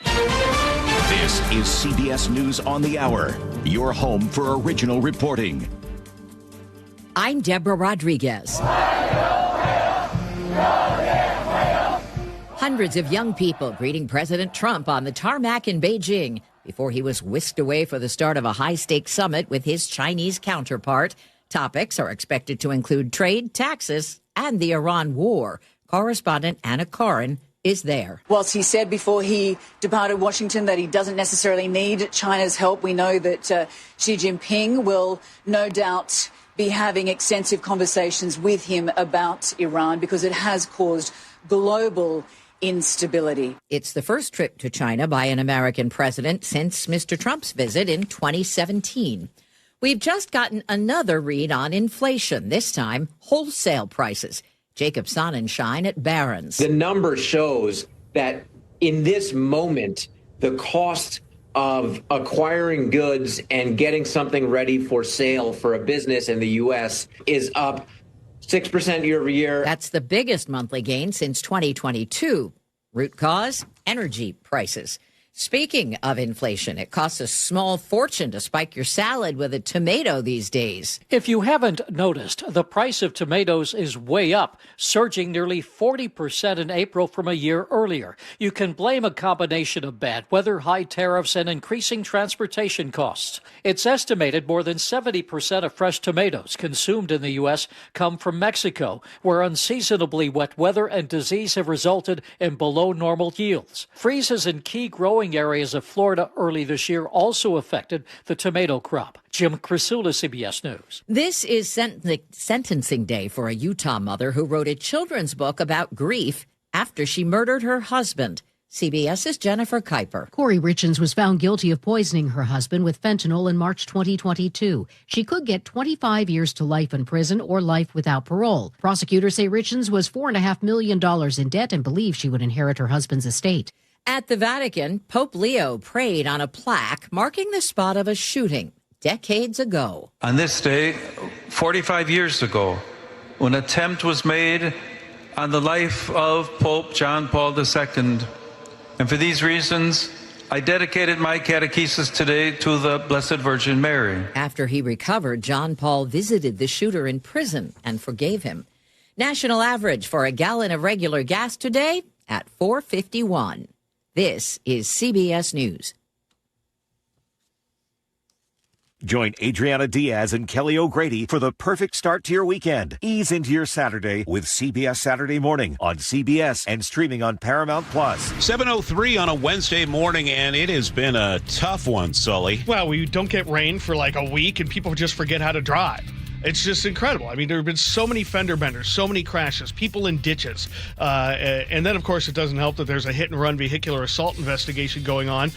This is CBS News on the Hour, your home for original reporting. I'm Deborah Rodriguez. Hundreds of young people greeting President Trump on the tarmac in Beijing before he was whisked away for the start of a high-stakes summit with his Chinese counterpart. Topics are expected to include trade, taxes, and the Iran war. Correspondent Anna Corin is there. Whilst he said before he departed Washington that he doesn't necessarily need China's help, we know that Xi Jinping will no doubt be having extensive conversations with him about Iran because it has caused global instability. It's the first trip to China by an American president since Mr. Trump's visit in 2017. We've just gotten another read on inflation, this time wholesale prices. Jacob Sonnenschein at Barron's. The number shows that in this moment, the cost of acquiring goods and getting something ready for sale for a business in the U.S. is up 6% year over year. That's the biggest monthly gain since 2022. Root cause? Energy prices. Speaking of inflation, it costs a small fortune to spike your salad with a tomato these days. If you haven't noticed, the price of tomatoes is way up, surging nearly 40% in April from a year earlier. You can blame a combination of bad weather, high tariffs, and increasing transportation costs. It's estimated more than 70% of fresh tomatoes consumed in the U.S. come from Mexico, where unseasonably wet weather and disease have resulted in below normal yields. Freezes in key growing areas of Florida early this year also affected the tomato crop. Jim Crisula, CBS News. This is sentencing day for a Utah mother who wrote a children's book about grief after she murdered her husband. CBS's Jennifer Kuiper. Corey Richens was found guilty of poisoning her husband with fentanyl in March 2022. She could get 25 years to life in prison or life without parole. Prosecutors say Richens was $4.5 million in debt and believe she would inherit her husband's estate. At the Vatican, Pope Leo prayed on a plaque marking the spot of a shooting decades ago. On this day, 45 years ago, when an attempt was made on the life of Pope John Paul II, and for these reasons, I dedicated my catechesis today to the Blessed Virgin Mary. After he recovered, John Paul visited the shooter in prison and forgave him. National average for a gallon of regular gas today at $4.51. This is CBS News. Join Adriana Diaz and Kelly O'Grady for the perfect start to your weekend. Ease into your Saturday with CBS Saturday Morning on CBS and streaming on Paramount+. 7:03 on a Wednesday morning, and it has been a tough one, Sully. Well, we don't get rain for like a week, and people just forget how to drive. It's just incredible. I mean, there have been so many fender benders, so many crashes, people in ditches. And then, of course, it doesn't help that there's a hit-and-run vehicular assault investigation going on.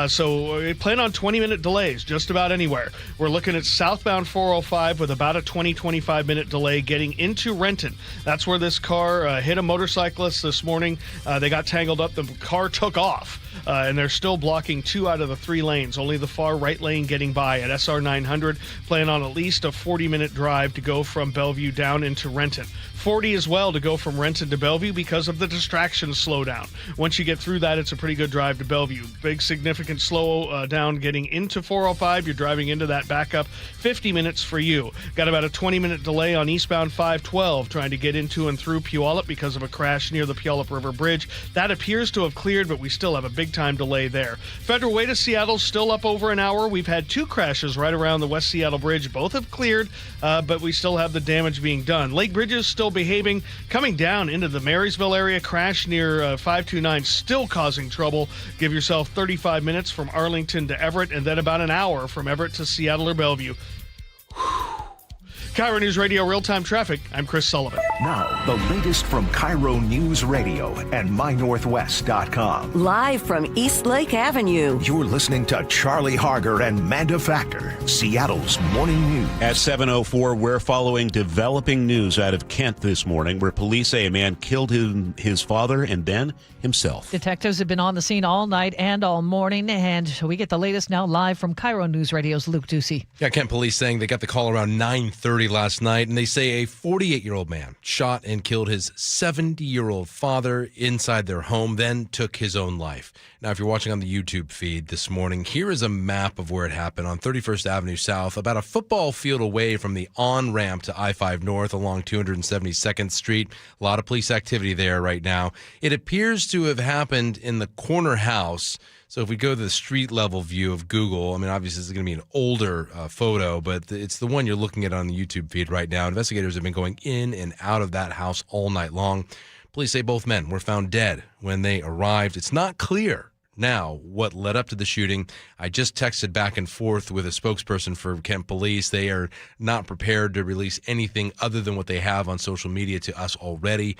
So we plan on 20-minute delays just about anywhere. We're looking at southbound 405 with about a 20-25-minute delay getting into Renton. That's where this car hit a motorcyclist this morning. They got tangled up. The car took off. And they're still blocking 2 out of the 3 lanes, only the far right lane getting by at SR 900. Plan on at least a 40-minute drive to go from Bellevue down into Renton. 40 as well to go from Renton to Bellevue because of the distraction slowdown. Once you get through that, it's a pretty good drive to Bellevue. Big significant slow down getting into 405. You're driving into that backup. 50 minutes for you. Got about a 20-minute delay on eastbound 512 trying to get into and through Puyallup because of a crash near the Puyallup River Bridge. That appears to have cleared, but we still have a big time delay there. Federal Way to Seattle still up over an hour. We've had 2 crashes right around the West Seattle Bridge. Both have cleared, but we still have the damage being done. Lake Bridges still behaving. Coming down into the Marysville area, crash near 529 still causing trouble. Give yourself 35 minutes from Arlington to Everett, and then about an hour from Everett to Seattle or Bellevue. KIRO Newsradio Real-Time Traffic. I'm Chris Sullivan. Now, the latest from KIRO Newsradio and MyNorthwest.com. Live from East Lake Avenue. You're listening to Charlie Harger and Manda Factor, Seattle's morning news. At 7:04, we're following developing news out of Kent this morning, where police say a man killed his father and then himself. Detectives have been on the scene all night and all morning, and we get the latest now live from KIRO Newsradio's Luke Ducey. Yeah, Kent police saying they got the call around 9:30 last night, and they say a 48-year-old man shot and killed his 70-year-old father inside their home, then took his own life. Now, if you're watching on the YouTube feed this morning, here is a map of where it happened on 31st Avenue South, about a football field away from the on-ramp to I-5 North along 272nd Street. A lot of police activity there right now. It appears to have happened in the corner house. So if we go to the street level view of Google, I mean, obviously this is going to be an older photo, but it's the one you're looking at on the YouTube feed right now. Investigators have been going in and out of that house all night long. Police say both men were found dead when they arrived. It's not clear now what led up to the shooting. I just texted back and forth with a spokesperson for Kent Police. They are not prepared to release anything other than what they have on social media to us already.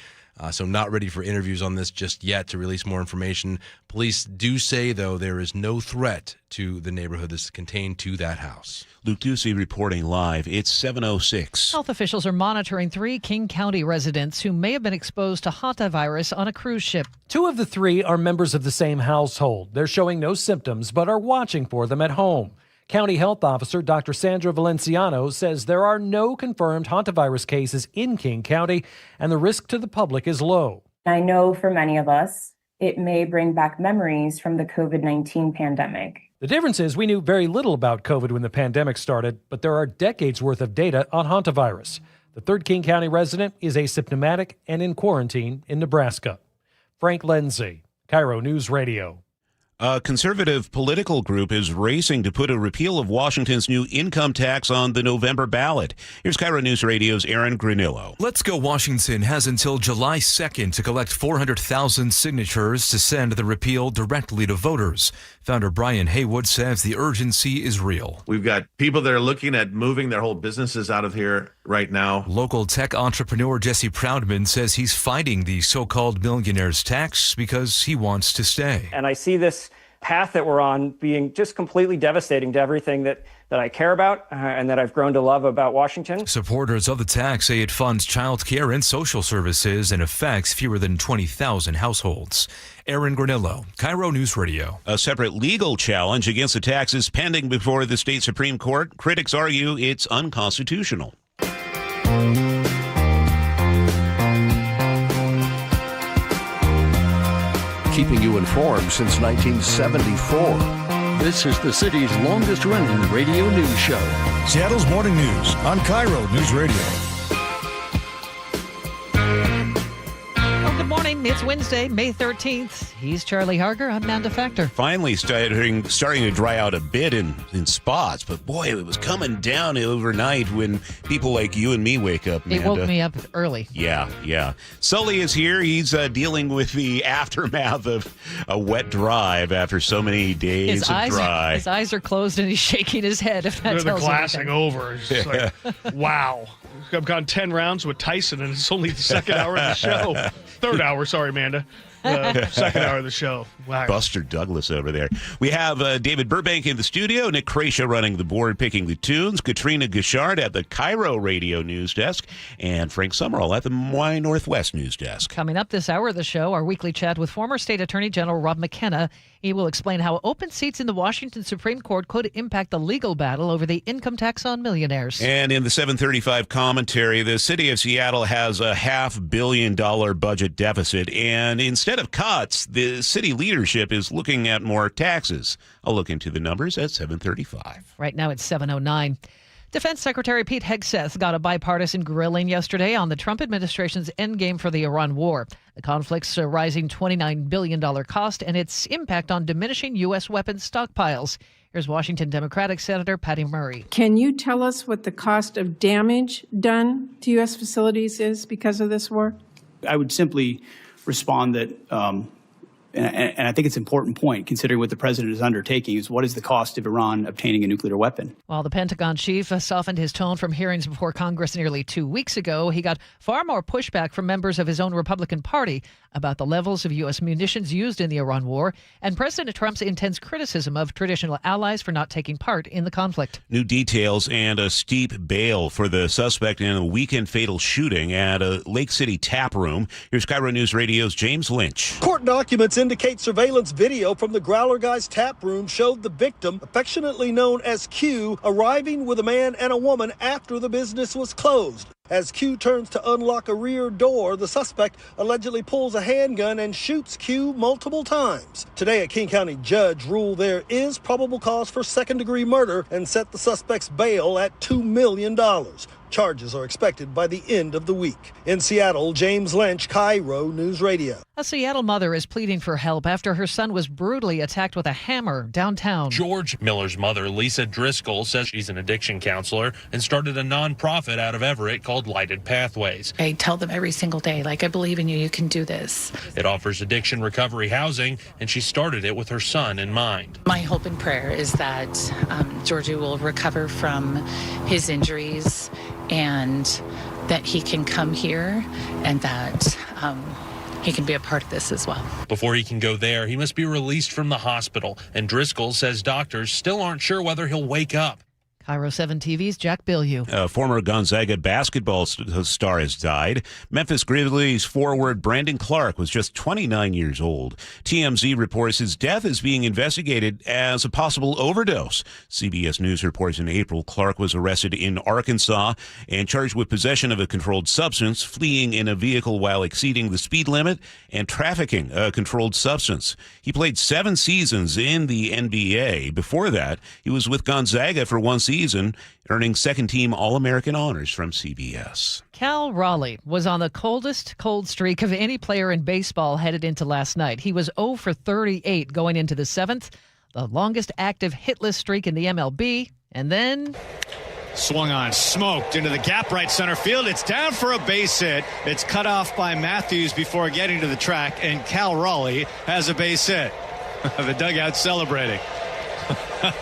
So not ready for interviews on this just yet to release more information. Police do say, though, there is no threat to the neighborhood that's contained to that house. Luke Ducey reporting live. It's 7:06. Health officials are monitoring 3 King County residents who may have been exposed to hantavirus on a cruise ship. 2 of the 3 are members of the same household. They're showing no symptoms but are watching for them at home. County Health Officer Dr. Sandra Valenciano says there are no confirmed hantavirus cases in King County and the risk to the public is low. I know for many of us, it may bring back memories from the COVID-19 pandemic. The difference is we knew very little about COVID when the pandemic started, but there are decades worth of data on hantavirus. The 3rd King County resident is asymptomatic and in quarantine in Nebraska. Frank Lindsay, KIRO News Radio. A conservative political group is racing to put a repeal of Washington's new income tax on the November ballot. Here's KIRO News Radio's Aaron Granillo. Let's Go Washington has until July 2nd to collect 400,000 signatures to send the repeal directly to voters. Founder Brian Haywood says the urgency is real. We've got people that are looking at moving their whole businesses out of here right now. Local tech entrepreneur Jesse Proudman says he's fighting the so-called millionaire's tax because he wants to stay. And I see this path that we're on being just completely devastating to everything that I care about and that I've grown to love about Washington. Supporters of the tax say it funds child care and social services and affects fewer than 20,000 households. Aaron Granillo, KIRO News Radio. A separate legal challenge against the tax is pending before the state Supreme Court. Critics argue it's unconstitutional. keeping you informed since 1974. This is the city's longest-running radio news show. Seattle's Morning News on KIRO Newsradio. Good morning. It's Wednesday, May 13th. He's Charlie Harger. I'm Manda Factor. Finally starting to dry out a bit in spots, but boy, it was coming down overnight when people like you and me wake up, Manda. It woke me up early. Yeah. Sully is here. He's dealing with the aftermath of a wet drive after so many days of dry. His eyes are closed and he's shaking his head. If that They're tells you glassing anything. over. It's just like, wow. I've gone 10 rounds with Tyson, and it's only the second hour of the show. Third hour, sorry, Amanda. Second hour of the show. Wow. Buster Douglas over there. We have David Burbank in the studio, Nick Krasia running the board, picking the tunes, Katrina Gishard at the KIRO Radio News Desk, and Frank Summerall at the Y Northwest News Desk. Coming up this hour of the show, our weekly chat with former State Attorney General Rob McKenna. He will explain how open seats in the Washington Supreme Court could impact the legal battle over the income tax on millionaires. And in the 735 commentary, the city of Seattle has a $500 million budget deficit, and instead of cuts, the city leadership is looking at more taxes. I'll look into the numbers at 735. Right now it's 7:09. Defense Secretary Pete Hegseth got a bipartisan grilling yesterday on the Trump administration's endgame for the Iran war, the conflict's rising $29 billion cost, and its impact on diminishing U.S. weapons stockpiles. Here's Washington Democratic Senator Patty Murray. Can you tell us what the cost of damage done to U.S. facilities is because of this war? I would simply respond that, and I think it's an important point, considering what the president is undertaking, is what is the cost of Iran obtaining a nuclear weapon? While the Pentagon chief softened his tone from hearings before Congress nearly 2 weeks ago, he got far more pushback from members of his own Republican Party about the levels of U.S. munitions used in the Iran war and President Trump's intense criticism of traditional allies for not taking part in the conflict. New details and a steep bail for the suspect in a weekend fatal shooting at a Lake City tap room. Here's KIRO News Radio's James Lynch. Court documents indicate surveillance video from the Growler Guy's tap room showed the victim, affectionately known as Q, arriving with a man and a woman after the business was closed. As Q turns to unlock a rear door, the suspect allegedly pulls a handgun and shoots Q multiple times. Today, a King County judge ruled there is probable cause for second-degree murder and set the suspect's bail at $2 million. Charges are expected by the end of the week. In Seattle, James Lynch, KIRO News Radio. A Seattle mother is pleading for help after her son was brutally attacked with a hammer downtown. George Miller's mother, Lisa Driscoll, says she's an addiction counselor and started a nonprofit out of Everett called Lighted Pathways. I tell them every single day, I believe in you, you can do this. It offers addiction recovery housing, and she started it with her son in mind. My hope and prayer is that Georgie will recover from his injuries and that he can come here and that he can be a part of this as well. Before he can go there, he must be released from the hospital, and Driscoll says doctors still aren't sure whether he'll wake up. KIRO 7 TV's Jack Bilyeu. A former Gonzaga basketball star has died. Memphis Grizzlies forward Brandon Clark was just 29 years old. TMZ reports his death is being investigated as a possible overdose. CBS News reports in April Clark was arrested in Arkansas and charged with possession of a controlled substance, fleeing in a vehicle while exceeding the speed limit, and trafficking a controlled substance. He played 7 seasons in the NBA. Before that, he was with Gonzaga for 1 season, earning second-team All-American honors from CBS. Cal Raleigh was on the coldest cold streak of any player in baseball headed into last night. He was 0 for 38 going into the 7th, the longest active hitless streak in the MLB, and then... Swung on, smoked into the gap right center field. It's down for a base hit. It's cut off by Matthews before getting to the track, and Cal Raleigh has a base hit. The dugout celebrating.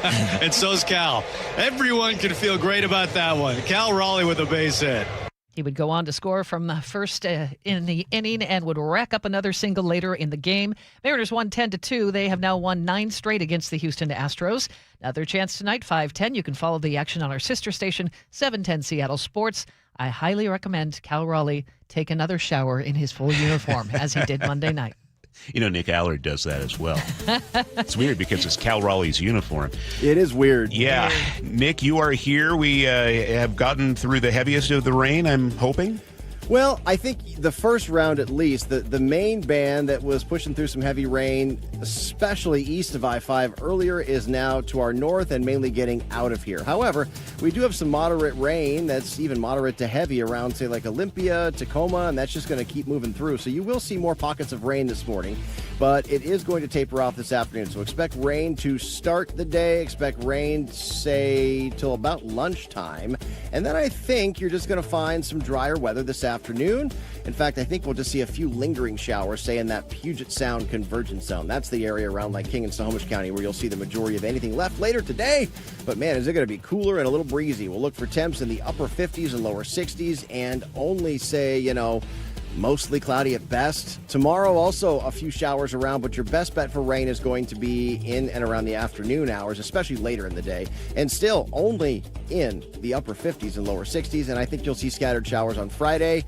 And so's Cal. Everyone can feel great about that one. Cal Raleigh with a base hit. He would go on to score from the first in the inning and would rack up another single later in the game. Mariners won 10-2. They have now won 9 straight against the Houston Astros. Another chance tonight, 5:10. You can follow the action on our sister station, 710 Seattle Sports. I highly recommend Cal Raleigh take another shower in his full uniform, as he did Monday night. You know, Nick Allard does that as well. It's weird because it's Cal Raleigh's uniform. It is weird. Yeah. Nick, you are here. We have gotten through the heaviest of the rain, I'm hoping. Well, I think the first round at least, the main band that was pushing through some heavy rain, especially east of I-5 earlier, is now to our north and mainly getting out of here. However, we do have some moderate rain that's even moderate to heavy around, say, like Olympia, Tacoma, and that's just going to keep moving through. So you will see more pockets of rain this morning, but it is going to taper off this afternoon. So expect rain to start the day, expect rain, say, till about lunchtime. And then I think you're just going to find some drier weather this afternoon. In fact, I think we'll just see a few lingering showers, say in that Puget Sound convergence zone. That's the area around like King and Snohomish County where you'll see the majority of anything left later today. But man, is it going to be cooler and a little breezy. We'll look for temps in the upper 50s and lower 60s and only say, mostly cloudy at best. Tomorrow, also a few showers around, but your best bet for rain is going to be in and around the afternoon hours, especially later in the day, and still only in the upper 50s and lower 60s. And I think you'll see scattered showers on Friday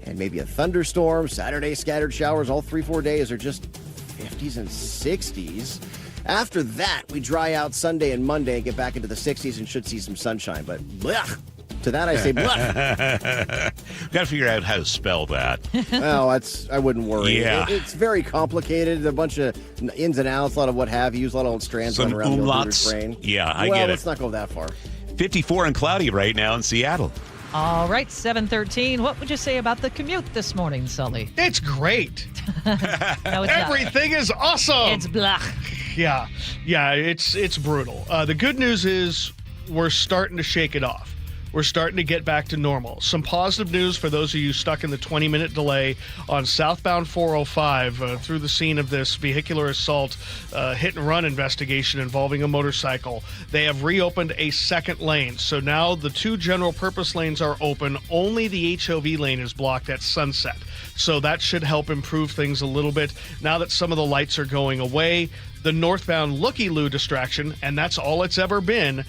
and maybe a thunderstorm. Saturday, scattered showers. All 3-4 days are just 50s and 60s. After that, we dry out Sunday and Monday and get back into the 60s and should see some sunshine. But blech. To that I say, Got to figure out how to spell that. Well, I wouldn't worry. Yeah. It's very complicated. A bunch of ins and outs, a lot of what have you, a lot of old strands Some running around umlauts. the brain. Yeah, I well, get it. Let's not go that far. 54 and cloudy right now in Seattle. All right, 7:13. What would you say about the commute this morning, Sully? It's great. No, it's not. Everything is awesome. It's blah. Yeah, it's brutal. The good news is we're starting to shake it off. We're starting to get back to normal. Some positive news for those of you stuck in the 20-minute delay on southbound 405 through the scene of this vehicular assault hit-and-run investigation involving a motorcycle. They have reopened a second lane. So now the two general-purpose lanes are open. Only the HOV lane is blocked at sunset. So that should help improve things a little bit. Now that some of the lights are going away, the northbound looky-loo distraction, and that's all it's ever been,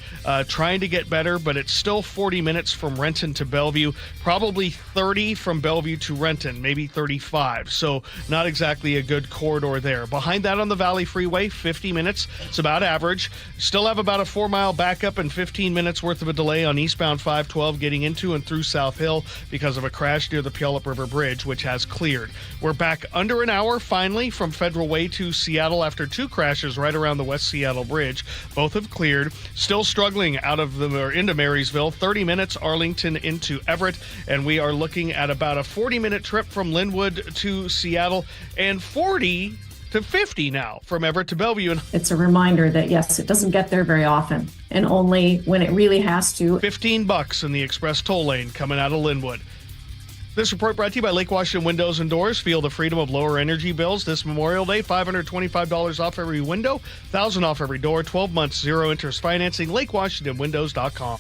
trying to get better, but it's still 40 minutes from Renton to Bellevue, probably 30 from Bellevue to Renton, maybe 35. So not exactly a good corridor there. Behind that on the Valley Freeway, 50 minutes. It's about average. Still have about a 4-mile backup and 15 minutes worth of a delay on eastbound 512 getting into and through South Hill because of a crash near the Puyallup River Bridge, which has cleared. We're back under an hour, finally, from Federal Way to Seattle after two crashes right around the West Seattle Bridge. Both have cleared. Still struggling out of into Marysville. 30 minutes Arlington into Everett. And we are looking at about a 40-minute trip from Lynwood to Seattle and 40 to 50 now from Everett to Bellevue. It's a reminder that, yes, it doesn't get there very often and only when it really has to. $15 in the express toll lane coming out of Lynwood. This report brought to you by Lake Washington Windows and Doors. Feel the freedom of lower energy bills this Memorial Day. $525 off every window, $1,000 off every door, 12 months, zero interest financing. LakeWashingtonWindows.com.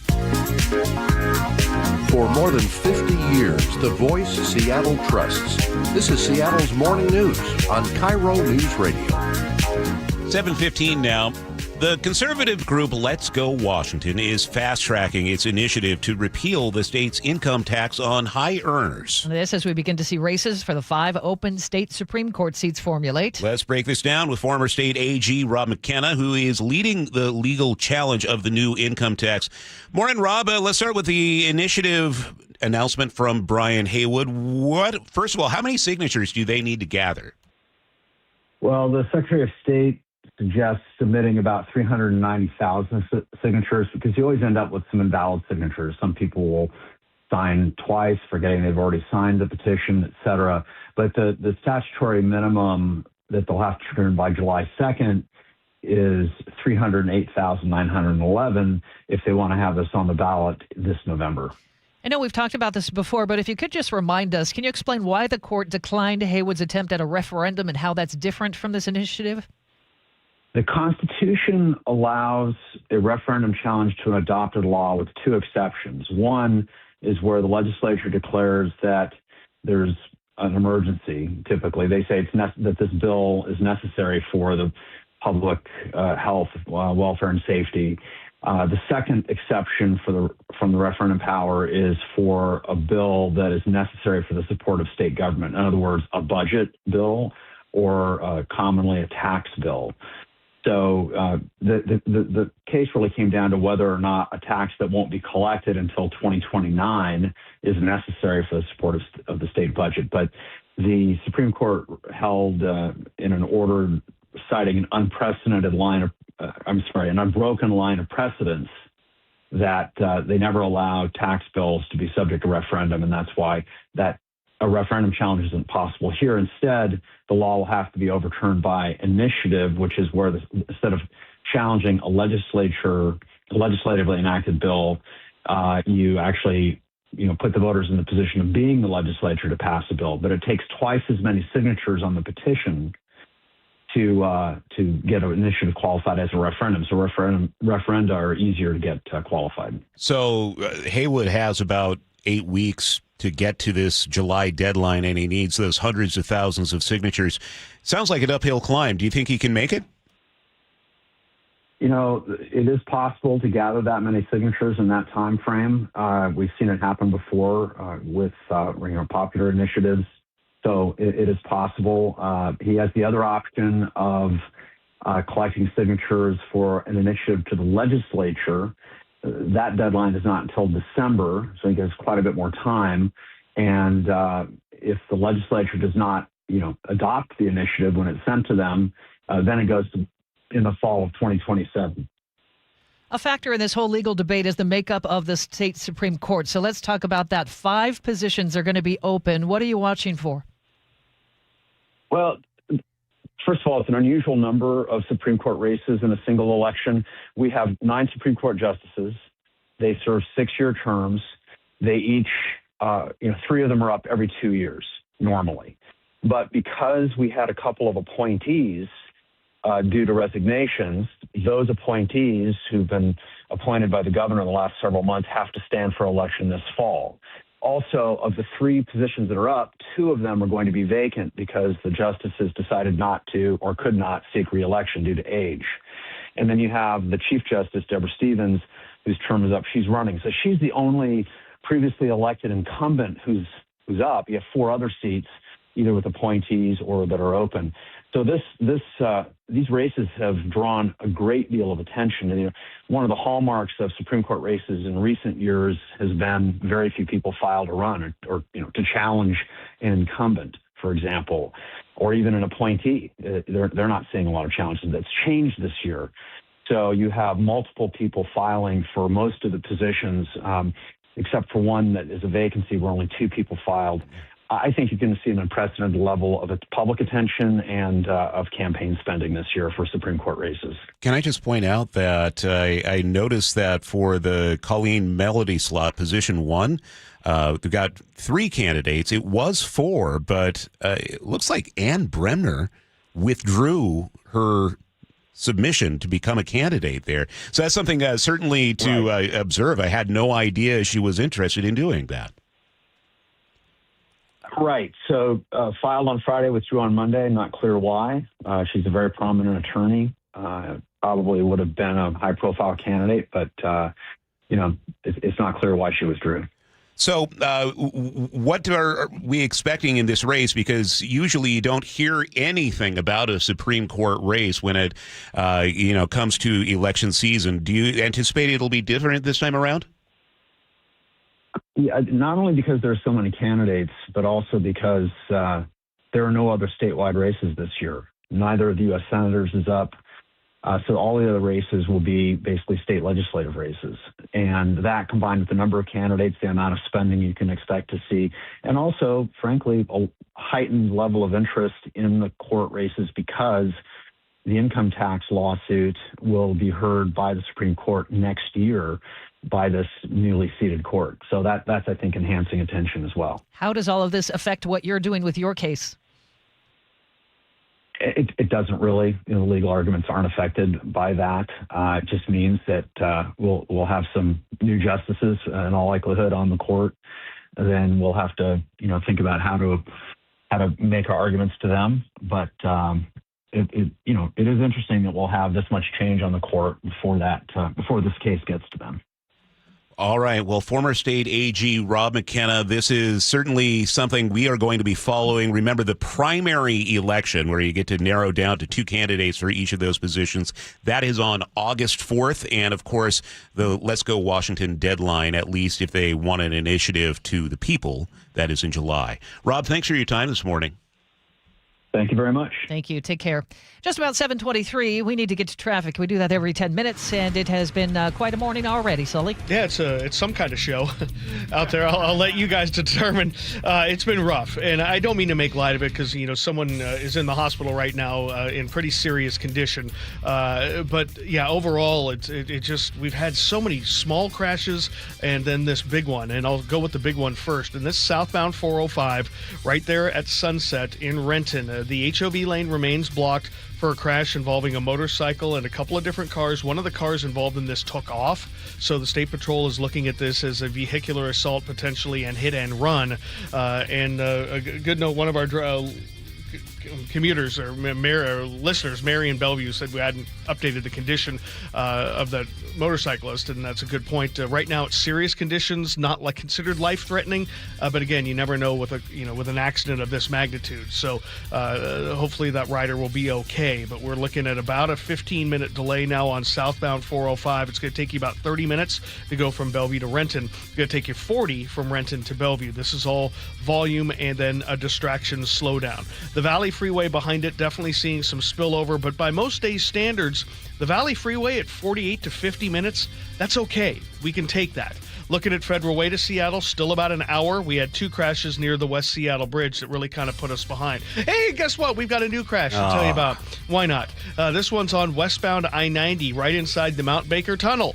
For more than 50 years, the voice Seattle trusts. This is Seattle's Morning News on KIRO Newsradio. 7:15 now. The conservative group Let's Go Washington is fast-tracking its initiative to repeal the state's income tax on high earners. This as we begin to see races for the 5 open state Supreme Court seats formulate. Let's break this down with former state AG Rob McKenna, who is leading the legal challenge of the new income tax. Morning, Rob. Let's start with the initiative announcement from Brian Haywood. First of all, how many signatures do they need to gather? Well, the Secretary of State suggests submitting about 390,000 signatures because you always end up with some invalid signatures. Some people will sign twice, forgetting they've already signed the petition, et cetera. But the statutory minimum that they'll have to turn by July 2nd is 308,911 if they want to have this on the ballot this November. I know we've talked about this before, but if you could just remind us, can you explain why the court declined Haywood's attempt at a referendum and how that's different from this initiative? The Constitution allows a referendum challenge to an adopted law with 2 exceptions. One is where the legislature declares that there's an emergency. Typically, they say that this bill is necessary for the public health, welfare, and safety. The second exception from the referendum power is for a bill that is necessary for the support of state government. In other words, a budget bill or commonly a tax bill. So the case really came down to whether or not a tax that won't be collected until 2029 is necessary for the support of the state budget. But the Supreme Court held in an order citing an unprecedented an unbroken line of precedence that they never allow tax bills to be subject to referendum, and that's why that a referendum challenge isn't possible here. Instead, the law will have to be overturned by initiative, which is where instead of challenging a legislatively enacted bill, you actually put the voters in the position of being the legislature to pass a bill. But it takes twice as many signatures on the petition to get an initiative qualified as a referendum. So referenda are easier to get qualified. So Haywood has about 8 weeks to get to this July deadline, and he needs those hundreds of thousands of signatures. Sounds like an uphill climb. Do you think he can make it? It is possible to gather that many signatures in that time frame. We've seen it happen before with popular initiatives. So it is possible. He has the other option of collecting signatures for an initiative to the legislature. That deadline is not until December, so he gets quite a bit more time. And if the legislature does not, adopt the initiative when it's sent to them, then it goes in the fall of 2027. A factor in this whole legal debate is the makeup of the state Supreme Court. So let's talk about that. 5 positions are going to be open. What are you watching for? Well, first of all, it's an unusual number of Supreme Court races in a single election. We have 9 Supreme Court justices. They serve 6-year terms. They each, 3 of them are up every 2 years normally. But because we had a couple of appointees due to resignations, those appointees who've been appointed by the governor in the last several months have to stand for election this fall. Also, of the 3 positions that are up, 2 of them are going to be vacant because the justices decided not to or could not seek re-election due to age. And then you have the Chief Justice, Deborah Stevens, whose term is up. She's running. So she's the only previously elected incumbent who's up. You have 4 other seats, either with appointees or that are open. So these races have drawn a great deal of attention. And, one of the hallmarks of Supreme Court races in recent years has been very few people file to run or to challenge an incumbent, for example, or even an appointee. They're not seeing a lot of challenges. That's changed this year. So you have multiple people filing for most of the positions, except for one that is a vacancy where only 2 people filed. I think you're going to see an unprecedented level of public attention and of campaign spending this year for Supreme Court races. Can I just point out that I noticed that for the Colleen Melody slot, position 1, we've got 3 candidates. It was 4, but it looks like Ann Bremner withdrew her submission to become a candidate there. So that's something certainly to observe. I had no idea she was interested in doing that. Right. So filed on Friday, withdrew on Monday. Not clear why. She's a very prominent attorney. Probably would have been a high-profile candidate, but it's not clear why she withdrew. So what are we expecting in this race? Because usually you don't hear anything about a Supreme Court race when it comes to election season. Do you anticipate it'll be different this time around? Yeah, not only because there are so many candidates, but also because there are no other statewide races this year. Neither of the U.S. senators is up. So all the other races will be basically state legislative races. And that combined with the number of candidates, the amount of spending you can expect to see, and also, frankly, a heightened level of interest in the court races because the income tax lawsuit will be heard by the Supreme Court next year by this newly seated court. So that's, I think, enhancing attention as well. How does all of this affect what you're doing with your case? It doesn't really. The legal arguments aren't affected by that. It just means that we'll have some new justices in all likelihood on the court. Then we'll have to think about how to make our arguments to them. But it is interesting that we'll have this much change on the court before this case gets to them. All right. Well, former state AG Rob McKenna, this is certainly something we are going to be following. Remember, the primary election, where you get to narrow down to 2 candidates for each of those positions, that is on August 4th. And, of course, the Let's Go Washington deadline, at least if they want an initiative to the people, that is in July. Rob, thanks for your time this morning. Thank you very much. Thank you. Take care. Just about 7:23. We need to get to traffic. We do that every 10 minutes, and it has been quite a morning already, Sully. Yeah, it's some kind of show out there. I'll let you guys determine. It's been rough, and I don't mean to make light of it because, someone is in the hospital right now in pretty serious condition. But, yeah, overall, it just, we've had so many small crashes and then this big one, and I'll go with the big one first. And this southbound 405 right there at Sunset in Renton. The HOV lane remains blocked for a crash involving a motorcycle and a couple of different cars. One of the cars involved in this took off, so the State Patrol is looking at this as a vehicular assault potentially and hit and run. And a good note, one of our commuters or listeners, Mary in Bellevue, said we hadn't updated the condition of that motorcyclist, and that's a good point. Right now, it's serious conditions, not like considered life-threatening, but again, you never know with an accident of this magnitude. So hopefully that rider will be okay. But we're looking at about a 15-minute delay now on southbound 405. It's going to take you about 30 minutes to go from Bellevue to Renton. It's going to take you 40 from Renton to Bellevue. This is all volume and then a distraction slowdown. The Valley Freeway behind it, definitely seeing some spillover, but by most days' standards, the Valley Freeway at 48 to 50 minutes, that's okay. We can take that. Looking at Federal Way to Seattle, still about an hour. We had 2 crashes near the West Seattle Bridge that really kind of put us behind. Hey, guess what? We've got a new crash to tell you about. Why not? This one's on westbound I-90 right inside the Mount Baker Tunnel.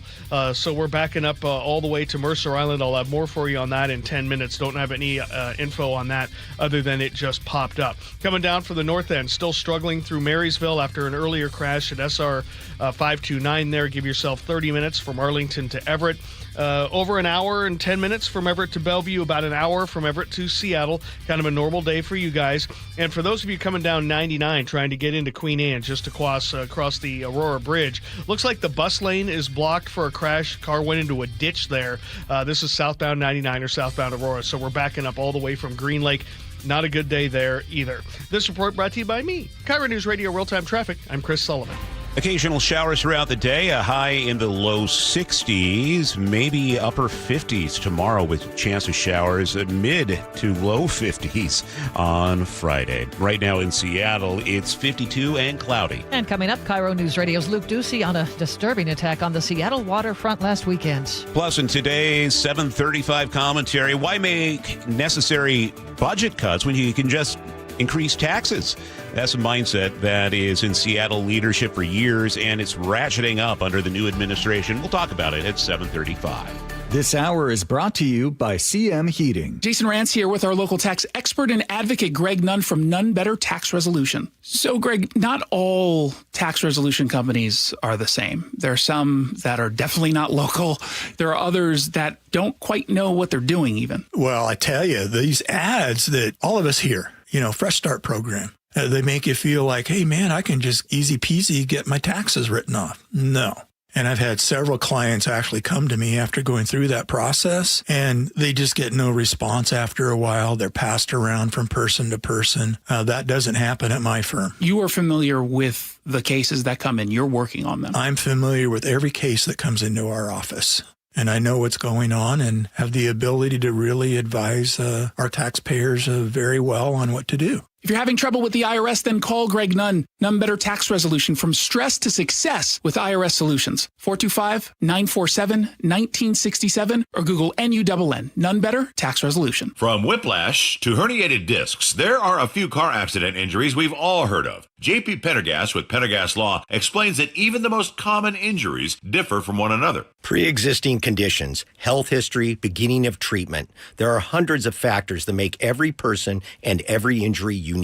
So we're backing up all the way to Mercer Island. I'll have more for you on that in 10 minutes. Don't have any info on that other than it just popped up. Coming down for the north end, still struggling through Marysville after an earlier crash at SR 529 there. Give yourself 30 minutes from Arlington to Everett. Over an hour and 10 minutes from Everett to Bellevue, about an hour from Everett to Seattle. Kind of a normal day for you guys. And for those of you coming down 99 trying to get into Queen Anne just across the Aurora Bridge, looks like the bus lane is blocked for a crash. Car went into a ditch there. This is southbound 99 or southbound Aurora, so we're backing up all the way from Green Lake. Not a good day there either. This report brought to you by me, KIRO Newsradio Real-Time Traffic. I'm Chris Sullivan. Occasional showers throughout the day, a high in the low 60s, maybe upper 50s tomorrow with a chance of showers at mid to low 50s on Friday. Right now in Seattle, it's 52 and cloudy. And coming up, KIRO News Radio's Luke Ducey on a disturbing attack on the Seattle waterfront last weekend. Plus, in today's 7:35 commentary, why make necessary budget cuts when you can just increase taxes? That's a mindset that is in Seattle leadership for years, and it's ratcheting up under the new administration. We'll talk about it at 7:35. This hour is brought to you by CM Heating. Jason Rance here with our local tax expert and advocate, Greg Nunn from None Better Tax Resolution. So, Greg, not all tax resolution companies are the same. There are some that are definitely not local. There are others that don't quite know what they're doing even. Well, I tell you, these ads that all of us hear, Fresh Start program, they make you feel like, hey, man, I can just easy peasy get my taxes written off. No. And I've had several clients actually come to me after going through that process, and they just get no response after a while. They're passed around from person to person. That doesn't happen at my firm. You are familiar with the cases that come in. You're working on them. I'm familiar with every case that comes into our office. And I know what's going on and have the ability to really advise our taxpayers very well on what to do. If you're having trouble with the IRS, then call Greg Nunn. None Better Tax Resolution, from stress to success with IRS Solutions. 425-947-1967 or Google NUNN. None Better Tax Resolution. From whiplash to herniated discs, there are a few car accident injuries we've all heard of. JP Pendergast with Pendergast Law explains that even the most common injuries differ from one another. Pre-existing conditions, health history, beginning of treatment. There are hundreds of factors that make every person and every injury unique.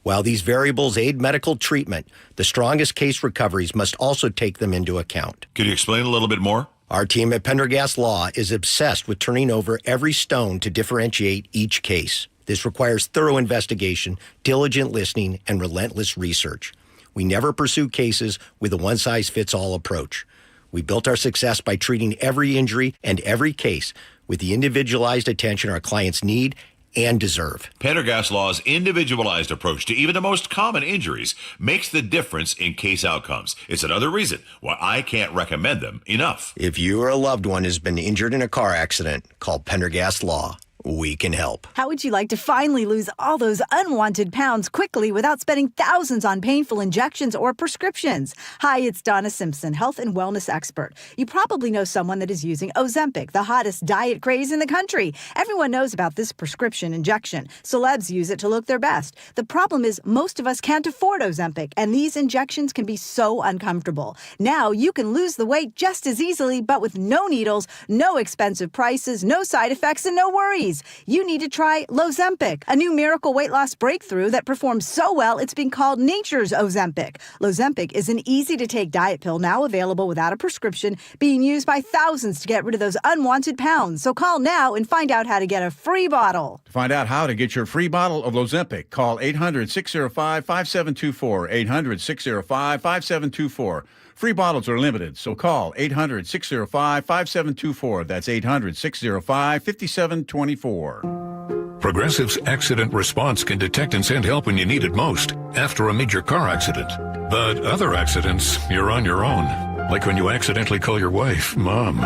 While these variables aid medical treatment, the strongest case recoveries must also take them into account. Could you explain a little bit more? Our team at Pendergast Law is obsessed with turning over every stone to differentiate each case. This requires thorough investigation, diligent listening, and relentless research. We never pursue cases with a one-size-fits-all approach. We built our success by treating every injury and every case with the individualized attention our clients need and deserve. Pendergast Law's individualized approach to even the most common injuries makes the difference in case outcomes. It's another reason why I can't recommend them enough. If you or a loved one has been injured in a car accident, call Pendergast Law. We can help. How would you like to finally lose all those unwanted pounds quickly without spending thousands on painful injections or prescriptions? Hi, it's Donna Simpson, health and wellness expert. You probably know someone that is using Ozempic, the hottest diet craze in the country. Everyone knows about this prescription injection. Celebs use it to look their best. The problem is most of us can't afford Ozempic, and these injections can be so uncomfortable. Now you can lose the weight just as easily, but with no needles, no expensive prices, no side effects, and no worries. You need to try Lozempic, a new miracle weight loss breakthrough that performs so well it's been called nature's Ozempic. Lozempic is an easy-to-take diet pill now available without a prescription, being used by thousands to get rid of those unwanted pounds. So call now and find out how to get a free bottle. To find out how to get your free bottle of Lozempic, call 800-605-5724, 800-605-5724. Free bottles are limited, so call 800-605-5724. That's 800-605-5724. Progressive's accident response can detect and send help when you need it most, after a major car accident. But other accidents, you're on your own. Like when you accidentally call your wife Mom.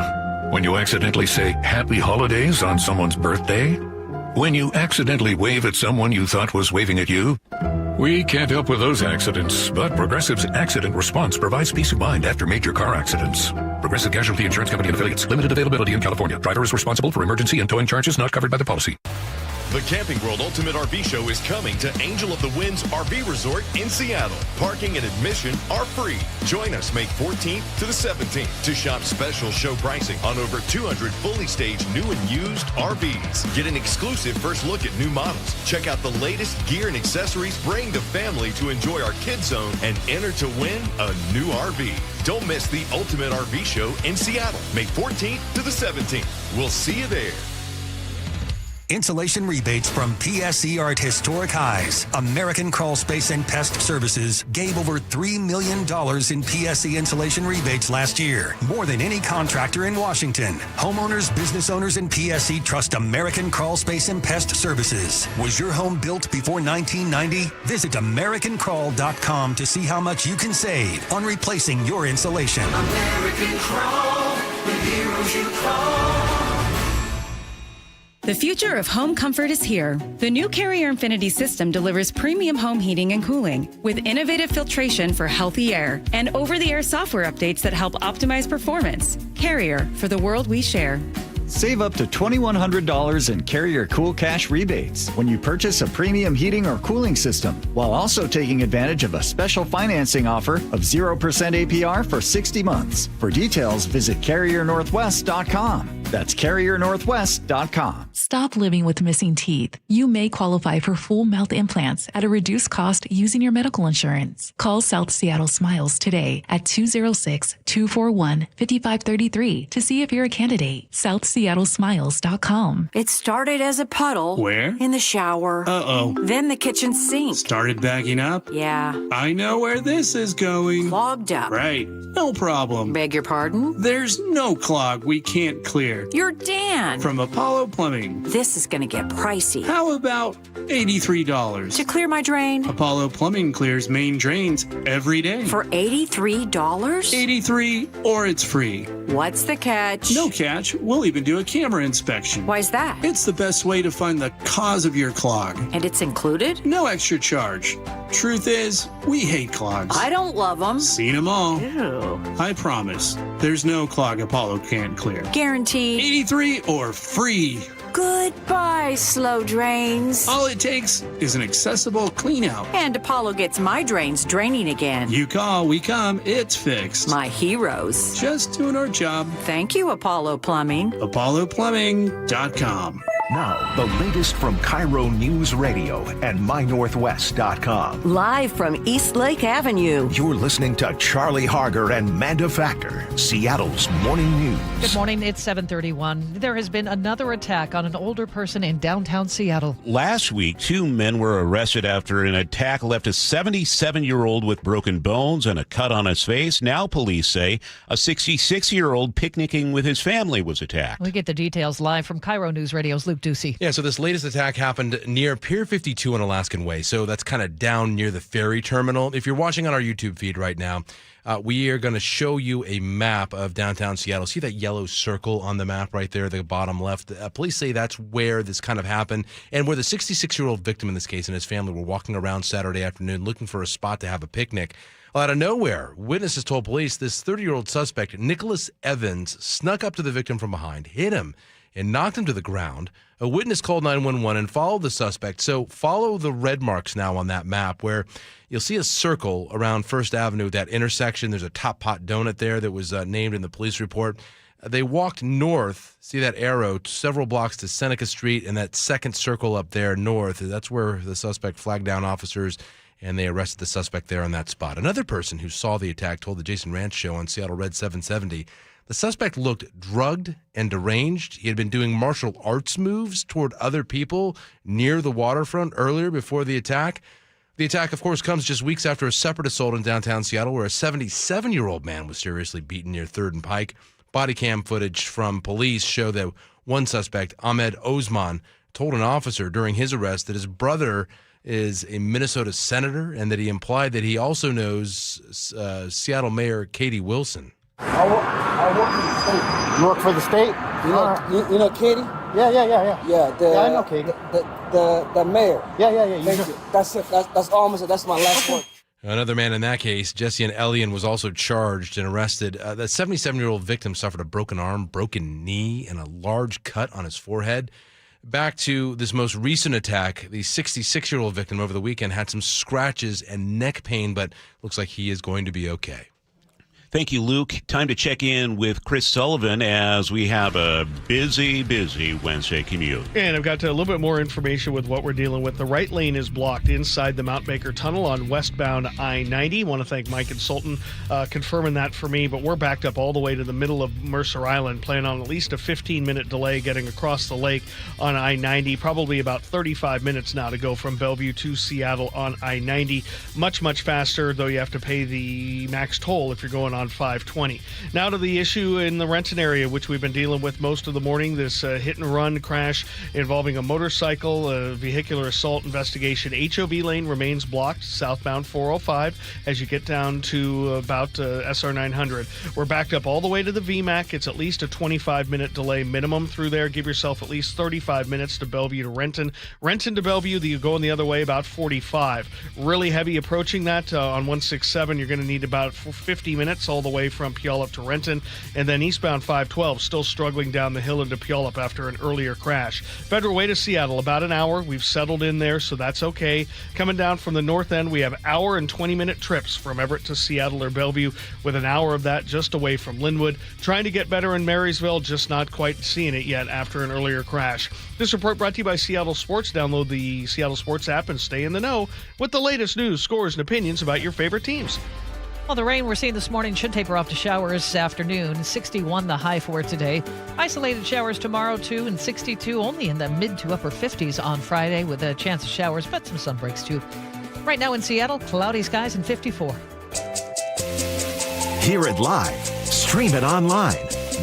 When you accidentally say Happy Holidays on someone's birthday. When you accidentally wave at someone you thought was waving at you. We can't help with those accidents, but Progressive's accident response provides peace of mind after major car accidents. Progressive Casualty Insurance Company and Affiliates. Limited availability in California. Driver is responsible for emergency and towing charges not covered by the policy. The Camping World Ultimate RV Show is coming to Angel of the Winds RV Resort in Seattle. Parking and admission are free. Join us May 14th to the 17th to shop special show pricing on over 200 fully staged new and used RVs. Get an exclusive first look at new models. Check out the latest gear and accessories. Bring the family to enjoy our kids zone and enter to win a new RV. Don't miss the Ultimate RV Show in Seattle, May 14th to the 17th. We'll see you there. Insulation rebates from PSE are at historic highs. American Crawl Space and Pest Services gave over $3 million in PSE insulation rebates last year, more than any contractor in Washington. Homeowners, business owners, and PSE trust American Crawl Space and Pest Services. Was your home built before 1990? Visit AmericanCrawl.com to see how much you can save on replacing your insulation. American Crawl, the heroes you call. The future of home comfort is here. The new Carrier Infinity system delivers premium home heating and cooling with innovative filtration for healthy air and over-the-air software updates that help optimize performance. Carrier, for the world we share. Save up to $2,100 in Carrier Cool Cash rebates when you purchase a premium heating or cooling system, while also taking advantage of a special financing offer of 0% APR for 60 months. For details, visit CarrierNorthwest.com. That's CarrierNorthwest.com. Stop living with missing teeth. You may qualify for full mouth implants at a reduced cost using your medical insurance. Call South Seattle Smiles today at 206-241-5533 to see if you're a candidate. SouthSeattleSmiles.com. It started as a puddle. Where? In the shower. Uh-oh. Then the kitchen sink. Started backing up? Yeah. I know where this is going. Clogged up. Right. No problem. Beg your pardon? There's no clog we can't clear. You're Dan. From Apollo Plumbing. This is going to get pricey. How about $83? To clear my drain? Apollo Plumbing clears main drains every day. For $83? $83 or it's free. What's the catch? No catch. We'll even do a camera inspection. Why's that? It's the best way to find the cause of your clog. And it's included? No extra charge. Truth is, we hate clogs. I don't love them. Seen them all. Ew. I promise. There's no clog Apollo can't clear. Guaranteed. 83 or free. Goodbye, slow drains. All it takes is an accessible clean out. And Apollo gets my drains draining again. You call, we come, it's fixed. My heroes. Just doing our job. Thank you, Apollo Plumbing. ApolloPlumbing.com. Now, the latest from KIRO Newsradio and MyNorthwest.com. Live from East Lake Avenue. You're listening to Charlie Harger and Manda Factor, Seattle's morning news. Good morning. It's 7:31. There has been another attack on an older person in downtown Seattle. Last week, 2 men were arrested after an attack left a 77-year-old with broken bones and a cut on his face. Now police say a 66-year-old picnicking with his family was attacked. We get the details live from KIRO Newsradio's Luke Ducey. Yeah, so this latest attack happened near Pier 52 on Alaskan Way. So that's kind of down near the ferry terminal. If you're watching on our YouTube feed right now, we are going to show you a map of downtown Seattle. See that yellow circle on the map right there, the bottom left? Police say that's where this kind of happened and where the 66-year-old victim in this case and his family were walking around Saturday afternoon looking for a spot to have a picnic. Well, out of nowhere, witnesses told police this 30-year-old suspect, Nicholas Evans, snuck up to the victim from behind, hit him, and knocked him to the ground. A witness called 911 and followed the suspect. So follow the red marks now on that map where you'll see a circle around First Avenue, that intersection. There's a Top Pot donut there that was named in the police report. They walked north, see that arrow, several blocks to Seneca Street, and that second circle up there north. That's where the suspect flagged down officers, and they arrested the suspect there on that spot. Another person who saw the attack told the Jason Ranch Show on Seattle Red 770 the suspect looked drugged and deranged. He had been doing martial arts moves toward other people near the waterfront earlier before the attack. The attack, of course, comes just weeks after a separate assault in downtown Seattle where a 77-year-old man was seriously beaten near 3rd and Pike. Body cam footage from police show that one suspect, Ahmed Osman, told an officer during his arrest that his brother is a Minnesota senator and that he implied that he also knows Seattle Mayor Katie Wilson. I work for the state. You work for the state? You know Katie? Yeah. Yeah, I know Katie. The mayor. Yeah. Thank you. That's it. That's almost. That's my last word. Another man in that case, Jesse and Elian, was also charged and arrested. The 77-year-old victim suffered a broken arm, broken knee, and a large cut on his forehead. Back to this most recent attack, the 66-year-old victim over the weekend had some scratches and neck pain, but looks like he is going to be okay. Thank you, Luke. Time to check in with Chris Sullivan as we have a busy Wednesday commute. And I've got a little bit more information with what we're dealing with. The right lane is blocked inside the Mount Baker Tunnel on westbound I-90. Want to thank Mike and Sultan confirming that for me, but we're backed up all the way to the middle of Mercer Island, planning on at least a 15-minute delay getting across the lake on I-90. Probably about 35 minutes now to go from Bellevue to Seattle on I-90. Much faster, though you have to pay the max toll if you're going on 520. Now to the issue in the Renton area, which we've been dealing with most of the morning, this hit-and-run crash involving a motorcycle, a vehicular assault investigation. HOV lane remains blocked, southbound 405, as you get down to about SR 900. We're backed up all the way to the VMAC. It's at least a 25-minute delay minimum through there. Give yourself at least 35 minutes to Bellevue to Renton. Renton to Bellevue, you're going the other way, about 45. Really heavy approaching that on 167. You're going to need about 50 minutes all the way from Puyallup to Renton, and then eastbound 512 still struggling down the hill into Puyallup after an earlier crash. Federal Way to Seattle, about an hour. We've settled in there, so that's okay. Coming down from the north end, we have hour and 20-minute trips from Everett to Seattle or Bellevue, with an hour of that just away from Lynwood. Trying to get better in Marysville, just not quite seeing it yet after an earlier crash. This report brought to you by Seattle Sports. Download the Seattle Sports app and stay in the know with the latest news, scores, and opinions about your favorite teams. Well, the rain we're seeing this morning should taper off to showers this afternoon. 61 the high for today. Isolated showers tomorrow, too, and 62 only in the mid to upper 50s on Friday with a chance of showers, but some sun breaks, too. Right now in Seattle, cloudy skies and 54. Hear it live, stream it online,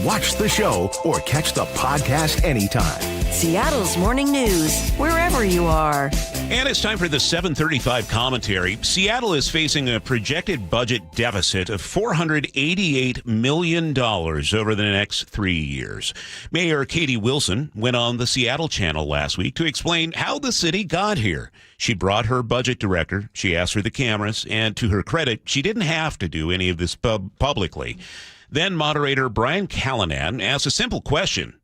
watch the show, or catch the podcast anytime. Seattle's morning news, wherever you are. And it's time for the 7:35 commentary. Seattle is facing a projected budget deficit of $488 million over the next 3 years. Mayor Katie Wilson went on the Seattle Channel last week to explain how the city got here. She brought her budget director, she asked for the cameras, and to her credit, she didn't have to do any of this publicly. Then moderator Brian Callanan asked a simple question.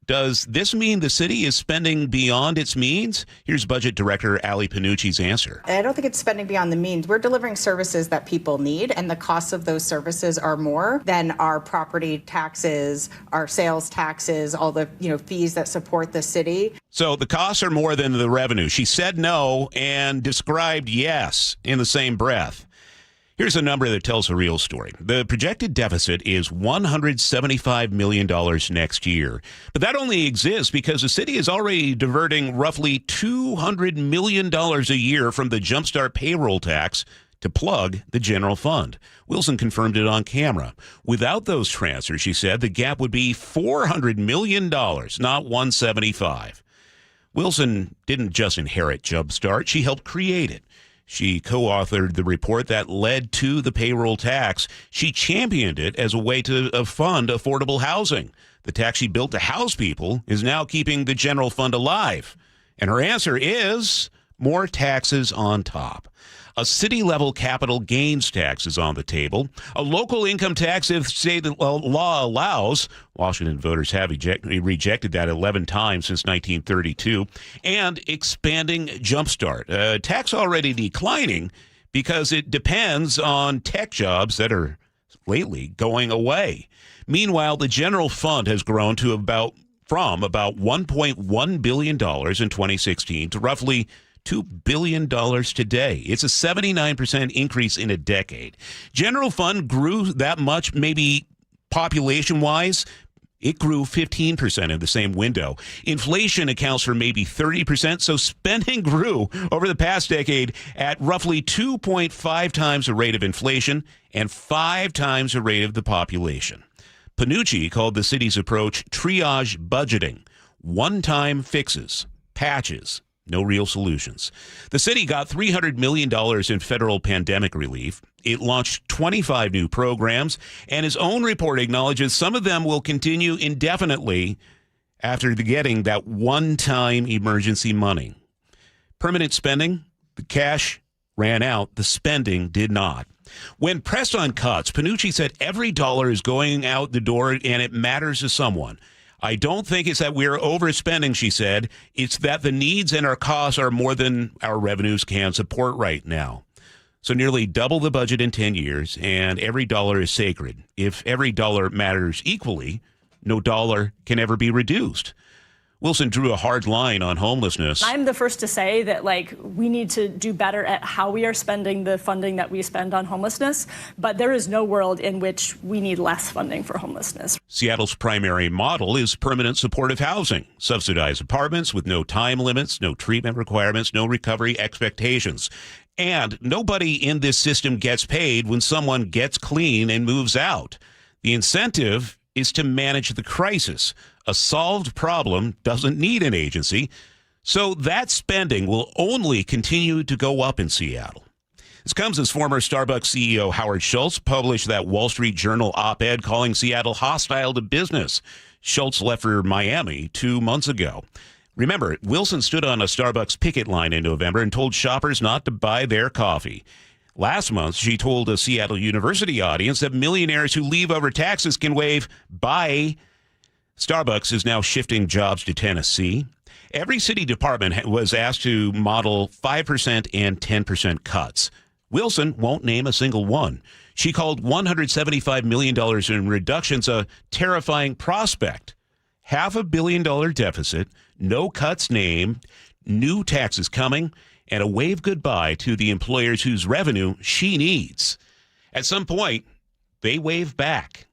Does this mean the city is spending beyond its means? Here's Budget Director Ali Panucci's answer. I don't think it's spending beyond the means. We're delivering services that people need, and the costs of those services are more than our property taxes, our sales taxes, all the fees that support the city. So the costs are more than the revenue. She said no and described yes in the same breath. Here's a number that tells a real story. The projected deficit is $175 million next year. But that only exists because the city is already diverting roughly $200 million a year from the Jumpstart payroll tax to plug the general fund. Wilson confirmed it on camera. Without those transfers, she said, the gap would be $400 million, not $175. Wilson didn't just inherit Jumpstart, she helped create it. She co-authored the report that led to the payroll tax. She championed it as a way to fund affordable housing. The tax she built to house people is now keeping the general fund alive. And her answer is more taxes on top. A city-level capital gains tax is on the table. A local income tax if state law allows. Washington voters have rejected that 11 times since 1932. And expanding Jumpstart. A tax already declining because it depends on tech jobs that are lately going away. Meanwhile, the general fund has grown to from about $1.1 billion in 2016 to roughly $2 billion today. It's a 79% increase in a decade. General fund grew that much, maybe population-wise. It grew 15% in the same window. Inflation accounts for maybe 30%, so spending grew over the past decade at roughly 2.5 times the rate of inflation and 5 times the rate of the population. Panucci called the city's approach triage budgeting, one-time fixes, patches, no real solutions. The city got $300 million in federal pandemic relief. It launched 25 new programs, and its own report acknowledges some of them will continue indefinitely after getting that one-time emergency money. Permanent spending, the cash ran out, the spending did not. When pressed on cuts, Panucci said every dollar is going out the door and it matters to someone. I don't think it's that we're overspending, she said. It's that the needs and our costs are more than our revenues can support right now. So nearly double the budget in 10 years, and every dollar is sacred. If every dollar matters equally, no dollar can ever be reduced. Wilson drew a hard line on homelessness. I'm the first to say that, we need to do better at how we are spending the funding that we spend on homelessness, but there is no world in which we need less funding for homelessness. Seattle's primary model is permanent supportive housing, subsidized apartments with no time limits, no treatment requirements, no recovery expectations. And nobody in this system gets paid when someone gets clean and moves out. The incentive is to manage the crisis. A solved problem doesn't need an agency, so that spending will only continue to go up in Seattle. This comes as former Starbucks CEO Howard Schultz published that Wall Street Journal op-ed calling Seattle hostile to business. Schultz left for Miami 2 months ago. Remember, Wilson stood on a Starbucks picket line in November and told shoppers not to buy their coffee. Last month, she told a Seattle University audience that millionaires who leave over taxes can wave bye. Starbucks is now shifting jobs to Tennessee. Every city department was asked to model 5% and 10% cuts. Wilson won't name a single one. She called $175 million in reductions a terrifying prospect. $500 million deficit, no cuts named, new taxes coming, and a wave goodbye to the employers whose revenue she needs. At some point, they wave back.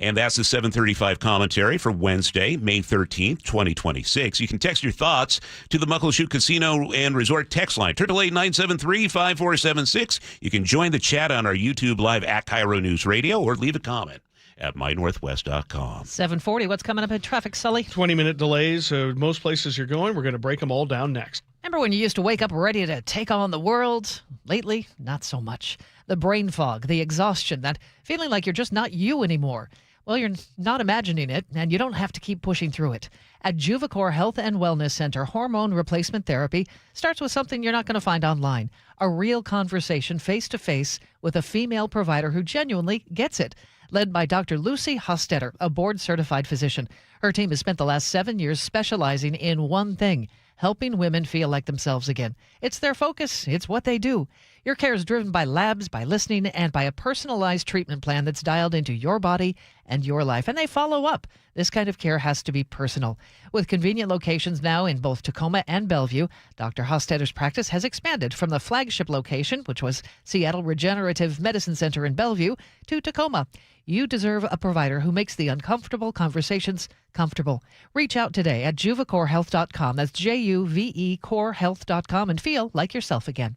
And that's the 735 commentary for Wednesday, May 13th, 2026. You can text your thoughts to the Muckleshoot Casino and Resort text line, 888-973-5476. You can join the chat on our YouTube Live at KIRO Newsradio or leave a comment at mynorthwest.com. 740, what's coming up in traffic, Sully? 20-minute delays. Most places you're going, we're going to break them all down next. Remember when you used to wake up ready to take on the world? Lately, not so much. The brain fog, the exhaustion, that feeling like you're just not you anymore. Well, you're not imagining it, and you don't have to keep pushing through it. At Juvacor Health and Wellness Center, hormone replacement therapy starts with something you're not going to find online. A real conversation face-to-face with a female provider who genuinely gets it. led by Dr. Lucy Hostetter, a board-certified physician. Her team has spent the last 7 years specializing in one thing: helping women feel like themselves again. It's their focus. It's what they do. Your care is driven by labs, by listening, and by a personalized treatment plan that's dialed into your body and your life. And they follow up. This kind of care has to be personal. With convenient locations now in both Tacoma and Bellevue, Dr. Hostetter's practice has expanded from the flagship location, which was Seattle Regenerative Medicine Center in Bellevue, to Tacoma. You deserve a provider who makes the uncomfortable conversations comfortable. Reach out today at juvecorehealth.com. That's JUVE corehealth.com and feel like yourself again.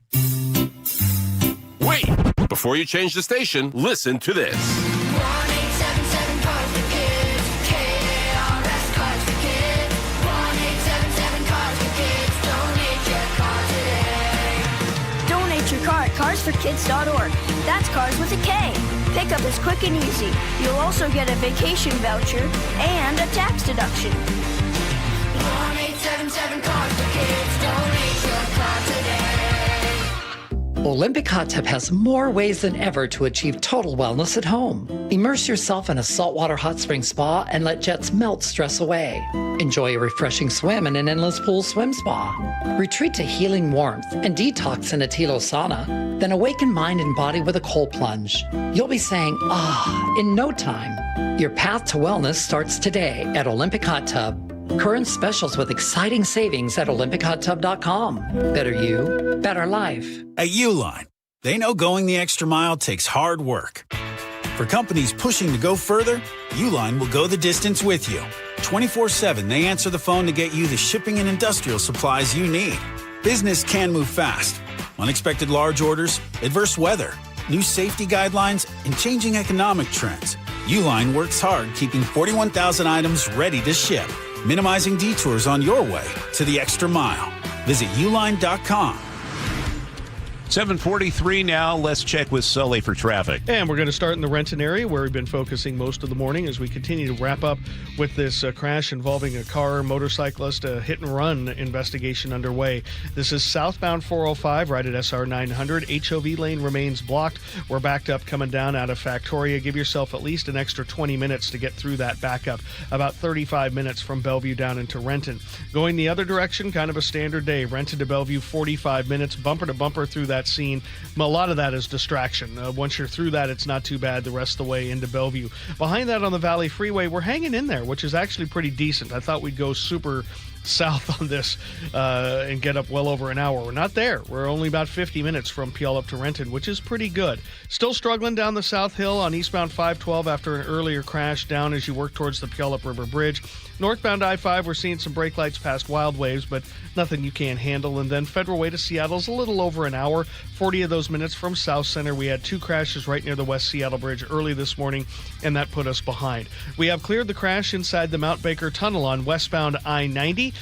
Wait! Before you change the station, listen to this. 1-877 Cars for Kids. KIRO Cars for Kids. 1-877 Cars for Kids. Donate your car today. Donate your car at carsforkids.org. That's cars with a K. Pickup is quick and easy. You'll also get a vacation voucher and a tax deduction. 1-877 Cars for Kids. Donate your car today. Olympic Hot Tub has more ways than ever to achieve total wellness at home. Immerse yourself in a saltwater hot spring spa and let jets melt stress away. Enjoy a refreshing swim in an endless pool swim spa. Retreat to healing warmth and detox in a Tilo sauna. Then awaken mind and body with a cold plunge. You'll be saying, ah, in no time. Your path to wellness starts today at Olympic Hot Tub. Current specials with exciting savings at OlympicHotTub.com. Better you, better life. At Uline, they know going the extra mile takes hard work. For companies pushing to go further, Uline will go the distance with you. 24/7, they answer the phone to get you the shipping and industrial supplies you need. Business can move fast. Unexpected large orders, adverse weather, new safety guidelines, and changing economic trends. Uline works hard keeping 41,000 items ready to ship, minimizing detours on your way to the extra mile. Visit uline.com. 7:43 now. Let's check with Sully for traffic. And we're going to start in the Renton area, where we've been focusing most of the morning as we continue to wrap up with this crash involving a car, motorcyclist, a hit-and-run investigation underway. This is southbound 405 right at SR 900. HOV lane remains blocked. We're backed up coming down out of Factoria. Give yourself at least an extra 20 minutes to get through that backup. About 35 minutes from Bellevue down into Renton. Going the other direction, kind of a standard day. Renton to Bellevue, 45 minutes, bumper to bumper through that scene. A lot of that is distraction. Once you're through that, it's not too bad the rest of the way into Bellevue. Behind that on the Valley Freeway, we're hanging in there, which is actually pretty decent. I thought we'd go super south on this and get up well over an hour. We're not there. We're only about 50 minutes from Puyallup to Renton, which is pretty good. Still struggling down the South Hill on eastbound 512 after an earlier crash down as you work towards the Puyallup River Bridge. Northbound I-5, we're seeing some brake lights past Wild Waves, but nothing you can't handle. And then Federal Way to Seattle's a little over an hour. 40 of those minutes from South Center. We had two crashes right near the West Seattle Bridge early this morning, and that put us behind. We have cleared the crash inside the Mount Baker Tunnel on westbound I-90.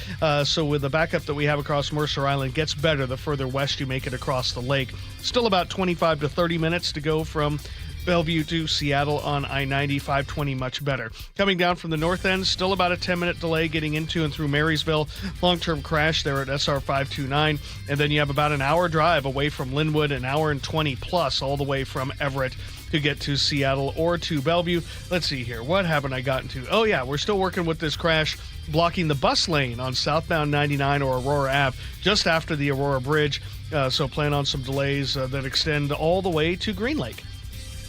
So with the backup that we have across Mercer Island, gets better the further west you make it across the lake. Still about 25 to 30 minutes to go from Bellevue to Seattle on I-90, 520 much better. Coming down from the north end, still about a 10-minute delay getting into and through Marysville. Long-term crash there at SR 529. And then you have about an hour drive away from Lynwood, an hour and 20 plus all the way from Everett to get to Seattle or to Bellevue. Let's see here. What haven't I gotten to? Oh, yeah, we're still working with this crash blocking the bus lane on southbound 99 or Aurora Ave just after the Aurora Bridge. So plan on some delays that extend all the way to Green Lake.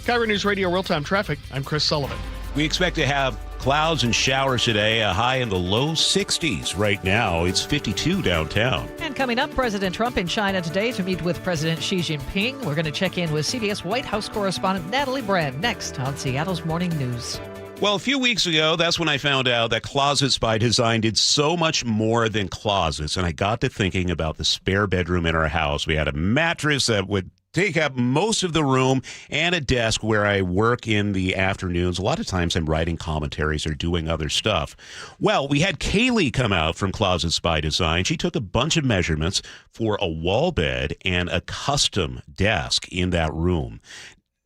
KIRO Newsradio Real-Time Traffic. I'm Chris Sullivan. We expect to have clouds and showers today, a high in the low 60s right now. It's 52 downtown. And coming up, President Trump in China today to meet with President Xi Jinping. We're going to check in with CBS White House correspondent Natalie Brand next on Seattle's Morning News. Well, a few weeks ago, that's when I found out that Closets by Design did so much more than closets. And I got to thinking about the spare bedroom in our house. We had a mattress that would take up most of the room and a desk where I work in the afternoons. A lot of times I'm writing commentaries or doing other stuff. Well, we had Kaylee come out from Closets by Design. She took a bunch of measurements for a wall bed and a custom desk in that room.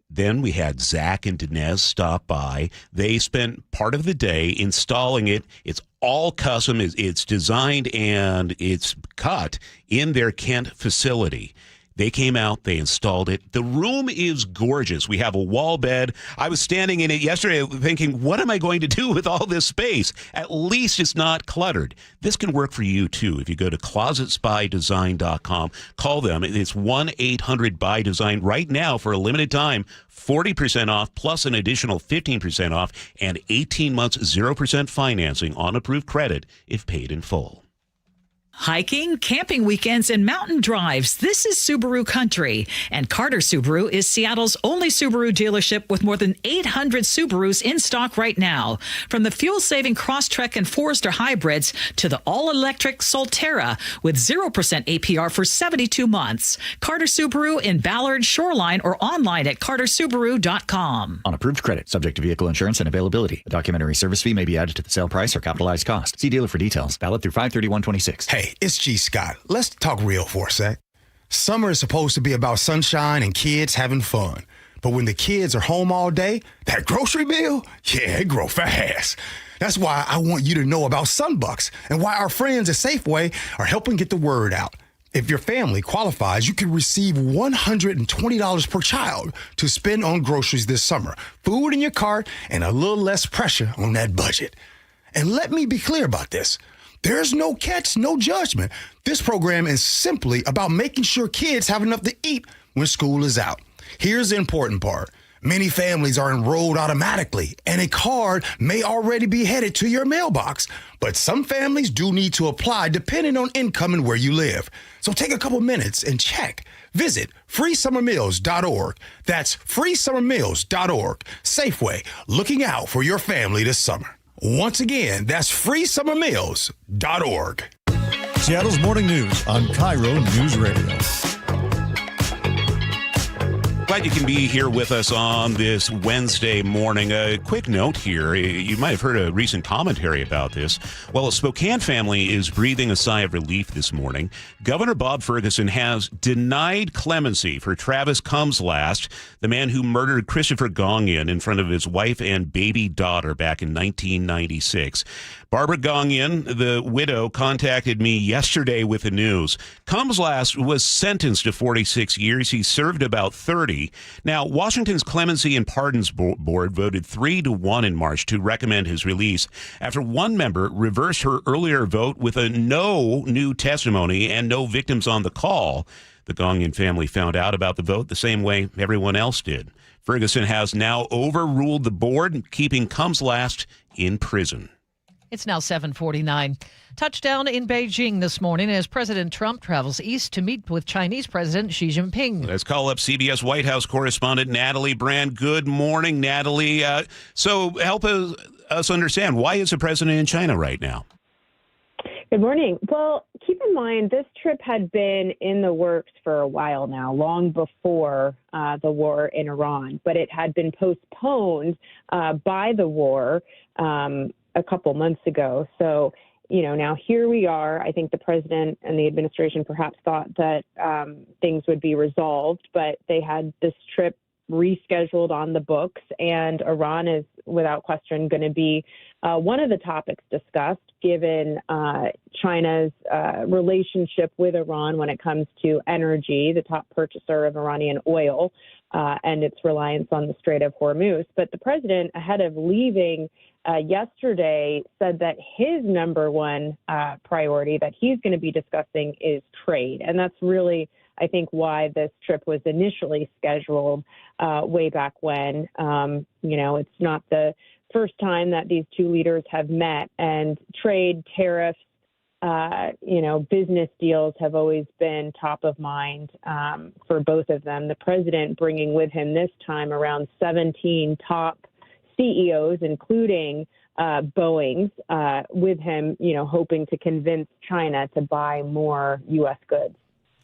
Then we had Zach and Dinez stop by. They spent part of the day installing it. It's all custom. It's designed and it's cut in their Kent facility. They came out, they installed it. The room is gorgeous. We have a wall bed. I was standing in it yesterday thinking, what am I going to do with all this space? At least it's not cluttered. This can work for you too. If you go to closetspydesign.com, call them. It's 1-800-BY-DESIGN right now for a limited time. 40% off plus an additional 15% off and 18 months 0% financing on approved credit if paid in full. Hiking, camping weekends, and mountain drives. This is Subaru country. And Carter Subaru is Seattle's only Subaru dealership with more than 800 Subarus in stock right now. From the fuel-saving Crosstrek and Forester hybrids to the all-electric Solterra with 0% APR for 72 months. Carter Subaru in Ballard, Shoreline, or online at cartersubaru.com. On approved credit, subject to vehicle insurance and availability. A documentary service fee may be added to the sale price or capitalized cost. See dealer for details. Valid through 5/31/26. Hey, it's G. Scott. Let's talk real for a sec. Summer is supposed to be about sunshine and kids having fun. But when the kids are home all day, that grocery bill, yeah, it grow fast. That's why I want you to know about Sunbucks and why our friends at Safeway are helping get the word out. If your family qualifies, you can receive $120 per child to spend on groceries this summer. Food in your cart and a little less pressure on that budget. And let me be clear about this. There's no catch, no judgment. This program is simply about making sure kids have enough to eat when school is out. Here's the important part. Many families are enrolled automatically, and a card may already be headed to your mailbox. But some families do need to apply depending on income and where you live. So take a couple minutes and check. Visit freesummermeals.org. That's freesummermeals.org. Safeway, looking out for your family this summer. Once again, that's freesummermeals.org. Seattle's Morning News on KIRO Newsradio. Glad you can be here with us on this Wednesday morning. A quick note here. You might have heard a recent commentary about this. Well, a Spokane family is breathing a sigh of relief this morning. Governor Bob Ferguson has denied clemency for Travis Cumslast, the man who murdered Christopher Gongin in front of his wife and baby daughter back in 1996. Barbara Gongin, the widow, contacted me yesterday with the news. Cumslast was sentenced to 46 years. He served about 30. Now, Washington's Clemency and Pardons Board voted 3-1 in March to recommend his release after one member reversed her earlier vote with a no new testimony and no victims on the call. The Gongin family found out about the vote the same way everyone else did. Ferguson has now overruled the board, keeping Cumslast in prison. It's now 7:49. Touchdown in Beijing this morning as President Trump travels east to meet with Chinese President Xi Jinping. Let's call up CBS White House correspondent Natalie Brand. Good morning, Natalie. So help us understand, why is the president in China right now? Good morning. Well, keep in mind, this trip had been in the works for a while now, long before the war in Iran, but it had been postponed by the war a couple months ago. So, now here we are. I think the president and the administration perhaps thought that things would be resolved, but they had this trip rescheduled on the books, and Iran is without question going to be one of the topics discussed, given China's relationship with Iran when it comes to energy, the top purchaser of Iranian oil, and its reliance on the Strait of Hormuz. But the president, ahead of leaving yesterday, said that his number one priority that he's going to be discussing is trade. And that's really, I think, why this trip was initially scheduled way back when. It's not the first time that these two leaders have met, and trade, tariffs, business deals have always been top of mind for both of them. The president bringing with him this time around 17 top CEOs, including Boeing's, with him, hoping to convince China to buy more U.S. goods.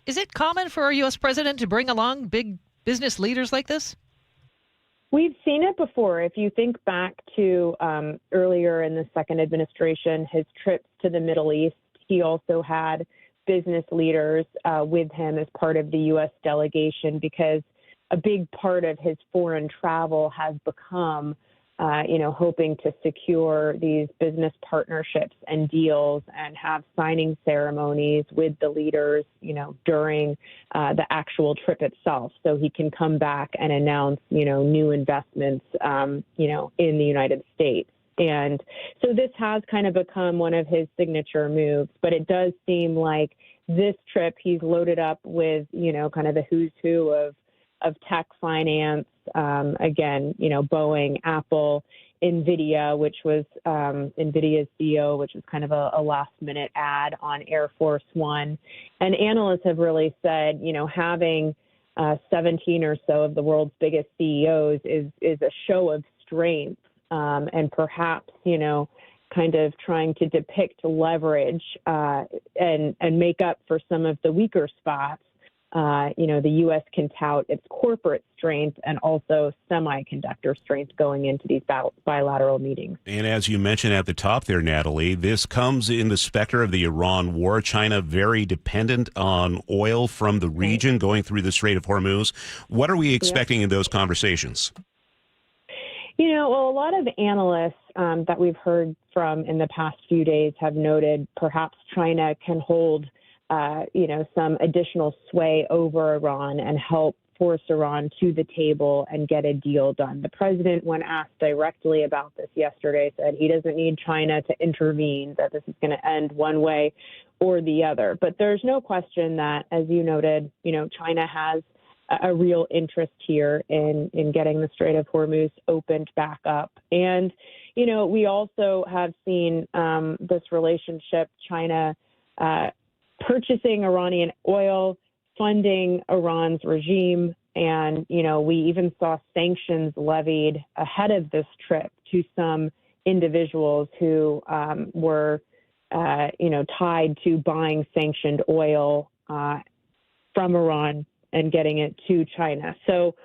Is it common for a U.S. president to bring along big business leaders like this? We've seen it before. If you think back to earlier in the second administration, his trips to the Middle East, he also had business leaders with him as part of the U.S. delegation, because a big part of his foreign travel has become hoping to secure these business partnerships and deals and have signing ceremonies with the leaders, during the actual trip itself, so he can come back and announce, new investments, in the United States. And so this has kind of become one of his signature moves, but it does seem like this trip he's loaded up with, kind of the who's who of tech finance, again, Boeing, Apple, NVIDIA, which was NVIDIA's CEO, which was kind of a last-minute ad on Air Force One. And analysts have really said, having 17 or so of the world's biggest CEOs is a show of strength, and perhaps, kind of trying to depict leverage and make up for some of the weaker spots. The U.S. can tout its corporate strength and also semiconductor strength going into these bilateral meetings. And as you mentioned at the top there, Natalie, this comes in the specter of the Iran war. China very dependent on oil from the region going through the Strait of Hormuz. What are we expecting in those conversations? Well, a lot of analysts that we've heard from in the past few days have noted perhaps China can hold some additional sway over Iran and help force Iran to the table and get a deal done. The president, when asked directly about this yesterday, said he doesn't need China to intervene, that this is going to end one way or the other. But there's no question that, as you noted, China has a real interest here in getting the Strait of Hormuz opened back up. And, we also have seen this relationship, China purchasing Iranian oil, funding Iran's regime. And, we even saw sanctions levied ahead of this trip to some individuals who were, tied to buying sanctioned oil from Iran and getting it to China. So,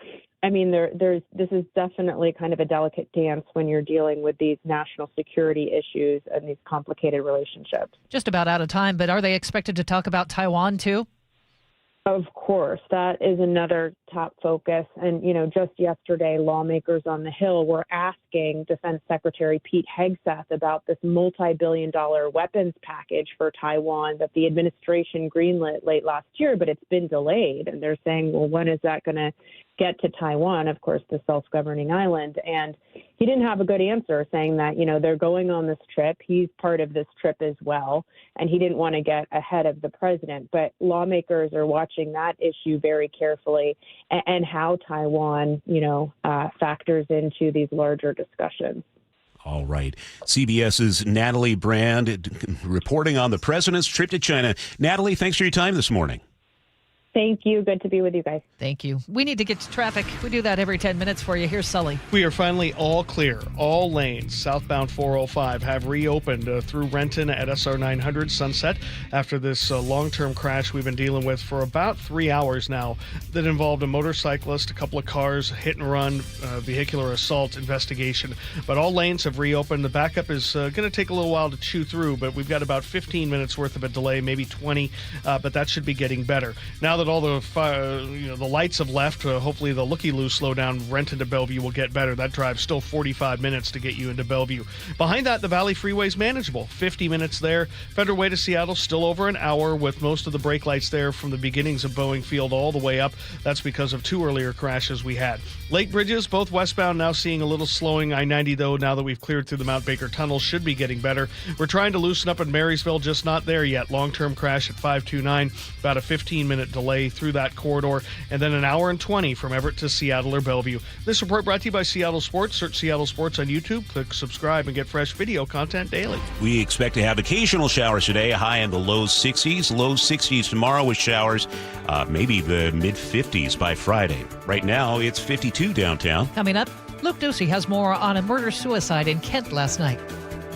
this is definitely kind of a delicate dance when you're dealing with these national security issues and these complicated relationships. Just about out of time, but are they expected to talk about Taiwan too? Of course, that is another top focus. And, just yesterday, lawmakers on the Hill were asking Defense Secretary Pete Hegseth about this multi-billion-dollar weapons package for Taiwan that the administration greenlit late last year, but it's been delayed. And they're saying, well, when is that going to get to Taiwan, of course, the self-governing island? And he didn't have a good answer, saying that, they're going on this trip. He's part of this trip as well. And he didn't want to get ahead of the president. But lawmakers are watching that issue very carefully and how Taiwan, factors into these larger discussions. All right. CBS's Natalie Brand reporting on the president's trip to China. Natalie, thanks for your time this morning. Thank you. Good to be with you guys. Thank you. We need to get to traffic. We do that every 10 minutes for you. Here's Sully. We are finally all clear. All lanes southbound 405 have reopened through Renton at SR 900 Sunset after this long-term crash we've been dealing with for about 3 hours now that involved a motorcyclist, a couple of cars, hit and run, vehicular assault investigation. But all lanes have reopened. The backup is going to take a little while to chew through, but we've got about 15 minutes worth of a delay, maybe 20, but that should be getting better. Now that all the lights have left, hopefully the looky-loo slowdown Renton to Bellevue will get better. That drive's still 45 minutes to get you into Bellevue. Behind that, the Valley Freeway's manageable. 50 minutes there. Federal Way to Seattle still over an hour with most of the brake lights there from the beginnings of Boeing Field all the way up. That's because of 2 earlier crashes we had. Lake Bridges, both westbound, now seeing a little slowing. I-90, though, now that we've cleared through the Mount Baker Tunnel, should be getting better. We're trying to loosen up in Marysville, just not there yet. Long-term crash at 529, about a 15-minute delay through that corridor, and then an hour and 20 from Everett to Seattle or Bellevue. This report brought to you by Seattle Sports. Search Seattle Sports on YouTube, click subscribe, and get fresh video content daily. We expect to have occasional showers today, a high in the low 60s, low 60s tomorrow with showers, maybe the mid-50s by Friday. Right now, it's 52 downtown. Coming up, Luke Ducey has more on a murder-suicide in Kent last night.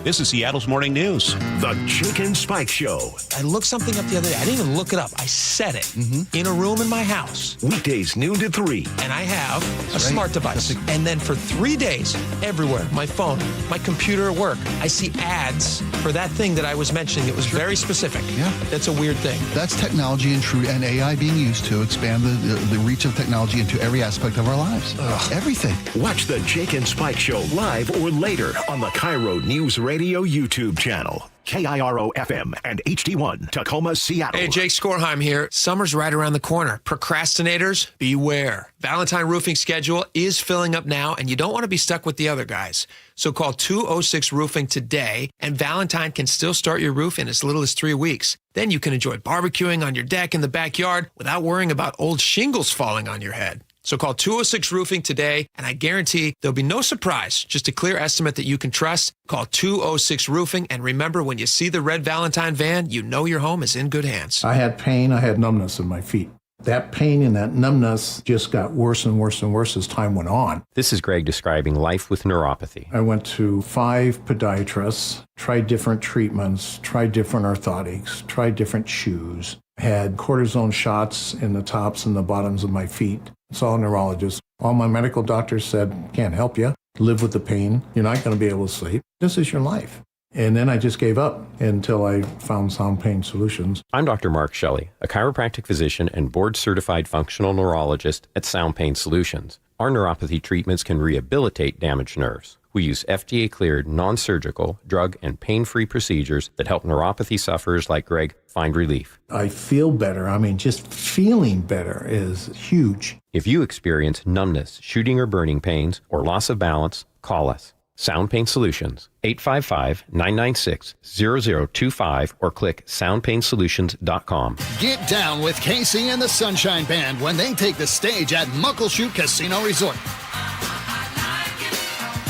This is Seattle's Morning News. The Jake and Spike Show. I looked something up the other day. I didn't even look it up. I said it in a room in my house. Weekdays noon to 3. And I have a smart device. And then for 3 days, everywhere, my phone, my computer at work, I see ads for that thing that I was mentioning. It was very specific. Yeah. That's a weird thing. That's technology and AI being used to expand the reach of technology into every aspect of our lives. Everything. Watch the Jake and Spike Show live or later on the KIRO Newsradio YouTube channel. KIRO FM and HD1 Tacoma, Seattle. Hey, Jake Skorheim here. Summer's right around the corner. Procrastinators, beware. Valentine Roofing schedule is filling up now, and you don't want to be stuck with the other guys. So call 206 Roofing today, and Valentine can still start your roof in as little as 3 weeks. Then you can enjoy barbecuing on your deck in the backyard without worrying about old shingles falling on your head. So call 206 Roofing today, and I guarantee there'll be no surprise, just a clear estimate that you can trust. Call 206 Roofing, and remember, when you see the red Valentine van, you know your home is in good hands. I had pain. I had numbness in my feet. That pain and that numbness just got worse and worse and worse as time went on. This is Greg describing life with neuropathy. I went to 5 podiatrists, tried different treatments, tried different orthotics, tried different shoes, had cortisone shots in the tops and the bottoms of my feet. Saw a neurologist. All my medical doctors said, can't help you. Live with the pain. You're not going to be able to sleep. This is your life. And then I just gave up until I found Sound Pain Solutions. I'm Dr. Mark Shelley, a chiropractic physician and board-certified functional neurologist at Sound Pain Solutions. Our neuropathy treatments can rehabilitate damaged nerves. We use FDA-cleared, non-surgical, drug, and pain-free procedures that help neuropathy sufferers like Greg find relief. I feel better. I mean, just feeling better is huge. If you experience numbness, shooting or burning pains, or loss of balance, call us. Sound Pain Solutions, 855-996-0025, or click soundpainsolutions.com. Get down with Casey and the Sunshine Band when they take the stage at Muckleshoot Casino Resort.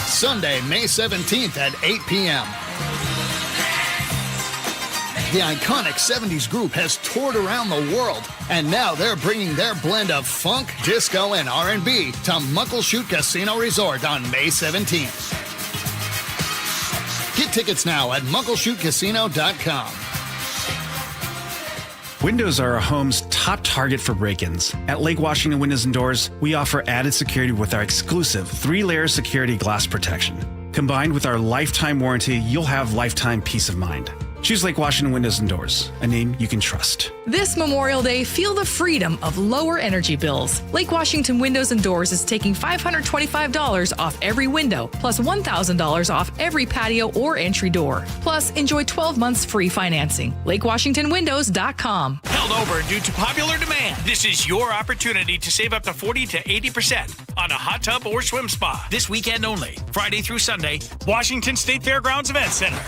Sunday, May 17th at 8 p.m. The iconic 70s group has toured around the world, and now they're bringing their blend of funk, disco, and R&B to Muckleshoot Casino Resort on May 17th. Get tickets now at muckleshootcasino.com. Windows are a home's top target for break-ins. At Lake Washington Windows and Doors, we offer added security with our exclusive 3-layer security glass protection. Combined with our lifetime warranty, you'll have lifetime peace of mind. Choose Lake Washington Windows and Doors, a name you can trust. This Memorial Day, feel the freedom of lower energy bills. Lake Washington Windows and Doors is taking $525 off every window, plus $1,000 off every patio or entry door. Plus, enjoy 12 months free financing. LakeWashingtonWindows.com. Held over due to popular demand, this is your opportunity to save up to 40 to 80% on a hot tub or swim spa. This weekend only, Friday through Sunday, Washington State Fairgrounds Event Center.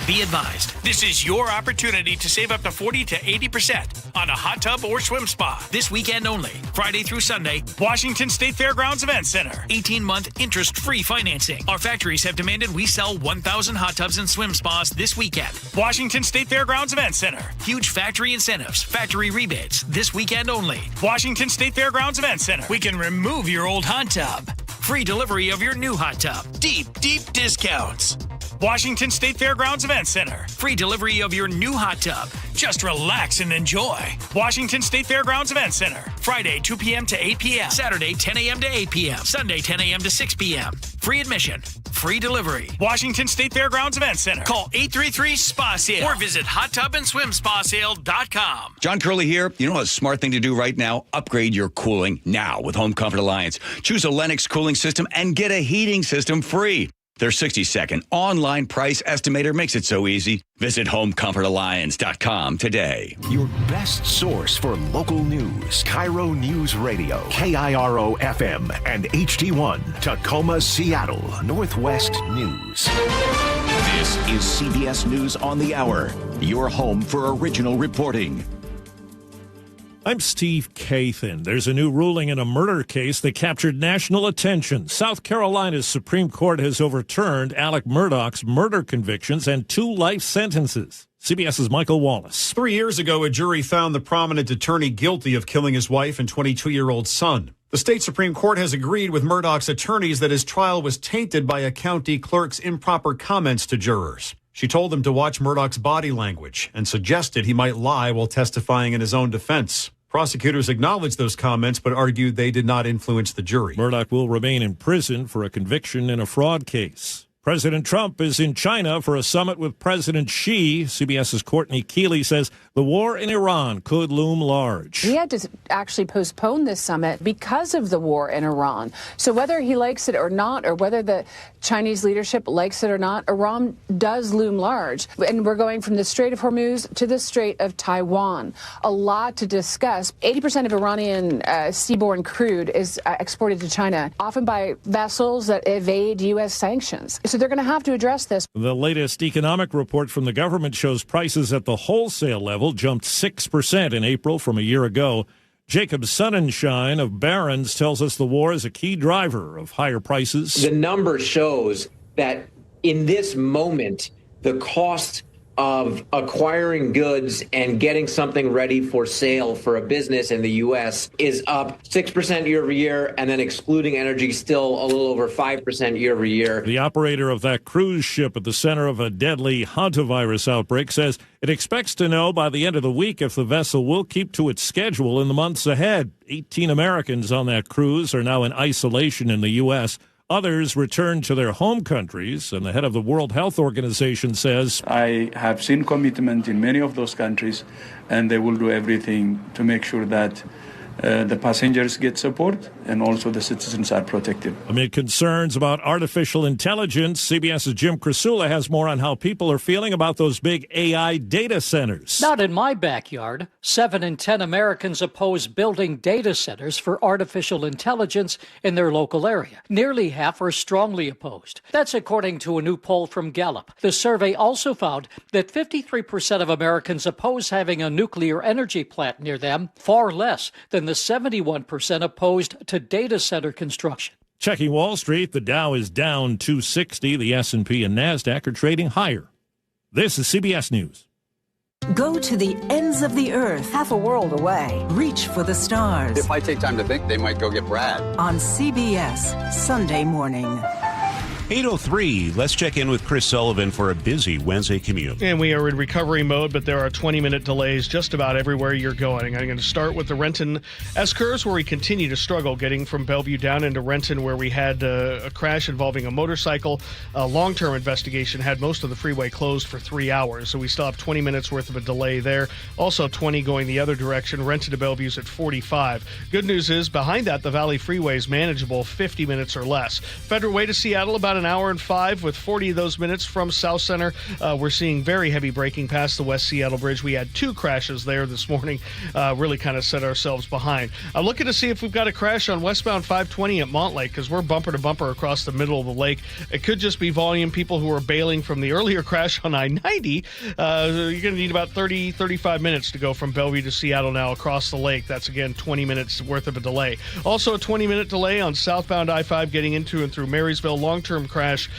Be advised, this is your opportunity to save up to 40 to 80% on a hot tub or swim spa. This weekend only, Friday through Sunday, Washington State Fairgrounds Event Center. 18-month interest-free financing. Our factories have demanded we sell 1,000 hot tubs and swim spas this weekend. Washington State Fairgrounds Event Center. Huge factory incentives, factory rebates. This weekend only, Washington State Fairgrounds Event Center. We can remove your old hot tub. Free delivery of your new hot tub. Deep discounts. Washington State Fairgrounds Event Center. Free delivery of your new hot tub. Just relax and enjoy. Washington State Fairgrounds Event Center. Friday, 2 p.m. to 8 p.m. Saturday, 10 a.m. to 8 p.m. Sunday, 10 a.m. to 6 p.m. Free admission. Free delivery. Washington State Fairgrounds Event Center. Call 833-SPA-SALE or visit hottubandSwimSpaSale.com. John Curley here. You know a smart thing to do right now? Upgrade your cooling now with Home Comfort Alliance. Choose a Lennox cooling system and get a heating system free. Their 60-second online price estimator makes it so easy. Visit HomeComfortAlliance.com today. Your best source for local news. KIRO Newsradio. KIRO FM and HD1 Tacoma, Seattle. Northwest News. This is CBS News on the Hour. Your home for original reporting. I'm Steve Kathan. There's a new ruling in a murder case that captured national attention. South Carolina's Supreme Court has overturned Alec Murdaugh's murder convictions and 2 life sentences. CBS's Michael Wallace. 3 years ago, a jury found the prominent attorney guilty of killing his wife and 22-year-old son. The state Supreme Court has agreed with Murdoch's attorneys that his trial was tainted by a county clerk's improper comments to jurors. She told them to watch Murdoch's body language and suggested he might lie while testifying in his own defense. Prosecutors acknowledged those comments but argued they did not influence the jury. Murdoch will remain in prison for a conviction in a fraud case. President Trump is in China for a summit with President Xi. CBS's Courtney Keeley says the war in Iran could loom large. He had to actually postpone this summit because of the war in Iran. So whether he likes it or not, or whether the Chinese leadership likes it or not, Iran does loom large. And we're going from the Strait of Hormuz to the Strait of Taiwan. A lot to discuss. 80% of Iranian seaborne crude is exported to China, often by vessels that evade U.S. sanctions. So they're going to have to address this. The latest economic report from the government shows prices at the wholesale level jumped 6% in April from a year ago. Jacob Sonnenschein of Barron's tells us the war is a key driver of higher prices. The number shows that in this moment, the cost of acquiring goods and getting something ready for sale for a business in the U.S. is up 6% year over year, and then excluding energy, still a little over 5% year over year. The operator of that cruise ship at the center of a deadly hantavirus outbreak says it expects to know by the end of the week if the vessel will keep to its schedule in the months ahead. 18 Americans on that cruise are now in isolation in the U.S. Others return to their home countries, and the head of the World Health Organization says, I have seen commitment in many of those countries, and they will do everything to make sure that the passengers get support and also the citizens are protected. Amid concerns about artificial intelligence, CBS's Jim Krasula has more on how people are feeling about those big AI data centers. Not in my backyard. 7 in 10 Americans oppose building data centers for artificial intelligence in their local area. Nearly half are strongly opposed. That's according to a new poll from Gallup. The survey also found that 53% of Americans oppose having a nuclear energy plant near them, far less than the 71% opposed to data center construction. Checking Wall Street, the Dow is down 260. The S&P and NASDAQ are trading higher. This is CBS News. Go to the ends of the earth, half a world away. Reach for the stars. If I take time to think, they might go get Brad. On CBS, Sunday morning. 8:03. Let's check in with Chris Sullivan for a busy Wednesday commute. And we are in recovery mode, but there are 20-minute delays just about everywhere you're going. I'm going to start with the Renton S-curves, where we continue to struggle getting from Bellevue down into Renton, where we had a crash involving a motorcycle. A long-term investigation had most of the freeway closed for 3 hours, so we still have 20 minutes worth of a delay there. Also 20 going the other direction. Renton to Bellevue's at 45. Good news is, behind that, the Valley Freeway is manageable, 50 minutes or less. Federal Way to Seattle, about an hour and 5 with 40 of those minutes from South Center. We're seeing very heavy braking past the West Seattle Bridge. We had 2 crashes there this morning, really kind of set ourselves behind. I'm looking to see if we've got a crash on westbound 520 at Montlake, because we're bumper to bumper across the middle of the lake. It could just be volume, people who are bailing from the earlier crash on I-90. You're going to need about 35 minutes to go from Bellevue to Seattle now across the lake. That's, again, 20 minutes worth of a delay. Also a 20-minute delay on southbound I-5 getting into and through Marysville. Long-term crash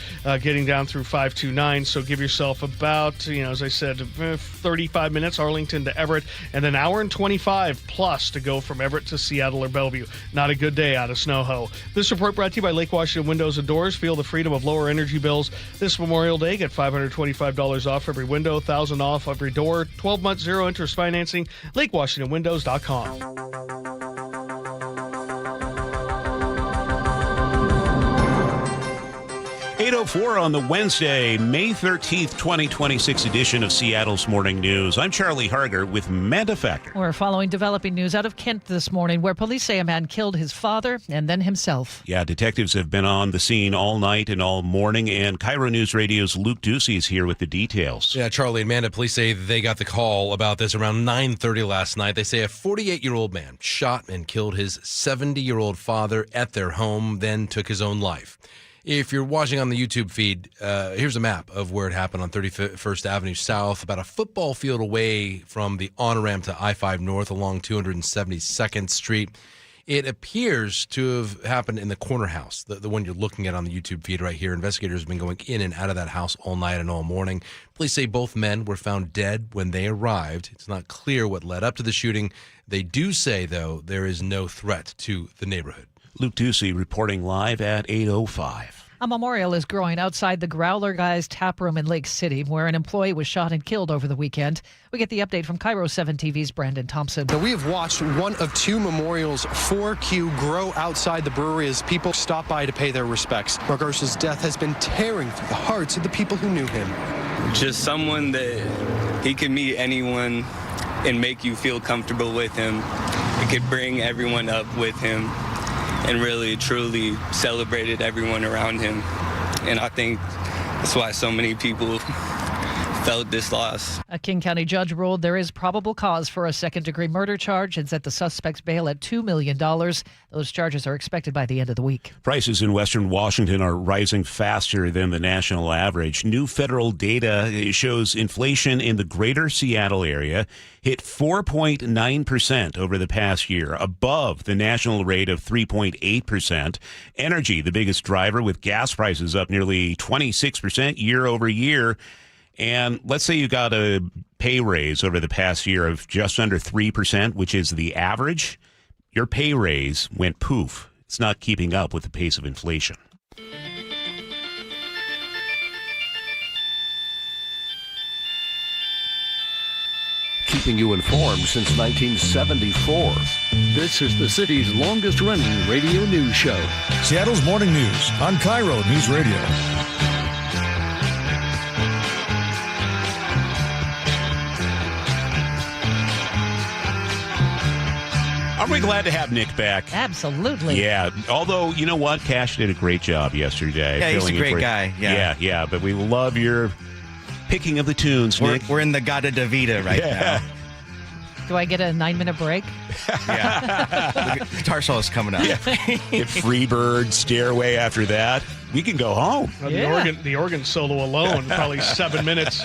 getting down through 529. So give yourself about, as I said, 35 minutes, Arlington to Everett, and an hour and 25 plus to go from Everett to Seattle or Bellevue. Not a good day out of Snoho. This report brought to you by Lake Washington Windows and Doors. Feel the freedom of lower energy bills this Memorial Day. Get $525 off every window, $1,000 off every door, 12-month zero interest financing, LakeWashingtonWindows.com. 8:04 on the Wednesday, May 13th, 2026 edition of Seattle's Morning News. I'm Charlie Harger with Manda Factor. We're following developing news out of Kent this morning, where police say a man killed his father and then himself. Yeah, detectives have been on the scene all night and all morning, and KIRO Newsradio's Luke Ducey is here with the details. Yeah, Charlie and Manda, police say they got the call about this around 9:30 last night. They say a 48-year-old man shot and killed his 70-year-old father at their home, then took his own life. If you're watching on the YouTube feed, here's a map of where it happened on 31st Avenue South, about a football field away from the on-ramp to I-5 North along 272nd Street. It appears to have happened in the corner house, the one you're looking at on the YouTube feed right here. Investigators have been going in and out of that house all night and all morning. Police say both men were found dead when they arrived. It's not clear what led up to the shooting. They do say, though, there is no threat to the neighborhood. Luke Ducey reporting live at 8:05. A memorial is growing outside the Growler Guys tap room in Lake City, where an employee was shot and killed over the weekend. We get the update from KIRO 7 TV's Brandon Thompson. We have watched one of two memorials for Q grow outside the brewery as people stop by to pay their respects. Margosha's death has been tearing through the hearts of the people who knew him. Just someone that he could meet anyone and make you feel comfortable with him. He could bring everyone up with him and really, truly celebrated everyone around him. And I think that's why so many people felt this loss. A King County judge ruled there is probable cause for a second-degree murder charge and set the suspect's bail at $2 million. Those charges are expected by the end of the week. Prices in Western Washington are rising faster than the national average. New federal data shows inflation in the greater Seattle area hit 4.9% over the past year, above the national rate of 3.8%. Energy, the biggest driver, with gas prices up nearly 26% year over year. And let's say you got a pay raise over the past year of just under 3%, which is the average. Your pay raise went poof. It's not keeping up with the pace of inflation. Keeping you informed since 1974. This is the city's longest-running radio news show. Seattle's Morning News on KIRO Newsradio. Are we glad to have Nick back? Absolutely. Yeah. Although, you know what? Cash did a great job yesterday. Yeah, he's a great guy. Yeah. But we love your picking of the tunes, Nick. We're in the Gata Davida right now. Do I get a 9-minute break? Yeah. The guitar solo is coming up. Yeah. Get Freebird, Stairway after that. We can go home. The organ solo alone, probably 7 minutes.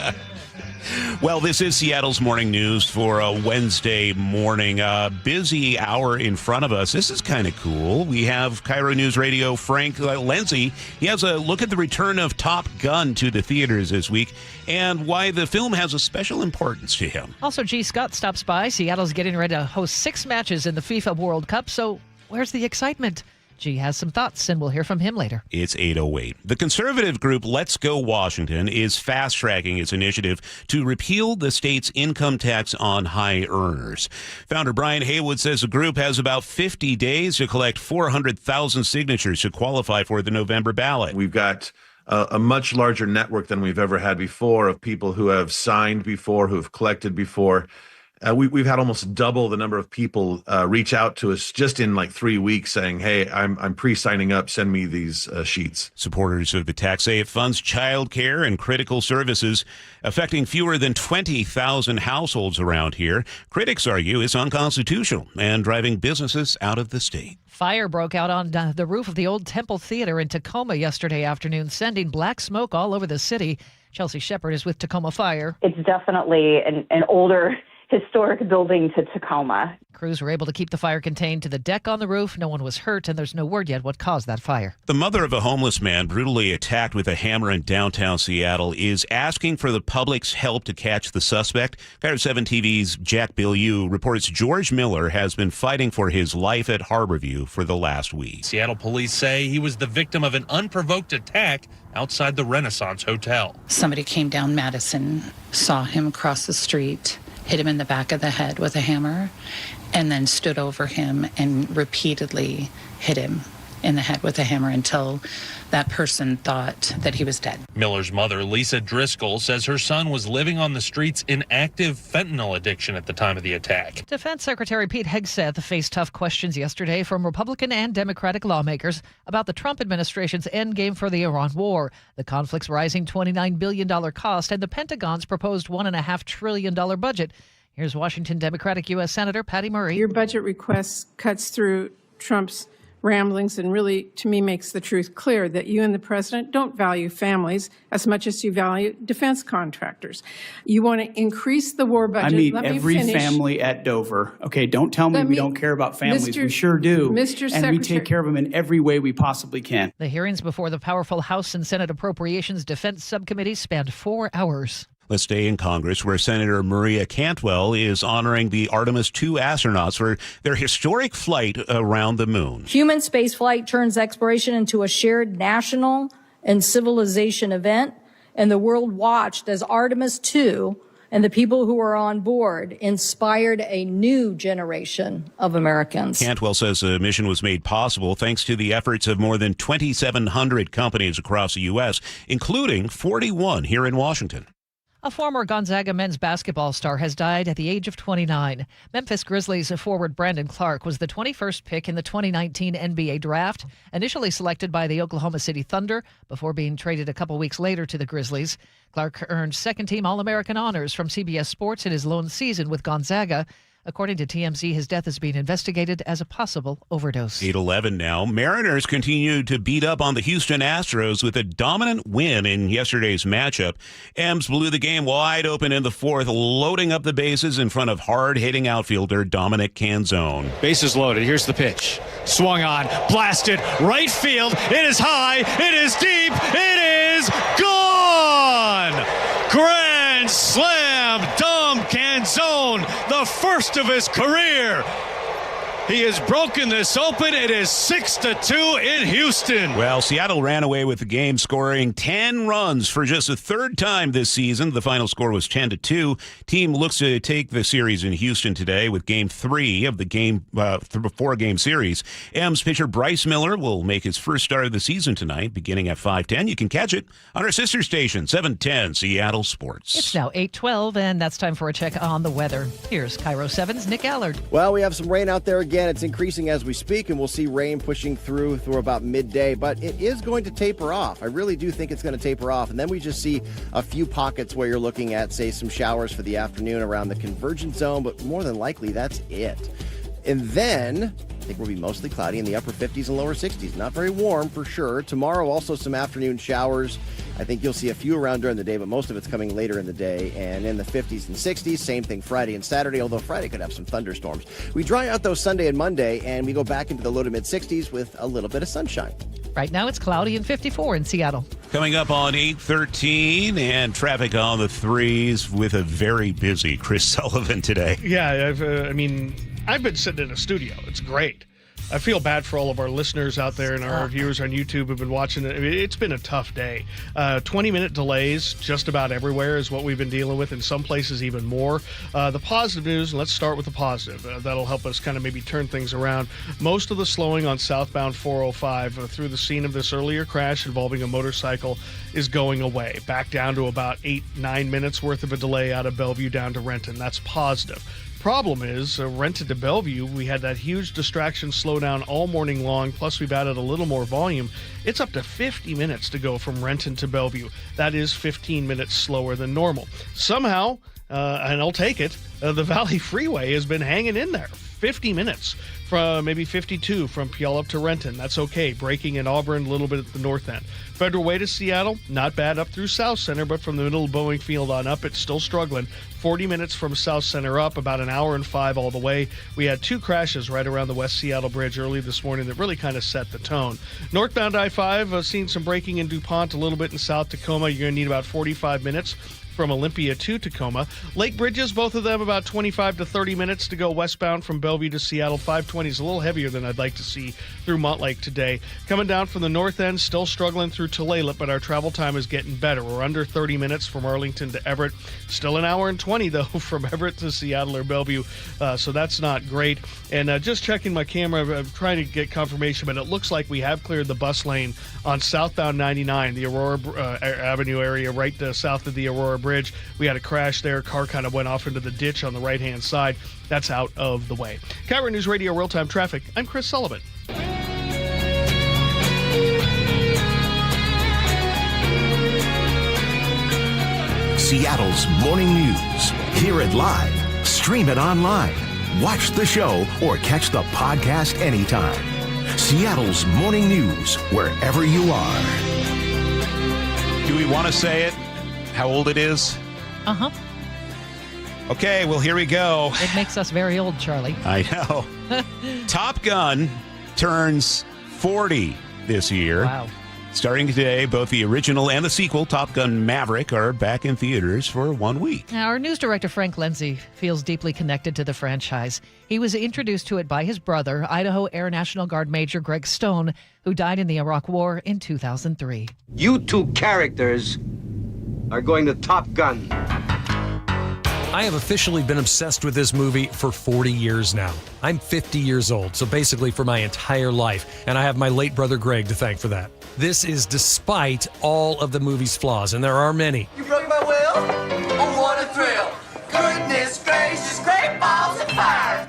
Well, this is Seattle's Morning News for a Wednesday morning. Busy hour in front of us. This is kind of cool. We have KIRO Newsradio Frank Lenzi. He has a look at the return of Top Gun to the theaters this week and why the film has a special importance to him. Also, G. Scott stops by. Seattle's getting ready to host 6 matches in the FIFA World Cup, so where's the excitement? G has some thoughts, and we'll hear from him later. It's 8:08. The conservative group Let's Go Washington is fast-tracking its initiative to repeal the state's income tax on high earners. Founder Brian Haywood says the group has about 50 days to collect 400,000 signatures to qualify for the November ballot. We've got a much larger network than we've ever had before of people who have signed before, who have collected before. We've had almost double the number of people reach out to us just in like 3 weeks saying, hey, I'm pre-signing up. Send me these sheets. Supporters of the tax say it funds child care and critical services affecting fewer than 20,000 households around here. Critics argue it's unconstitutional and driving businesses out of the state. Fire broke out on the roof of the old Temple Theater in Tacoma yesterday afternoon, sending black smoke all over the city. Chelsea Shepard is with Tacoma Fire. It's definitely an older historic building to Tacoma. Crews were able to keep the fire contained to the deck on the roof. No one was hurt, and there's no word yet what caused that fire. The mother of a homeless man brutally attacked with a hammer in downtown Seattle is asking for the public's help to catch the suspect. KIRO 7 TV's Jack Bilyeu reports George Miller has been fighting for his life at Harborview for the last week. Seattle police say he was the victim of an unprovoked attack outside the Renaissance Hotel. Somebody came down Madison, saw him across the street, hit him in the back of the head with a hammer, and then stood over him and repeatedly hit him in the head with a hammer until that person thought that he was dead. Miller's mother, Lisa Driscoll, says her son was living on the streets in active fentanyl addiction at the time of the attack. Defense Secretary Pete Hegseth faced tough questions yesterday from Republican and Democratic lawmakers about the Trump administration's endgame for the Iran war, the conflict's rising $29 billion cost, and the Pentagon's proposed $1.5 trillion budget. Here's Washington Democratic U.S. Senator Patty Murray. Your budget request cuts through Trump's ramblings and really, to me, makes the truth clear that you and the president don't value families as much as you value defense contractors. You want to increase the war budget. I meet every family at Dover. Okay, don't tell me we don't care about families. We sure do. And we take care of them in every way we possibly can. The hearings before the powerful House and Senate Appropriations Defense Subcommittees spanned 4 hours. Let's stay in Congress, where Senator Maria Cantwell is honoring the Artemis 2 astronauts for their historic flight around the moon. Human spaceflight turns exploration into a shared national and civilization event, and the world watched as Artemis 2 and the people who were on board inspired a new generation of Americans. Cantwell says the mission was made possible thanks to the efforts of more than 2,700 companies across the U.S., including 41 here in Washington. A former Gonzaga men's basketball star has died at the age of 29. Memphis Grizzlies forward Brandon Clark was the 21st pick in the 2019 NBA draft, initially selected by the Oklahoma City Thunder before being traded a couple weeks later to the Grizzlies. Clark earned second-team All-American honors from CBS Sports in his lone season with Gonzaga. According to TMZ, his death is being investigated as a possible overdose. 8:11 now. Mariners continue to beat up on the Houston Astros with a dominant win in yesterday's matchup. Ems blew the game wide open in the fourth, loading up the bases in front of hard-hitting outfielder Dominic Canzone. Bases loaded. Here's the pitch. Swung on. Blasted. Right field. It is high. It is deep. It is gone. Grand slam. Dom Canzone, the first of his career. He has broken this open. It is 6-2 in Houston. Well, Seattle ran away with the game, scoring 10 runs for just the third time this season. The final score was 10-2. Team looks to take the series in Houston today with Game 3 of the game 4-game series. M's pitcher Bryce Miller will make his first start of the season tonight, beginning at 5:10. You can catch it on our sister station, 710 Seattle Sports. It's now 8:12, and that's time for a check on the weather. Here's KIRO 7's Nick Allard. Well, we have some rain out there again. It's increasing as we speak, and we'll see rain pushing through about midday, but it is going to taper off. I really do think it's going to taper off, and then we just see a few pockets where you're looking at, say, some showers for the afternoon around the convergence zone, but more than likely that's it. And then I think we'll be mostly cloudy in the upper 50s and lower 60s. Not very warm for sure. Tomorrow, also some afternoon showers. I think you'll see a few around during the day, but most of it's coming later in the day and in the 50s and 60s. Same thing Friday and Saturday, although Friday could have some thunderstorms. We dry out those Sunday and Monday, and we go back into the low to mid 60s with a little bit of sunshine. Right now, it's cloudy and 54 in Seattle. Coming up on 8:13, and traffic on the threes with a very busy Chris Sullivan today. Yeah, I've been sitting in a studio. It's great. I feel bad for all of our listeners out there and our viewers on YouTube who've been watching it. It's been a tough day. 20-minute delays just about everywhere is what we've been dealing with, in some places even more. The positive news, let's start with the positive. That'll help us kind of maybe turn things around. Most of the slowing on southbound 405 through the scene of this earlier crash involving a motorcycle is going away. Back down to about 8-9 minutes worth of a delay out of Bellevue down to Renton. That's positive. Problem is, Renton to Bellevue, we had that huge distraction slowdown all morning long, plus we've added a little more volume. It's up to 50 minutes to go from Renton to Bellevue. That is 15 minutes slower than normal. Somehow, and I'll take it, the Valley Freeway has been hanging in there. 50 minutes, from maybe 52 from Puyallup to Renton. That's okay. Braking in Auburn, a little bit at the north end. Federal Way to Seattle, not bad up through South Center, but from the middle of Boeing Field on up, it's still struggling. 40 minutes from South Center up, about an hour and 5 all the way. We had 2 crashes right around the West Seattle Bridge early this morning that really kind of set the tone. Northbound I-5, seen some braking in DuPont, a little bit in South Tacoma. You're going to need about 45 minutes from Olympia to Tacoma. Lake Bridges, both of them about 25 to 30 minutes to go westbound from Bellevue to Seattle. 520 is a little heavier than I'd like to see through Montlake today. Coming down from the north end, still struggling through Tulalip, but our travel time is getting better. We're under 30 minutes from Arlington to Everett. Still an hour and 20, though, from Everett to Seattle or Bellevue, so that's not great. And just checking my camera, I'm trying to get confirmation, but it looks like we have cleared the bus lane on southbound 99, the Aurora Avenue area, right south of the Aurora Bridge. We had a crash there. Car kind of went off into the ditch on the right-hand side. That's out of the way. KIRO Newsradio Real-Time Traffic. I'm Chris Sullivan. Seattle's morning news. Hear it live. Stream it online. Watch the show or catch the podcast anytime. Seattle's morning news, wherever you are. Do we want to say it? How old it is? Uh-huh. Okay, well, here we go. It makes us very old, Charlie. I know. Top Gun turns 40 this year. Wow. Starting today, both the original and the sequel, Top Gun Maverick, are back in theaters for 1 week. Now, our news director, Frank Lindsay, feels deeply connected to the franchise. He was introduced to it by his brother, Idaho Air National Guard Major Greg Stone, who died in the Iraq War in 2003. You two characters are going to Top Gun. I have officially been obsessed with this movie for 40 years now. I'm 50 years old, so basically for my entire life, and I have my late brother Greg to thank for that. This is despite all of the movie's flaws, and there are many. You broke my will? Oh, what a thrill. Goodness gracious, great balls of fire.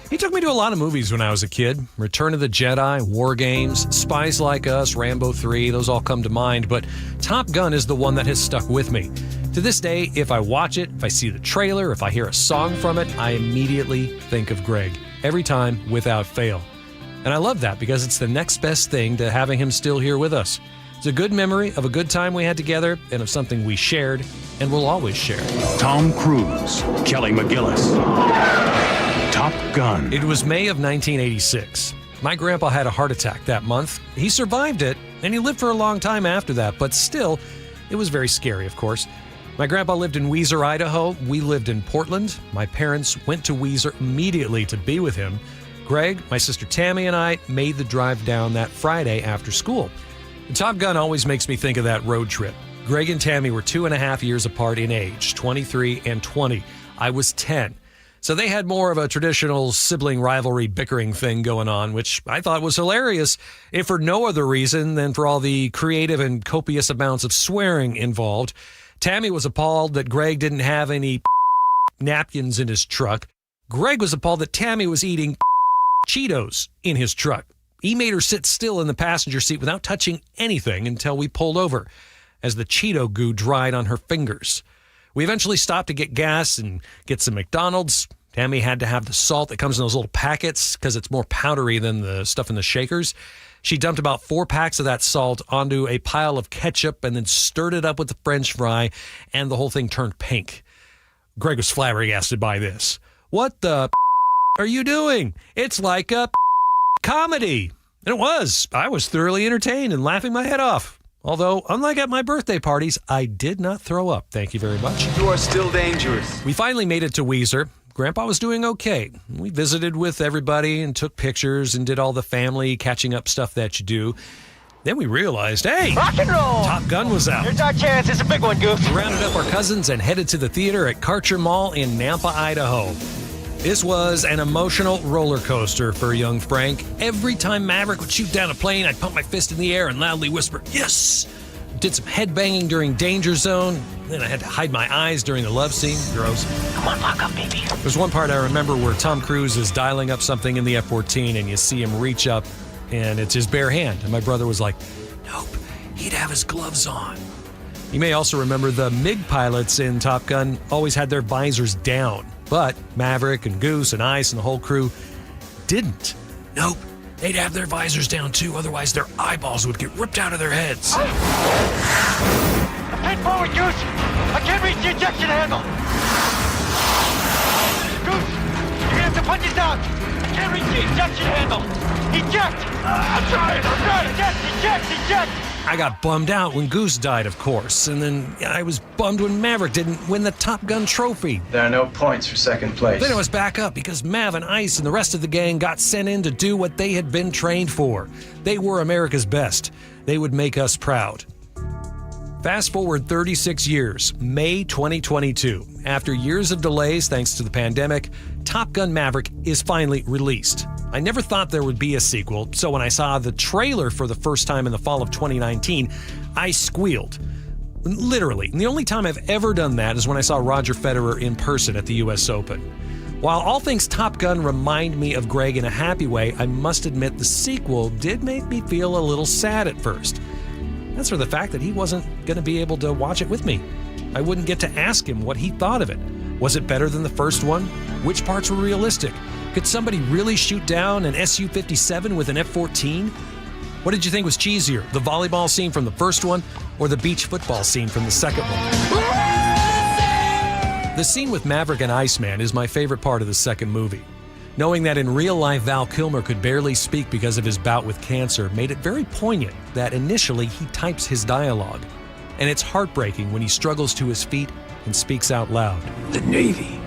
He took me to a lot of movies when I was a kid. Return of the Jedi, War Games, Spies Like Us, Rambo 3, those all come to mind, but Top Gun is the one that has stuck with me. To this day, if I watch it, if I see the trailer, if I hear a song from it, I immediately think of Greg. Every time, without fail. And I love that because it's the next best thing to having him still here with us. It's a good memory of a good time we had together and of something we shared and will always share. Tom Cruise, Kelly McGillis. Top Gun. It was May of 1986. My grandpa had a heart attack that month. He survived it, and he lived for a long time after that, but still, it was very scary, of course. My grandpa lived in Weiser, Idaho. We lived in Portland. My parents went to Weiser immediately to be with him. Greg, my sister Tammy, and I made the drive down that Friday after school. And Top Gun always makes me think of that road trip. Greg and Tammy were 2.5 years apart in age, 23 and 20. I was 10. So they had more of a traditional sibling rivalry bickering thing going on, which I thought was hilarious, if for no other reason than for all the creative and copious amounts of swearing involved. Tammy was appalled that Greg didn't have any napkins in his truck. Greg was appalled that Tammy was eating Cheetos in his truck. He made her sit still in the passenger seat without touching anything until we pulled over, as the Cheeto goo dried on her fingers. We eventually stopped to get gas and get some McDonald's. Tammy had to have the salt that comes in those little packets because it's more powdery than the stuff in the shakers. She dumped about 4 packs of that salt onto a pile of ketchup and then stirred it up with the French fry, and the whole thing turned pink. Greg was flabbergasted by this. What the are you doing? It's like a comedy. And it was. I was thoroughly entertained and laughing my head off. Although, unlike at my birthday parties, I did not throw up. Thank you very much. You are still dangerous. We finally made it to Weiser. Grandpa was doing okay. We visited with everybody and took pictures and did all the family catching up stuff that you do. Then we realized, hey, rock and roll! Top Gun was out. Here's our chance. It's a big one, Goof. We rounded up our cousins and headed to the theater at Karcher Mall in Nampa, Idaho. This was an emotional roller coaster for young Frank. Every time Maverick would shoot down a plane, I'd pump my fist in the air and loudly whisper, yes! Did some headbanging during Danger Zone. Then I had to hide my eyes during the love scene. Gross. Come on, lock up, baby. There's one part I remember where Tom Cruise is dialing up something in the F-14 and you see him reach up and it's his bare hand. And my brother was like, nope, he'd have his gloves on. You may also remember the MiG pilots in Top Gun always had their visors down. But Maverick and Goose and Ice and the whole crew didn't. Nope. They'd have their visors down too, otherwise their eyeballs would get ripped out of their heads. Head forward, Goose! I can't reach the ejection handle! Goose! You're gonna have to put this down! I can't reach the ejection handle! Eject! I'm trying! Eject! I got bummed out when Goose died, of course, and then I was bummed when Maverick didn't win the Top Gun trophy. There are no points for second place. Then I was back up because Mav and Ice and the rest of the gang got sent in to do what they had been trained for. They were America's best. They would make us proud. Fast forward 36 years, May 2022. After years of delays thanks to the pandemic, Top Gun Maverick is finally released. I never thought there would be a sequel, so when I saw the trailer for the first time in the fall of 2019, I squealed. Literally. And the only time I've ever done that is when I saw Roger Federer in person at the US Open. While all things Top Gun remind me of Greg in a happy way, I must admit the sequel did make me feel a little sad at first. That's for the fact that he wasn't going to be able to watch it with me. I wouldn't get to ask him what he thought of it. Was it better than the first one? Which parts were realistic? Could somebody really shoot down an Su-57 with an F-14? What did you think was cheesier, the volleyball scene from the first one or the beach football scene from the second one? The scene with Maverick and Iceman is my favorite part of the second movie. Knowing that in real life Val Kilmer could barely speak because of his bout with cancer made it very poignant that initially he types his dialogue. And it's heartbreaking when he struggles to his feet and speaks out loud. The Navy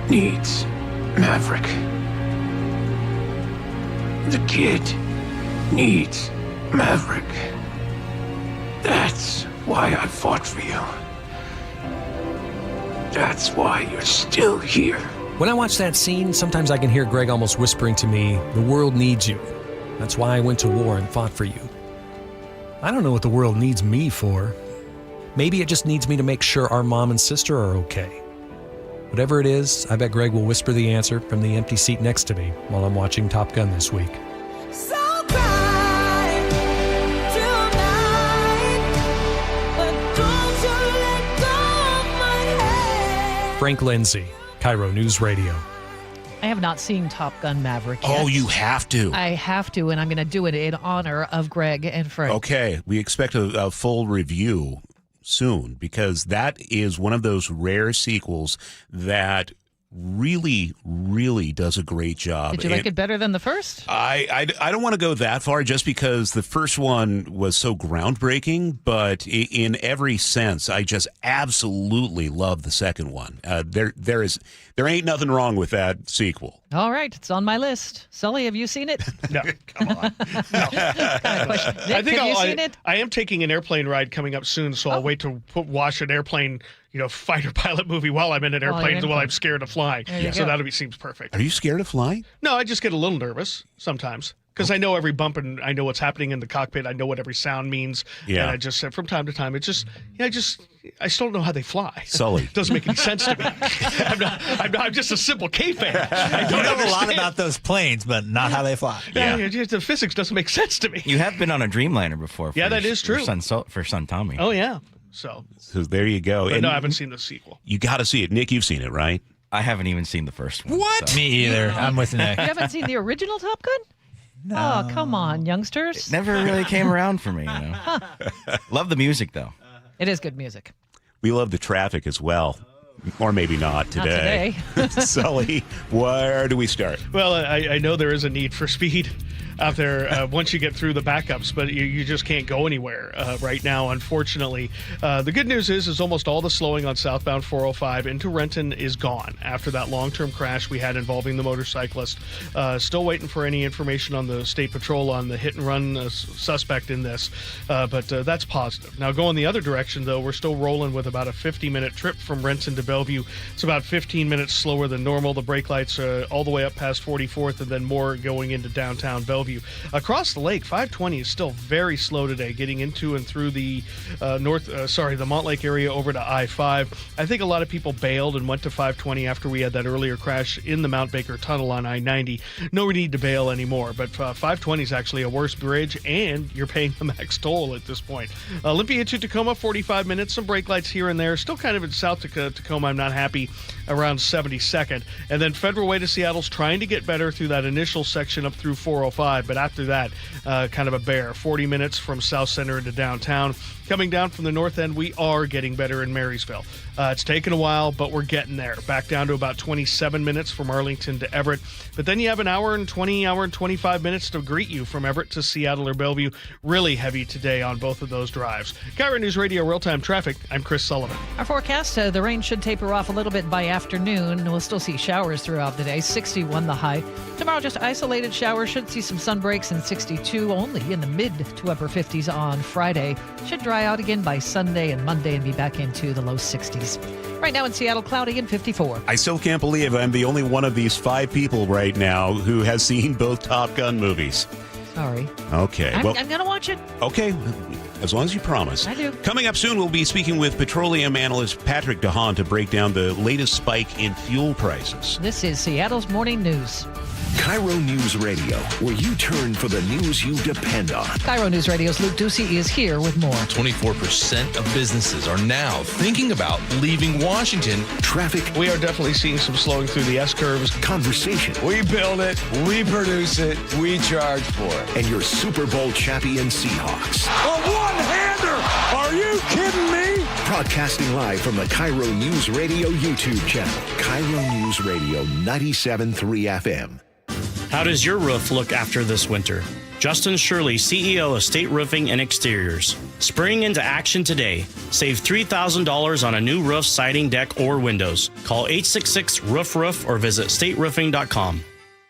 needs Maverick. The kid needs Maverick. That's why I fought for you. That's why you're still here. When I watch that scene, sometimes I can hear Greg almost whispering to me, "The world needs you. That's why I went to war and fought for you." I don't know what the world needs me for. Maybe it just needs me to make sure our mom and sister are okay. Whatever it is, I bet Greg will whisper the answer from the empty seat next to me while I'm watching Top Gun this week. Frank Lindsay, KIRO Newsradio. I have not seen Top Gun Maverick yet. Oh, you have to. I have to, and I'm going to do it in honor of Greg and Frank. Okay, we expect a full review soon because that is one of those rare sequels that really, really does a great job. Did you like it better than the first? I don't want to go that far just because the first one was so groundbreaking, but in every sense, I just absolutely love the second one. There ain't nothing wrong with that sequel. All right, it's on my list. Sully, have you seen it? No, come on. No. Nick, have you seen it? I am taking an airplane ride coming up soon, so I'll wait to watch an airplane, fighter pilot movie while I'm in an airplane while I'm scared of flying. So that seems perfect. Are you scared of flying? No, I just get a little nervous sometimes. Because I know every bump and I know what's happening in the cockpit. I know what every sound means. Yeah. And I just, from time to time, I still don't know how they fly. Sully. It doesn't make any sense to me. I'm just a simple K fan. I know a lot about those planes, but not how they fly. Yeah. The physics doesn't make sense to me. You have been on a Dreamliner before. Yeah, that is true. For son Tommy. Oh, yeah. So there you go. But no, I haven't seen the sequel. You got to see it. Nick, you've seen it, right? I haven't even seen the first one. What? So. Me either. I'm with Nick. You haven't seen the original Top Gun? No. Oh, come on, youngsters. It never really came around for me, Love the music, though. It is good music. We love the traffic as well. Or maybe not today. Not today. Sully, where do we start? Well, I know there is a need for speed out there once you get through the backups, but you just can't go anywhere right now, unfortunately. The good news is almost all the slowing on southbound 405 into Renton is gone after that long-term crash we had involving the motorcyclist. Still waiting for any information on the state patrol on the hit-and-run suspect in this, but that's positive. Now, going the other direction, though, we're still rolling with about a 50-minute trip from Renton to Bellevue. It's about 15 minutes slower than normal. The brake lights are all the way up past 44th and then more going into downtown Bellevue. Across the lake, 520 is still very slow today, getting into and through the the Montlake area over to I-5. I think a lot of people bailed and went to 520 after we had that earlier crash in the Mount Baker Tunnel on I-90. No need to bail anymore, but 520 is actually a worse bridge, and you're paying the max toll at this point. Olympia to Tacoma, 45 minutes, some brake lights here and there. Still kind of in South Tacoma, I'm not happy, around 72nd. And then Federal Way to Seattle's trying to get better through that initial section up through 405, but after that, kind of a bear. 40 minutes from South Center into downtown. Coming down from the north end, we are getting better in Marysville. It's taken a while, but we're getting there. Back down to about 27 minutes from Arlington to Everett. But then you have an hour and 25 minutes to greet you from Everett to Seattle or Bellevue. Really heavy today on both of those drives. KIRO Newsradio Real-Time Traffic, I'm Chris Sullivan. Our forecast, the rain should taper off a little bit by afternoon. We'll still see showers throughout the day, 61 the high. Tomorrow, just isolated showers. Should see some sun breaks and 62 only in the mid to upper 50s on Friday. Should dry out again by Sunday and Monday and be back into the low 60s. Right now in Seattle, cloudy and 54. I still can't believe I'm the only one of these 5 people right now who has seen both Top Gun movies. Sorry. Okay. I'm going to watch it. Okay. As long as you promise. I do. Coming up soon, we'll be speaking with petroleum analyst Patrick DeHaan to break down the latest spike in fuel prices. This is Seattle's Morning News. KIRO Newsradio, where you turn for the news you depend on. KIRO Newsradio's Luke Ducey is here with more. 24% of businesses are now thinking about leaving Washington. Traffic. We are definitely seeing some slowing through the S-curves. Conversation. We build it, we produce it, we charge for it. And your Super Bowl champion Seahawks. A one-hander! Are you kidding me? Broadcasting live from the KIRO Newsradio YouTube channel. KIRO Newsradio 97.3 FM. How does your roof look after this winter? Justin Shirley, CEO of State Roofing and Exteriors. Spring into action today. Save $3,000 on a new roof, siding, deck, or windows. Call 866-ROOF-ROOF or visit stateroofing.com.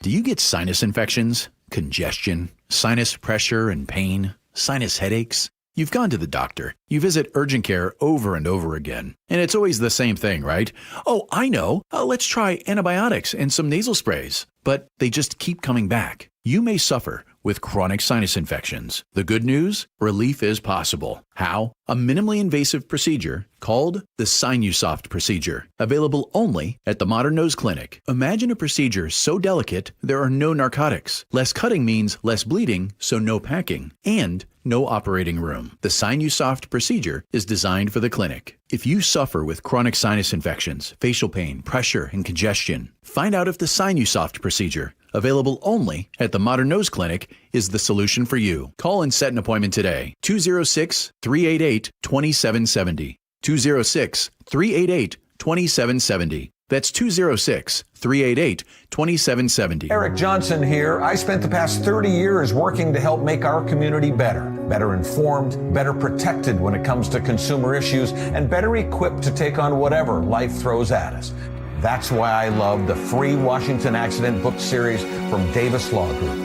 Do you get sinus infections, congestion, sinus pressure and pain, sinus headaches? You've gone to the doctor. You visit urgent care over and over again. And it's always the same thing, right? Oh, I know. Let's try antibiotics and some nasal sprays. But they just keep coming back. You may suffer with chronic sinus infections. The good news? Relief is possible. How? A minimally invasive procedure called the Sinusoft procedure, available only at the Modern Nose Clinic. Imagine a procedure so delicate there are no narcotics. Less cutting means less bleeding, so no packing, and no operating room. The Sinusoft procedure is designed for the clinic. If you suffer with chronic sinus infections, facial pain, pressure, and congestion, find out if the Sinusoft procedure, available only at the Modern Nose Clinic, is the solution for you. Call and set an appointment today. 206-388-2770. 206-388-2770. That's 206-388-2770. Eric Johnson here. I spent the past 30 years working to help make our community better informed, better protected when it comes to consumer issues, and better equipped to take on whatever life throws at us. That's why I love the free Washington Accident book series from Davis Law Group.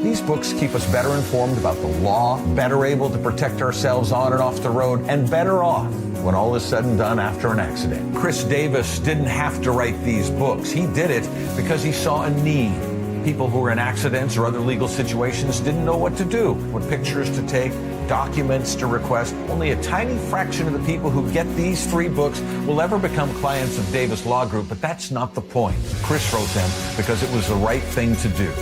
These books keep us better informed about the law, better able to protect ourselves on and off the road, and better off when all is said and done after an accident. Chris Davis didn't have to write these books. He did it because he saw a need. People who were in accidents or other legal situations didn't know what to do, what pictures to take, documents to request. Only a tiny fraction of the people who get these free books will ever become clients of Davis Law Group, but that's not the point. Chris wrote them because it was the right thing to do.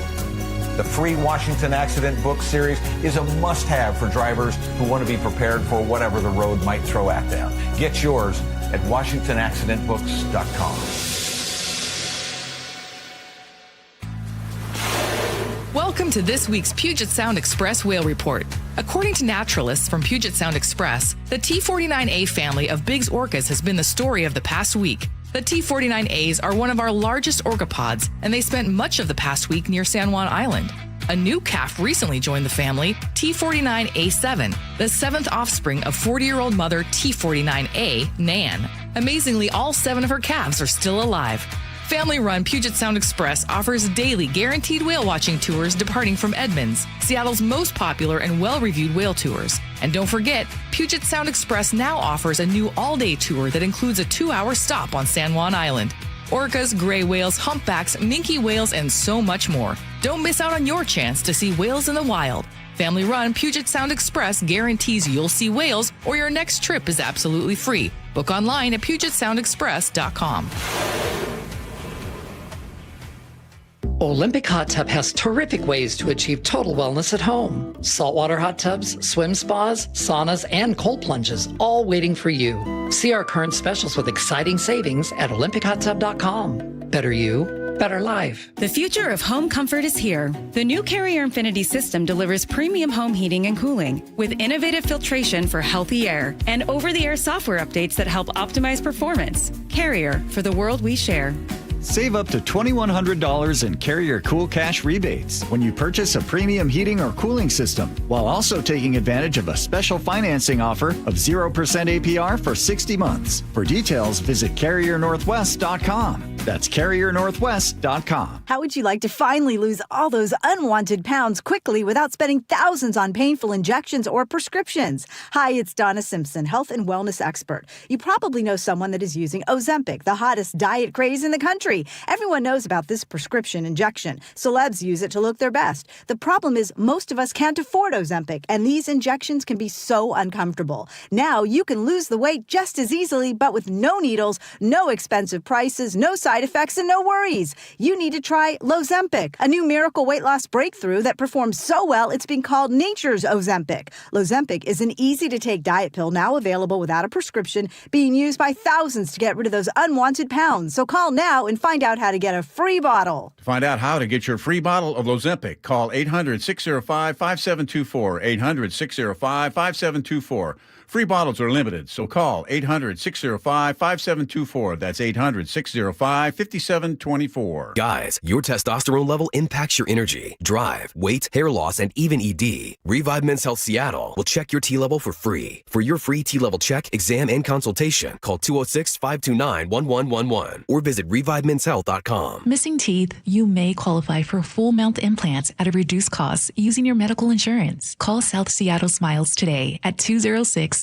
The free Washington Accident book series is a must-have for drivers who want to be prepared for whatever the road might throw at them. Get yours at WashingtonAccidentBooks.com. Welcome to this week's Puget Sound Express Whale Report. According to naturalists from Puget Sound Express, the T49A family of Biggs orcas has been the story of the past week. The T49As are one of our largest orcapods, and they spent much of the past week near San Juan Island. A new calf recently joined the family, T49A7, the seventh offspring of 40-year-old mother T49A, Nan. Amazingly, all 7 of her calves are still alive. Family-run Puget Sound Express offers daily guaranteed whale-watching tours departing from Edmonds, Seattle's most popular and well-reviewed whale tours. And don't forget, Puget Sound Express now offers a new all-day tour that includes a 2-hour stop on San Juan Island. Orcas, gray whales, humpbacks, minke whales, and so much more. Don't miss out on your chance to see whales in the wild. Family-run Puget Sound Express guarantees you'll see whales or your next trip is absolutely free. Book online at PugetSoundExpress.com. Olympic Hot Tub has terrific ways to achieve total wellness at home. Saltwater hot tubs, swim spas, saunas, and cold plunges, all waiting for you. See our current specials with exciting savings at OlympicHotTub.com. Better you, better life. The future of home comfort is here. The new Carrier Infinity system delivers premium home heating and cooling with innovative filtration for healthy air and over-the-air software updates that help optimize performance. Carrier, for the world we share. Save up to $2,100 in Carrier Cool Cash rebates when you purchase a premium heating or cooling system, while also taking advantage of a special financing offer of 0% APR for 60 months. For details, visit CarrierNorthwest.com. That's CarrierNorthwest.com. How would you like to finally lose all those unwanted pounds quickly without spending thousands on painful injections or prescriptions? Hi, it's Donna Simpson, health and wellness expert. You probably know someone that is using Ozempic, the hottest diet craze in the country. Everyone knows about this prescription injection. Celebs use it to look their best. The problem is most of us can't afford Ozempic, and these injections can be so uncomfortable. Now you can lose the weight just as easily, but with no needles, no expensive prices, no side side effects and no worries. You need to try Lozempic, a new miracle weight loss breakthrough that performs so well it's been called nature's Ozempic. Lozempic is an easy-to-take diet pill now available without a prescription, being used by thousands to get rid of those unwanted pounds. So call now and find out how to get a free bottle. To find out how to get your free bottle of Lozempic, call 800-605-5724, 800-605-5724. Free bottles are limited, so call 800-605-5724. That's 800-605-5724. Guys, your testosterone level impacts your energy, drive, weight, hair loss, and even ED. Revive Men's Health Seattle will check your T level for free. For your free T level check, exam, and consultation, call 206-529-1111 or visit revivemenshealth.com. Missing teeth? You may qualify for full mouth implants at a reduced cost using your medical insurance. Call South Seattle Smiles today at 206-241-5533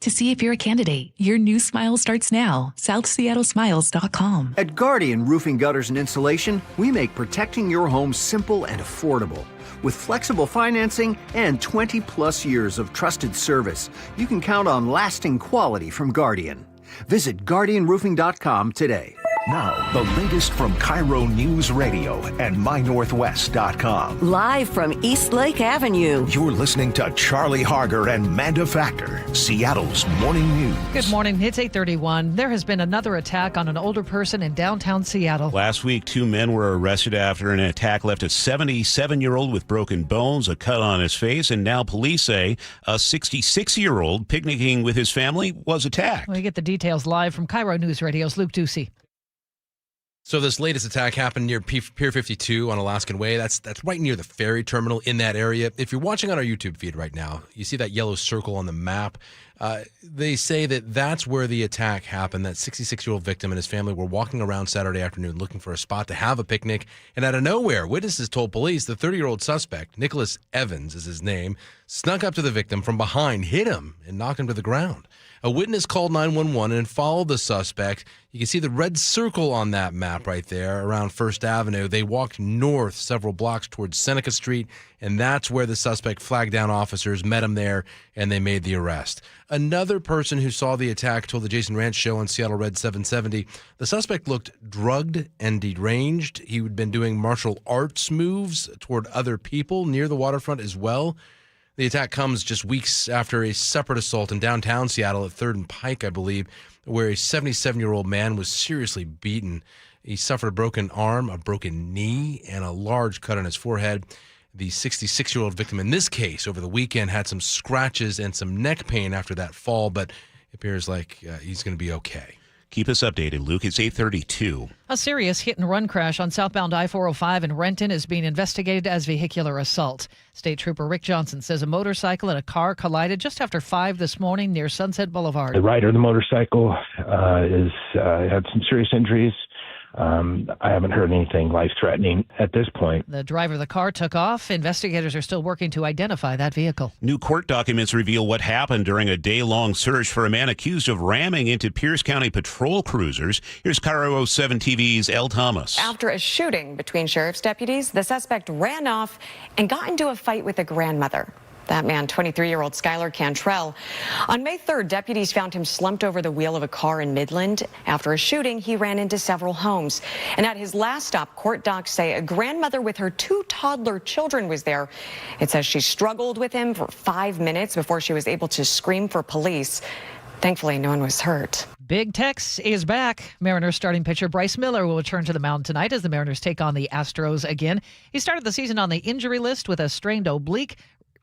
to see if you're a candidate. Your new smile starts now. SouthSeattleSmiles.com. At Guardian Roofing, Gutters, and Insulation, we make protecting your home simple and affordable. With flexible financing and 20-plus years of trusted service, you can count on lasting quality from Guardian. Visit GuardianRoofing.com today. Now, the latest from KIRO Newsradio and MyNorthwest.com. Live from East Lake Avenue. You're listening to Charlie Harger and Manda Factor, Seattle's morning news. Good morning. It's 8:31. There has been another attack on an older person in downtown Seattle. Last week, 2 men were arrested after an attack left a 77-year-old with broken bones, a cut on his face, and now police say a 66-year-old picnicking with his family was attacked. We get the details live from KIRO News Radio's Luke Ducey. So this latest attack happened near Pier 52 on Alaskan Way. That's right near the ferry terminal in that area. If you're watching on our YouTube feed right now, you see that yellow circle on the map. They say that that's where the attack happened. That 66-year-old victim and his family were walking around Saturday afternoon looking for a spot to have a picnic. And out of nowhere, witnesses told police the 30-year-old suspect, Nicholas Evans is his name, snuck up to the victim from behind, hit him, and knocked him to the ground. A witness called 911 and followed the suspect. You can see the red circle on that map right there around First Avenue. They walked north several blocks towards Seneca Street, and that's where the suspect flagged down officers, met him there, and they made the arrest. Another person who saw the attack told the Jason Ranch Show on Seattle Red 770 the suspect looked drugged and deranged. He had been doing martial arts moves toward other people near the waterfront as well. The attack comes just weeks after a separate assault in downtown Seattle at 3rd and Pike, I believe, where a 77-year-old man was seriously beaten. He suffered a broken arm, a broken knee, and a large cut on his forehead. The 66-year-old victim in this case over the weekend had some scratches and some neck pain after that fall, but it appears like he's going to be okay. Keep us updated, Luke. It's 8:32. A serious hit-and-run crash on southbound I-405 in Renton is being investigated as vehicular assault. State Trooper Rick Johnson says a motorcycle and a car collided just after 5 this morning near Sunset Boulevard. The rider of the motorcycle had some serious injuries. I haven't heard anything life-threatening at this point. The driver of the car took off. Investigators are still working to identify that vehicle. New court documents reveal what happened during a day-long search for a man accused of ramming into Pierce County patrol cruisers. Here's KIRO 7 TV's Elle Thomas. After a shooting between sheriff's deputies, the suspect ran off and got into a fight with a grandmother. That man, 23-year-old Skylar Cantrell. On May 3rd, deputies found him slumped over the wheel of a car in Midland. After a shooting, he ran into several homes. And at his last stop, court docs say a grandmother with her 2 toddler children was there. It says she struggled with him for 5 minutes before she was able to scream for police. Thankfully, no one was hurt. Big Tex is back. Mariners starting pitcher Bryce Miller will return to the mound tonight as the Mariners take on the Astros again. He started the season on the injury list with a strained oblique,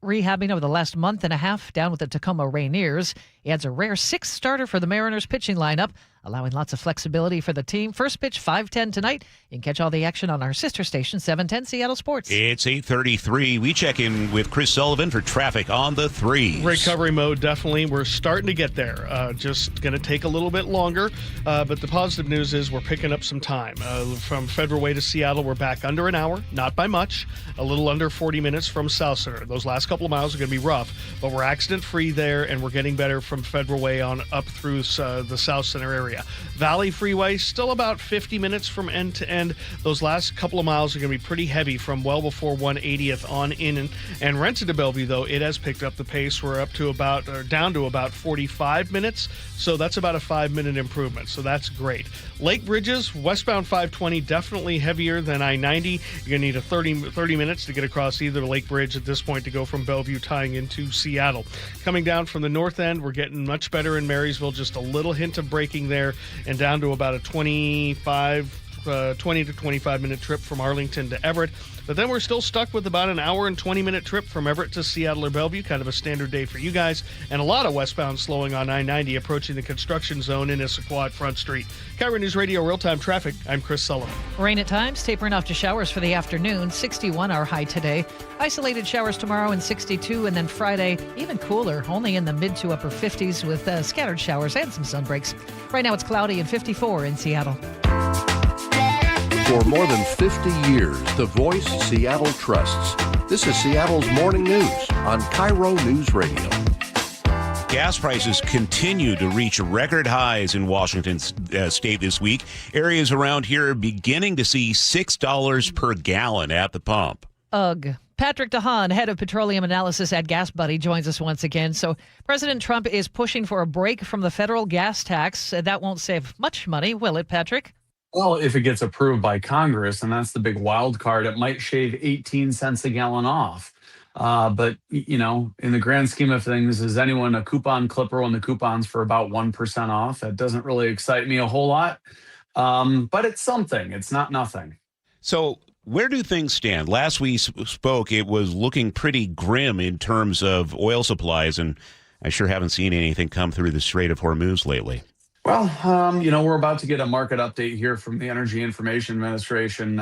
rehabbing over the last month and a half down with the Tacoma Rainiers. He adds a rare 6th starter for the Mariners pitching lineup, allowing lots of flexibility for the team. First pitch 5:10 tonight. You can catch all the action on our sister station 710 Seattle Sports. It's 8:33. We check in with Chris Sullivan for traffic on the 3s. Recovery mode, definitely. We're starting to get there. Just going to take a little bit longer. But the positive news is we're picking up some time. From Federal Way to Seattle, we're back under an hour, not by much. A little under 40 minutes from South Center. Those last couple of miles are going to be rough, but we're accident-free there, and we're getting better from Federal Way on up through the South Center area. area. Valley Freeway, still about 50 minutes from end to end. Those last couple of miles are going to be pretty heavy from well before 180th on in. And Renton to Bellevue, though, it has picked up the pace. We're up to down to about 45 minutes. So that's about a 5-minute improvement. So that's great. Lake Bridges, westbound 520, definitely heavier than I-90. You're going to need a 30 minutes to get across either Lake Bridge at this point to go from Bellevue tying into Seattle. Coming down from the north end, we're getting much better in Marysville, just a little hint of braking there, and down to about a 20 to 25 minute trip from Arlington to Everett. But then we're still stuck with about an hour and 20-minute trip from Everett to Seattle or Bellevue, kind of a standard day for you guys, and a lot of westbound slowing on I-90 approaching the construction zone in Issaquah at Front Street. KIRO News Radio real-time traffic. I'm Chris Sullivan. Rain at times, tapering off to showers for the afternoon. 61 our high today. Isolated showers tomorrow and 62, and then Friday even cooler, only in the mid to upper 50s with scattered showers and some sun breaks. Right now it's cloudy and 54 in Seattle. For more than 50 years, the voice Seattle trusts. This is Seattle's Morning News on KIRO News Radio. Gas prices continue to reach record highs in Washington state this week. Areas around here are beginning to see $6 per gallon at the pump. Ugh. Patrick DeHaan, head of petroleum analysis at Gas Buddy, joins us once again. So President Trump is pushing for a break from the federal gas tax. That won't save much money, will it, Patrick? Well, if it gets approved by Congress, and that's the big wild card, it might shave 18 cents a gallon off. But, you know, in the grand scheme of things, is anyone a coupon clipper when the coupon's for about 1% off? That doesn't really excite me a whole lot. But it's something. It's not nothing. So where do things stand? Last we spoke, it was looking pretty grim in terms of oil supplies, and I sure haven't seen anything come through the Strait of Hormuz lately. Well, you know, we're about to get a market update here from the Energy Information Administration.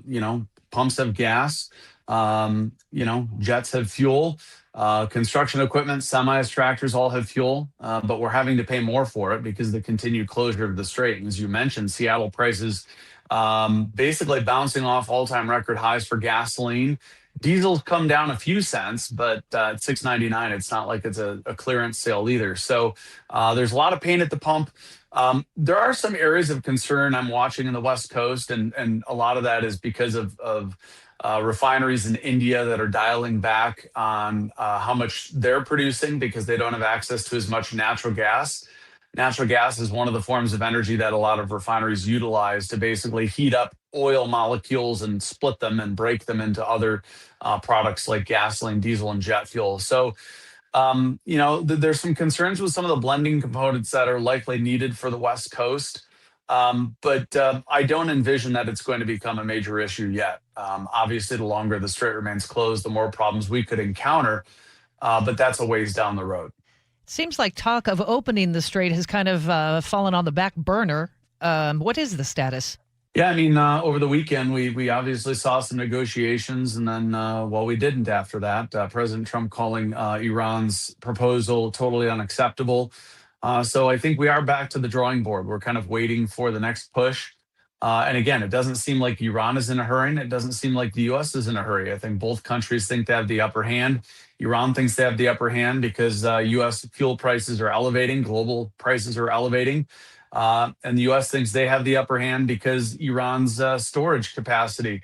You know, pumps have gas, you know, jets have fuel, construction equipment, semis, tractors all have fuel, but we're having to pay more for it because of the continued closure of the strait. And as you mentioned, Seattle prices basically bouncing off all-time record highs for gasoline. Diesel's come down a few cents, but at $6.99, it's not like it's a clearance sale either. So there's a lot of pain at the pump. There are some areas of concern I'm watching in the West Coast, and a lot of that is because of refineries in India that are dialing back on how much they're producing because they don't have access to as much natural gas. Natural gas is one of the forms of energy that a lot of refineries utilize to basically heat up oil molecules and split them and break them into other products like gasoline, diesel, and jet fuel. So, you know, there's some concerns with some of the blending components that are likely needed for the West Coast. But I don't envision that it's going to become a major issue yet. Obviously, the longer the strait remains closed, the more problems we could encounter. But that's a ways down the road. Seems like talk of opening the strait has kind of fallen on the back burner. What is the status? Yeah, I mean, over the weekend, we obviously saw some negotiations, and then, well, we didn't after that. President Trump calling Iran's proposal totally unacceptable. So I think we are back to the drawing board. We're kind of waiting for the next push. And again, it doesn't seem like Iran is in a hurry, and it doesn't seem like the U.S. is in a hurry. I think both countries think they have the upper hand. Iran thinks they have the upper hand because U.S. fuel prices are elevating, global prices are elevating. And the U.S. thinks they have the upper hand because Iran's storage capacity.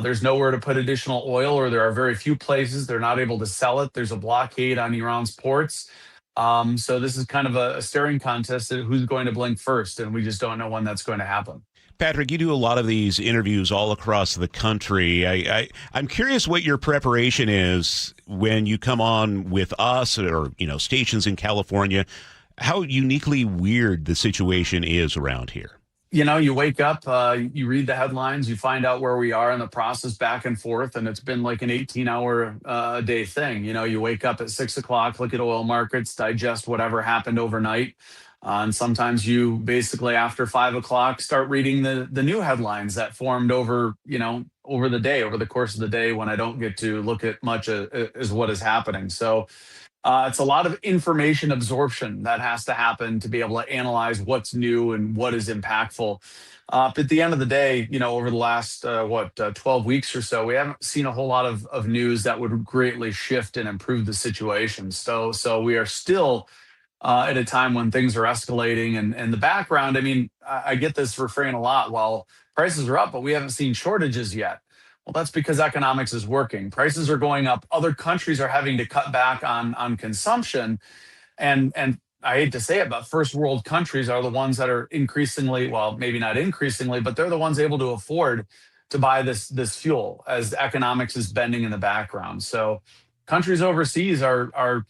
There's nowhere to put additional oil, or there are very few places. They're not able to sell it. There's a blockade on Iran's ports. So this is kind of a staring contest at who's going to blink first, and we just don't know when that's going to happen. Patrick, you do a lot of these interviews all across the country. I'm curious what your preparation is when you come on with us or, you know, stations in California, how uniquely weird the situation is around here. You know, you wake up, you read the headlines, you find out where we are in the process back and forth, and it's been like an 18-hour a day thing. You know, you wake up at 6 o'clock, look at oil markets, digest whatever happened overnight. And sometimes you basically after 5 o'clock start reading the new headlines that formed over the day, over the course of the day when I don't get to look at much as what is happening. So it's a lot of information absorption that has to happen to be able to analyze what's new and what is impactful. But at the end of the day, you know, over the last 12 weeks or so, we haven't seen a whole lot of news that would greatly shift and improve the situation. So we are still at a time when things are escalating. And the background, I mean, I get this refrain a lot. Well, prices are up, but we haven't seen shortages yet. Well, that's because economics is working. Prices are going up. Other countries are having to cut back on consumption. And I hate to say it, but first world countries are the ones that are increasingly, well, maybe not increasingly, but they're the ones able to afford to buy this fuel as economics is bending in the background. So countries overseas are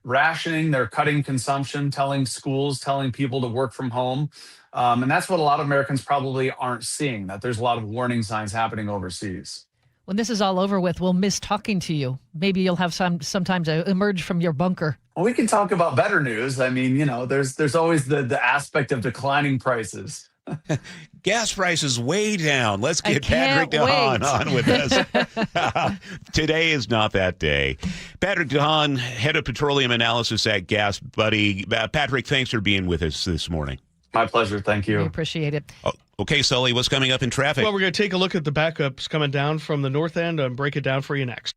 rationing, they're cutting consumption, telling schools, telling people to work from home. And that's what a lot of Americans probably aren't seeing, that there's a lot of warning signs happening overseas. When this is all over with, we'll miss talking to you. Maybe you'll have sometimes emerge from your bunker. Well, we can talk about better news. I mean, there's always the aspect of declining prices. Gas prices way down. Let's get Patrick DeHaan on with us. Today is not that day. Patrick DeHaan, head of petroleum analysis at Gas Buddy. Patrick, thanks for being with us this morning. My pleasure. Thank you. We appreciate it. Oh, okay, Sully, what's coming up in traffic? Well, we're going to take a look at the backups coming down from the north end and break it down for you next.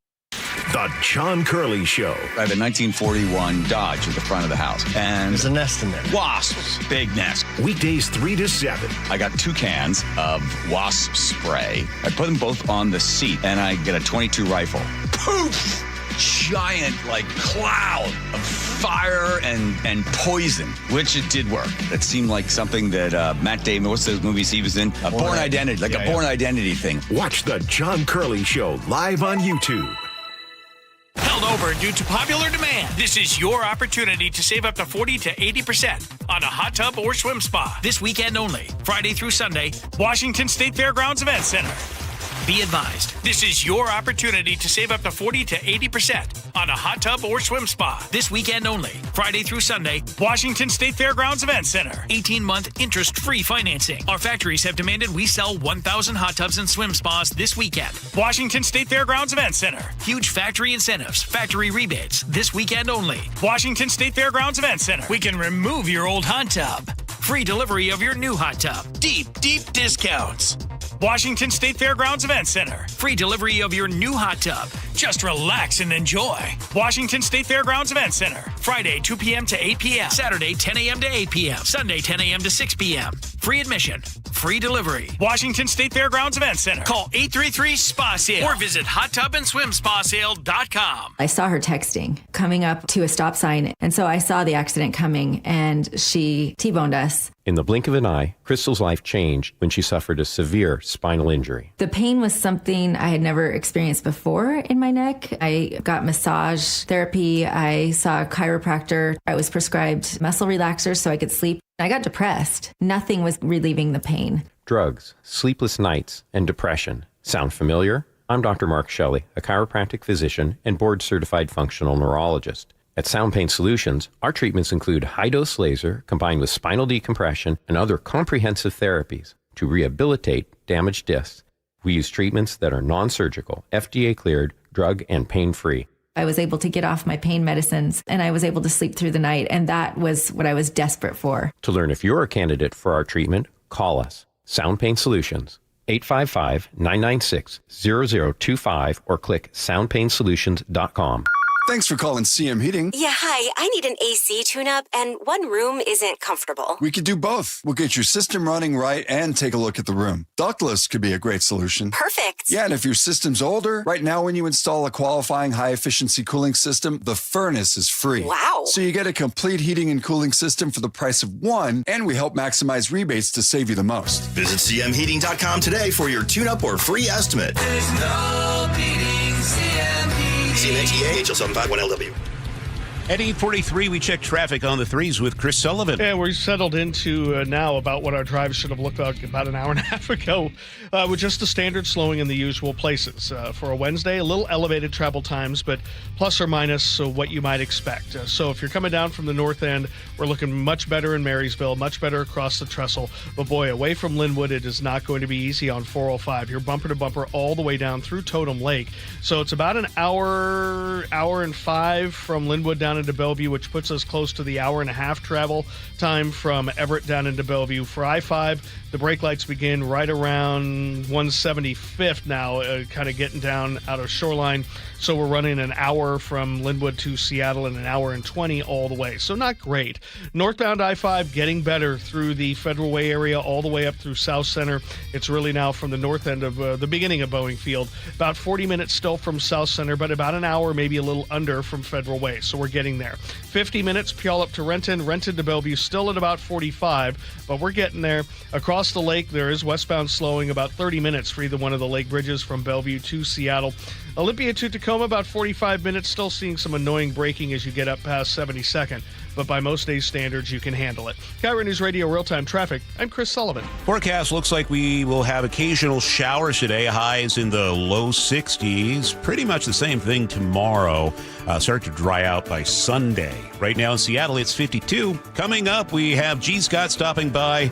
The John Curley Show. I have a 1941 Dodge at the front of the house. And there's a nest in there. Wasps. Big nest. Weekdays 3 to 7. I got 2 cans of wasp spray. I put them both on the seat, and I get a .22 rifle. Poof! Giant, cloud of fire and poison, which it did work. It seemed like something that Matt Damon, what's those movies he was in? Born Identity, a Born Identity thing. Watch The John Curley Show live on YouTube. Held over due to popular demand. This is your opportunity to save up to 40 to 80% on a hot tub or swim spa. This weekend only, Friday through Sunday, Washington State Fairgrounds Event Center. Be advised, this is your opportunity to save up to 40 to 80% on a hot tub or swim spa. This weekend only, Friday through Sunday, Washington State Fairgrounds Event Center. 18-month interest-free financing. Our factories have demanded we sell 1,000 hot tubs and swim spas this weekend. Washington State Fairgrounds Event Center. Huge factory incentives, factory rebates. This weekend only, Washington State Fairgrounds Event Center. We can remove your old hot tub. Free delivery of your new hot tub. Deep discounts. Washington State Fairgrounds Event Center. Free delivery of your new hot tub. Just relax and enjoy. Washington State Fairgrounds Event Center. Friday, 2 p.m. to 8 p.m. Saturday, 10 a.m. to 8 p.m. Sunday, 10 a.m. to 6 p.m. Free admission. Free delivery. Washington State Fairgrounds Event Center. Call 833-SPA-SALE or visit hottubandSwimSpaSale.com. I saw her texting, coming up to a stop sign. And so I saw the accident coming and she T-boned us. In the blink of an eye, Crystal's life changed when she suffered a severe spinal injury. The pain was something I had never experienced before in my neck. I got massage therapy. I saw a chiropractor. I was prescribed muscle relaxers so I could sleep. I got depressed. Nothing was relieving the pain. Drugs, sleepless nights, and depression. Sound familiar? I'm Dr. Mark Shelley, a chiropractic physician and board-certified functional neurologist. At Sound Pain Solutions, our treatments include high-dose laser combined with spinal decompression and other comprehensive therapies to rehabilitate damaged discs. We use treatments that are non-surgical, FDA-cleared, drug and pain-free. I was able to get off my pain medicines and I was able to sleep through the night, and that was what I was desperate for. To learn if you're a candidate for our treatment, call us. Sound Pain Solutions, 855-996-0025 or click soundpainsolutions.com. Thanks for calling CM Heating. Yeah, hi. I need an AC tune-up, and one room isn't comfortable. We could do both. We'll get your system running right and take a look at the room. Ductless could be a great solution. Perfect. Yeah, and if your system's older, right now when you install a qualifying high-efficiency cooling system, the furnace is free. Wow. So you get a complete heating and cooling system for the price of one, and we help maximize rebates to save you the most. Visit cmheating.com today for your tune-up or free estimate. There's no beating CM Heating. CMHEA HL751LW. At 8:43, we check traffic on the threes with Chris Sullivan. Yeah, we're settled into now about what our drive should have looked like about an hour and a half ago, with just the standard slowing in the usual places. For a Wednesday, a little elevated travel times, but plus or minus what you might expect. So if you're coming down from the north end, we're looking much better in Marysville, much better across the trestle. But boy, away from Lynwood, it is not going to be easy on 405. You're bumper to bumper all the way down through Totem Lake. So it's about an hour and 5 from Lynwood down down into Bellevue, which puts us close to the hour-and-a-half travel time from Everett down into Bellevue. For I-5, the brake lights begin right around 175th now, kind of getting down out of Shoreline. So we're running an hour from Lynwood to Seattle and an hour and 20 all the way. So not great. Northbound I-5 getting better through the Federal Way area all the way up through South Center. It's really now from the north end of the beginning of Boeing Field. About 40 minutes still from South Center, but about an hour, maybe a little under from Federal Way. So we're getting there. 50 minutes, Puyallup up to Renton to Bellevue, still at about 45, but we're getting there. Across the lake, there is westbound slowing about 30 minutes for either one of the lake bridges from Bellevue to Seattle. Olympia to Tacoma, about 45 minutes, still seeing some annoying braking as you get up past 72nd. But by most days' standards, you can handle it. KIRO Newsradio Real-Time Traffic, I'm Chris Sullivan. Forecast looks like we will have occasional showers today, highs in the low 60s. Pretty much the same thing tomorrow. Start to dry out by Sunday. Right now in Seattle, it's 52. Coming up, we have G. Scott stopping by,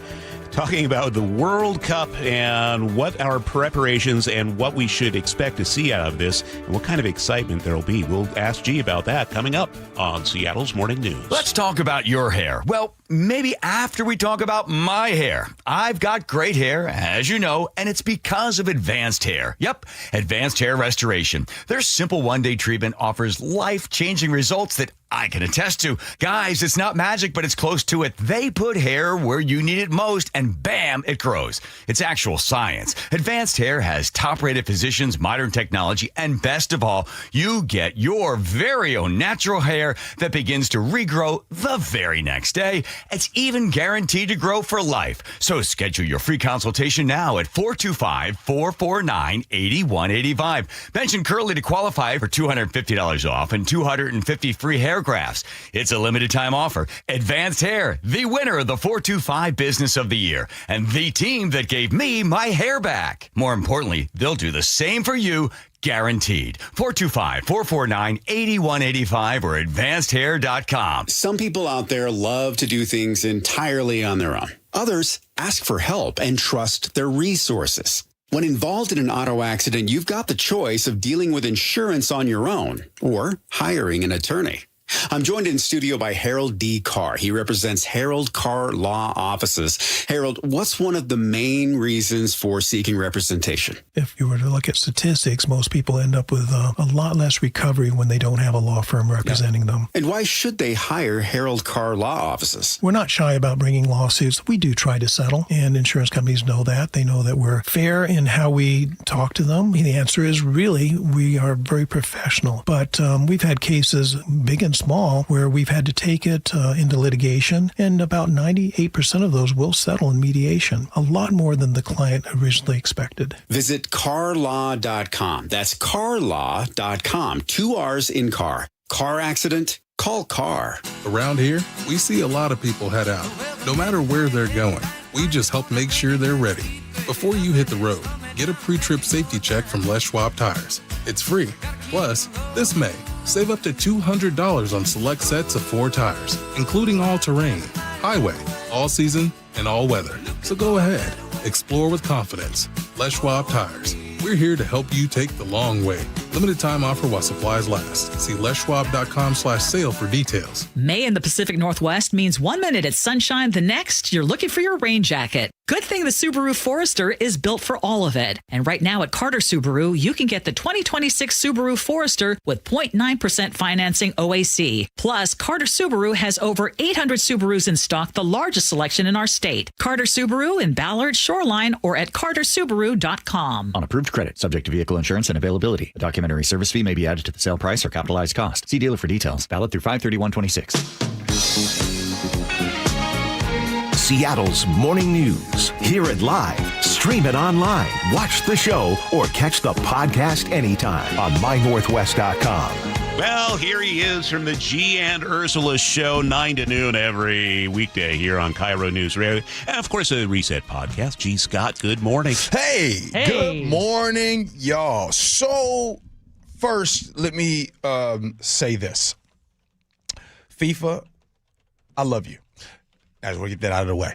talking about the World Cup and what our preparations and what we should expect to see out of this and what kind of excitement there'll be. We'll ask G about that coming up on Seattle's Morning News. Let's talk about your hair. Well, maybe after we talk about my hair. I've got great hair, as you know, and it's because of Advanced Hair. Yep, Advanced Hair Restoration. Their simple one-day treatment offers life-changing results that I can attest to. Guys, it's not magic, but it's close to it. They put hair where you need it most, and bam, it grows. It's actual science. Advanced Hair has top-rated physicians, modern technology, and best of all, you get your very own natural hair that begins to regrow the very next day. It's even guaranteed to grow for life. So schedule your free consultation now at 425-449-8185. Mention Curly to qualify for $250 off and 250 free hair grafts. It's a limited time offer. Advanced Hair, the winner of the 425 Business of the Year, and the team that gave me my hair back. More importantly, they'll do the same for you, guaranteed. 425-449-8185 or advancedhair.com. Some people out there love to do things entirely on their own. Others ask for help and trust their resources. When involved in an auto accident, you've got the choice of dealing with insurance on your own or hiring an attorney. I'm joined in studio by Harold D. Carr. He represents Harold Carr Law Offices. Harold, what's one of the main reasons for seeking representation? If you were to look at statistics, most people end up with a lot less recovery when they don't have a law firm representing them. And why should they hire Harold Carr Law Offices? We're not shy about bringing lawsuits. We do try to settle, and insurance companies know that. They know that we're fair in how we talk to them. The answer is really, we are very professional. But we've had cases, big and small, where we've had to take it into litigation, and about 98% of those will settle in mediation. A lot more than the client originally expected. Visit carlaw.com. That's carlaw.com. 2 R's in car. Car accident? Call Carr. Around here, we see a lot of people head out. No matter where they're going, we just help make sure they're ready. Before you hit the road, get a pre-trip safety check from Les Schwab Tires. It's free. Plus, this May, save up to $200 on select sets of 4 tires, including all-terrain, highway, all-season, and all-weather. So go ahead. Explore with confidence. Les Schwab Tires. We're here to help you take the long way. Limited time offer while supplies last. See leschwab.com/sale for details. May in the Pacific Northwest means 1 minute it's sunshine, the next you're looking for your rain jacket. Good thing the Subaru Forester is built for all of it. And right now at Carter Subaru, you can get the 2026 Subaru Forester with 0.9% financing OAC. Plus, Carter Subaru has over 800 Subarus in stock, the largest selection in our state. Carter Subaru in Ballard, Shoreline, or at cartersubaru.com. On approved credit, subject to vehicle insurance and availability. A documentary service fee may be added to the sale price or capitalized cost. See dealer for details. Valid through 5/31/26. Seattle's Morning News. Hear it live, stream it online, watch the show, or catch the podcast anytime on mynorthwest.com. Well, here he is from the G and Ursula show, 9 to noon every weekday here on KIRO Newsradio. And, of course, a Reset podcast. G. Scott, good morning. Hey, good morning, y'all. So, first, let me say this. FIFA, I love you. I just want to get that out of the way.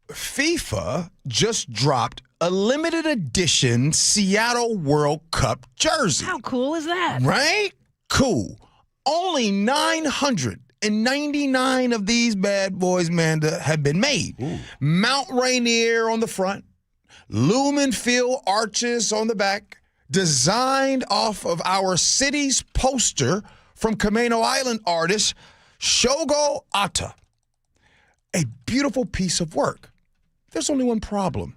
FIFA just dropped a limited edition Seattle World Cup jersey. How cool is that? Right? Cool. Only 999 of these bad boys, Manda, have been made. Ooh. Mount Rainier on the front, lumen fill arches on the back, designed off of our city's poster from Camano Island artist Shogo Ata. A beautiful piece of work. There's only one problem.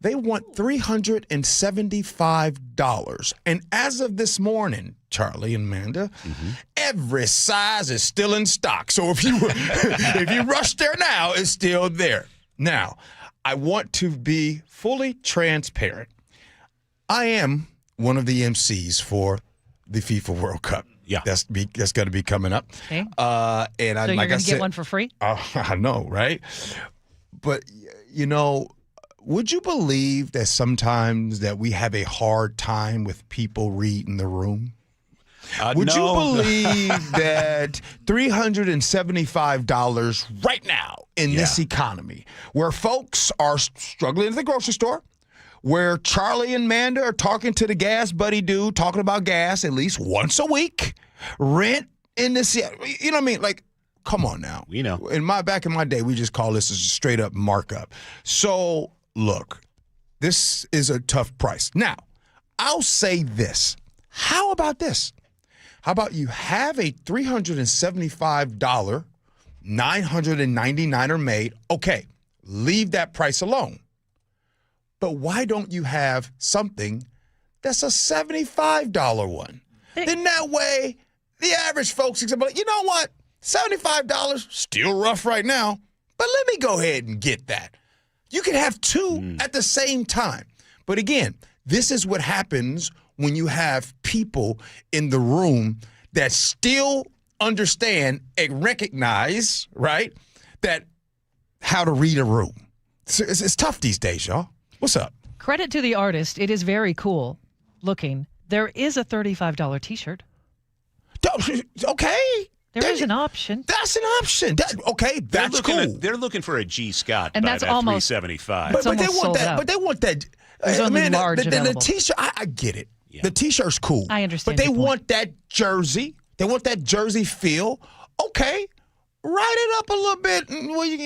They want $375. And as of this morning, Charlie and Manda, every size is still in stock. So if you rush there now, it's still there. Now, I want to be fully transparent. I am one of the MCs for the FIFA World Cup. Yeah, that's going to be coming up. Okay. And so you're going to get one for free? I know, right? But would you believe that sometimes that we have a hard time with people reading the room? Would you believe that $375 right now in this economy, where folks are struggling at the grocery store, where Charlie and Manda are talking to the gas buddy dude, talking about gas at least once a week, rent in this, you know what I mean? Like, come on now. We know. Back in my day, we just call this a straight up markup. So look, this is a tough price. Now, I'll say this. How about this? How about you have a $375, 999 are made? Okay, leave that price alone. But why don't you have something that's a $75 one? Then that way, the average folks can say, you know what? $75, still rough right now, but let me go ahead and get that. You can have two at the same time. But again, this is what happens when you have people in the room that still understand and recognize, right, that how to read a room. It's tough these days, y'all. What's up? Credit to the artist. It is very cool looking. There is a $35 T-shirt. Okay. There is an option. That's an option. That's cool. They're looking for a G. Scott, and by that's that almost $375. But they want that. But they want that. There's only large the T-shirt. I get it. Yeah. The T-shirt's cool. I understand. But they want that jersey. They want that jersey feel. Okay, write it up a little bit.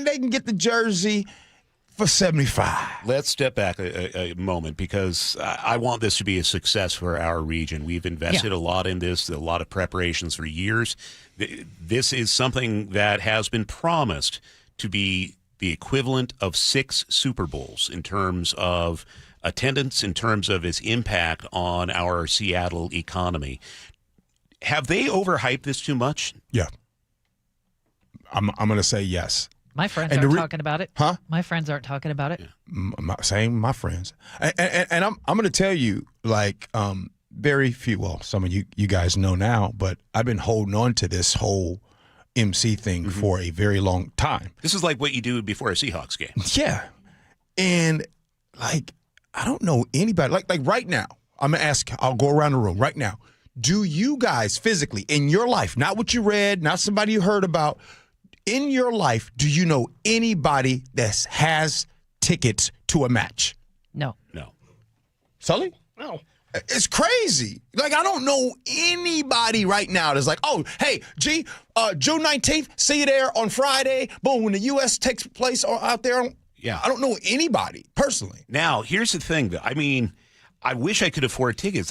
They can get the jersey for $75. Let's step back a moment, because I want this to be a success for our region. We've invested a lot in this, a lot of preparations for years. This is something that has been promised to be the equivalent of 6 Super Bowls in terms of attendance, in terms of its impact on our Seattle economy. Have they overhyped this too much? Yeah. I'm going to say yes. My friends aren't talking about it. Huh? My friends aren't talking about it. My friends. And I'm going to tell you, like, very few, well, some of you guys know now, but I've been holding on to this whole MC thing for a very long time. This is like what you do before a Seahawks game. Yeah. And, like, I don't know anybody. Like right now, I'm going to ask, I'll go around the room right now. Do you guys physically, in your life, not what you read, not somebody you heard about, in your life, do you know anybody that has tickets to a match? No. Sully? No. It's crazy. Like, I don't know anybody right now that's like, oh, hey, June 19th, see you there on Friday. Boom, when the U.S. takes place out there. Yeah. I don't know anybody personally. Now, here's the thing. I mean, I wish I could afford tickets.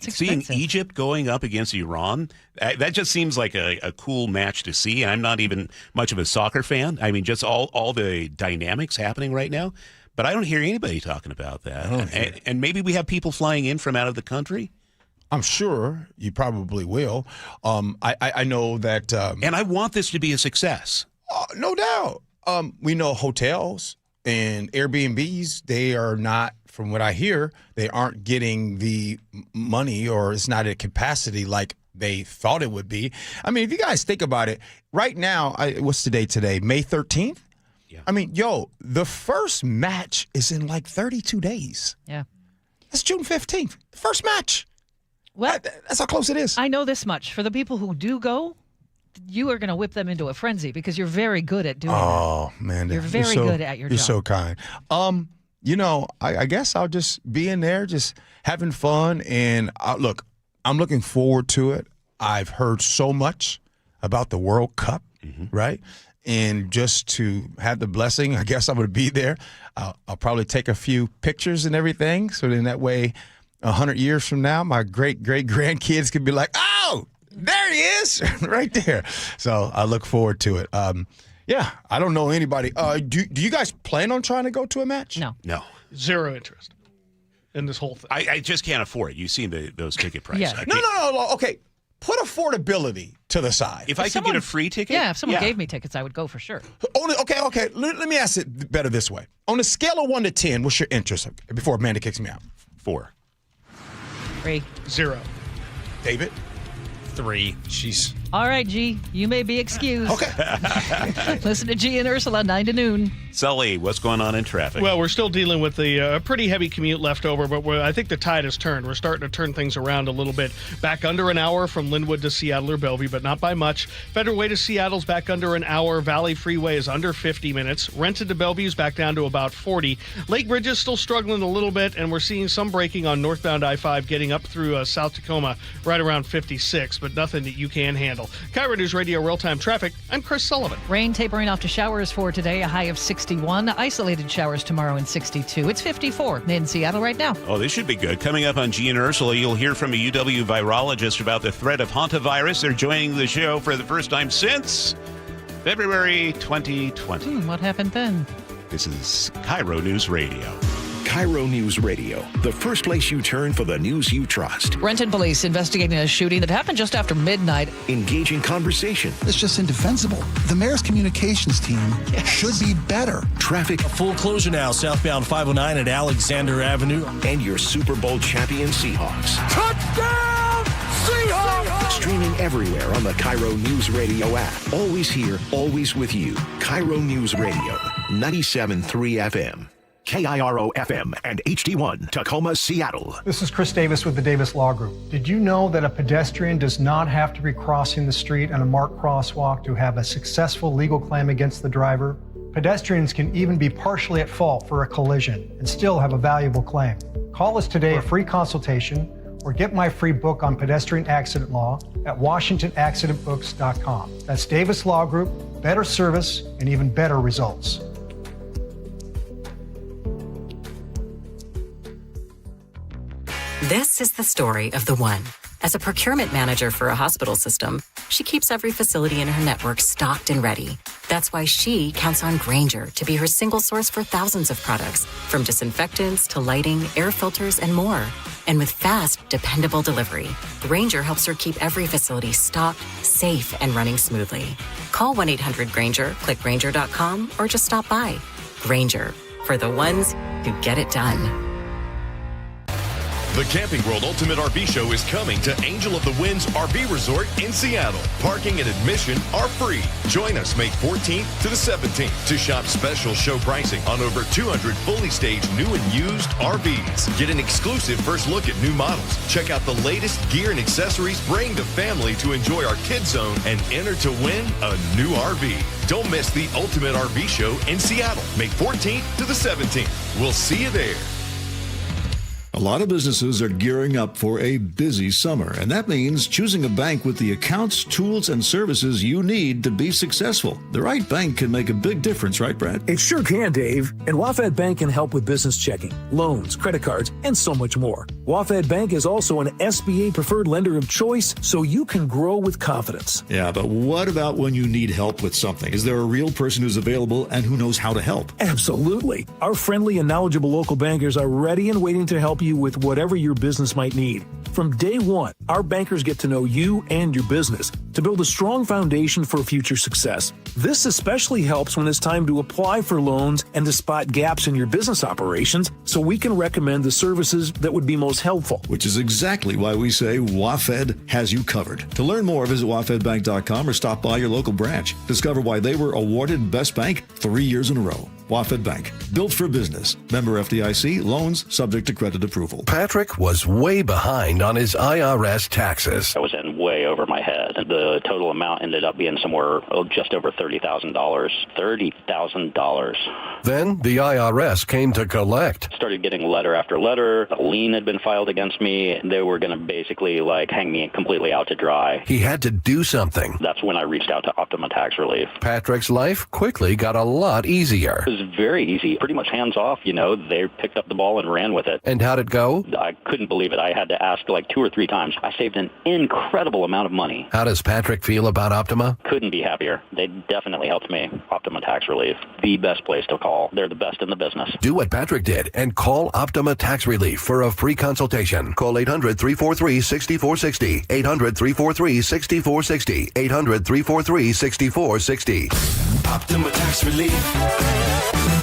Seeing Egypt going up against Iran, that just seems like a cool match to see. I'm not even much of a soccer fan. I mean, just all the dynamics happening right now. But I don't hear anybody talking about that. And maybe we have people flying in from out of the country. I'm sure you probably will. I know that. And I want this to be a success. No doubt. We know hotels and Airbnbs, they are not, from what I hear, they aren't getting the money, or it's not at capacity like they thought it would be. I mean, if you guys think about it, right now, what's the date today? May 13th? Yeah. I mean, the first match is in like 32 days. Yeah. That's June 15th. The first match. Well, that's how close it is. I know this much. For the people who do go, you are going to whip them into a frenzy because you're very good at doing that. Oh, man. You're very good at your job. You're so kind. I guess I'll just be in there just having fun. And look, I'm looking forward to it. I've heard so much about the World Cup, right? And just to have the blessing, I guess I'm going to be there. I'll probably take a few pictures and everything. So then that way, 100 years from now, my great-great-grandkids could be like, oh, there he is, right there. So I look forward to it. Yeah, I don't know anybody. Do you guys plan on trying to go to a match? No. Zero interest in this whole thing. I just can't afford it. You've seen those ticket prices. Yeah. No. Okay, put affordability to the side. If I could get a free ticket? Yeah, if someone gave me tickets, I would go for sure. Okay. Let me ask it better this way. On a scale of 1 to 10, what's your interest? Before Amanda kicks me out. 4. 3. 0. David? 3. Jeez. All right, G, you may be excused. Okay. Listen to G and Ursula, 9 to noon. Sully, what's going on in traffic? Well, we're still dealing with the pretty heavy commute left over, but I think the tide has turned. We're starting to turn things around a little bit. Back under an hour from Lynwood to Seattle or Bellevue, but not by much. Federal Way to Seattle's back under an hour. Valley Freeway is under 50 minutes. Renton to Bellevue's back down to about 40. Lake Bridge is still struggling a little bit, and we're seeing some braking on northbound I-5 getting up through South Tacoma right around 56, but nothing that you can handle. KIRO Newsradio Real-Time Traffic, I'm Chris Sullivan. Rain tapering off to showers for today, a high of 61. Isolated showers tomorrow in 62. It's 54 in Seattle right now. Oh, this should be good. Coming up on G and Ursula, you'll hear from a UW virologist about the threat of hantavirus. They're joining the show for the first time since February 2020. What happened then? This is KIRO News Radio. KIRO News Radio, the first place you turn for the news you trust. Renton police investigating a shooting that happened just after midnight. Engaging conversation. It's just indefensible. The mayor's communications team should be better. Traffic. A full closure now, southbound 509 at Alexander Avenue. And your Super Bowl champion Seahawks. Touchdown, Seahawks! Streaming everywhere on the KIRO News Radio app. Always here, always with you. KIRO News Radio, 97.3 FM. KIRO FM and HD1, Tacoma, Seattle. This is Chris Davis with the Davis Law Group. Did you know that a pedestrian does not have to be crossing the street on a marked crosswalk to have a successful legal claim against the driver? Pedestrians can even be partially at fault for a collision and still have a valuable claim. Call us today for a free consultation or get my free book on pedestrian accident law at WashingtonAccidentBooks.com. That's Davis Law Group, better service and even better results. This is the story of the one. As a procurement manager for a hospital system, she keeps every facility in her network stocked and ready. That's why she counts on Grainger to be her single source for thousands of products, from disinfectants to lighting, air filters, and more. And with fast, dependable delivery, Grainger helps her keep every facility stocked, safe, and running smoothly. Call 1-800-GRAINGER, click Grainger.com, or just stop by. Grainger, for the ones who get it done. The Camping World Ultimate RV Show is coming to Angel of the Winds RV Resort in Seattle. Parking and admission are free. Join us May 14th to the 17th to shop special show pricing on over 200 fully staged new and used RVs. Get an exclusive first look at new models. Check out the latest gear and accessories. Bring the family to enjoy our Kids Zone and enter to win a new RV. Don't miss the Ultimate RV Show in Seattle, May 14th to the 17th. We'll see you there. A lot of businesses are gearing up for a busy summer, and that means choosing a bank with the accounts, tools, and services you need to be successful. The right bank can make a big difference, right, Brad? It sure can, Dave. And WaFd Bank can help with business checking, loans, credit cards, and so much more. WaFd Bank is also an SBA preferred lender of choice, so you can grow with confidence. Yeah, but what about when you need help with something? Is there a real person who's available and who knows how to help? Absolutely. Our friendly and knowledgeable local bankers are ready and waiting to help you with whatever your business might need. From day one, our bankers get to know you and your business to build a strong foundation for future success. This especially helps when it's time to apply for loans and to spot gaps in your business operations, so we can recommend the services that would be most helpful. Which is exactly why we say WaFd has you covered. To learn more, visit wafedbank.com or stop by your local branch. Discover why they were awarded Best Bank 3 years in a row. WaFd Bank. Built for business. Member FDIC. Loans subject to credit approval. Patrick was way behind on his IRS taxes. I was in way over my head. The total amount ended up being somewhere just over $30,000. $30,000. Then the IRS came to collect. Started getting letter after letter. A lien had been filed against me. They were going to basically hang me completely out to dry. He had to do something. That's when I reached out to Optima Tax Relief. Patrick's life quickly got a lot easier. It was very easy, pretty much hands off. They picked up the ball and ran with it. And how'd it go? I couldn't believe it. I had to ask 2 or 3 times. I saved an incredible amount of money. How does Patrick feel about Optima? Couldn't be happier. They definitely helped me. Optima Tax Relief, the best place to call. They're the best in the business. Do what Patrick did and call Optima Tax Relief for a free consultation. Call 800-343-6460. 800-343-6460. 800-343-6460. Optima Tax Relief.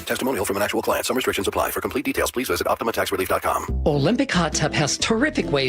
Testimonial from an actual client. Some restrictions apply. For complete details, please visit OptimaTaxRelief.com. Olympic Hot Tub has terrific ways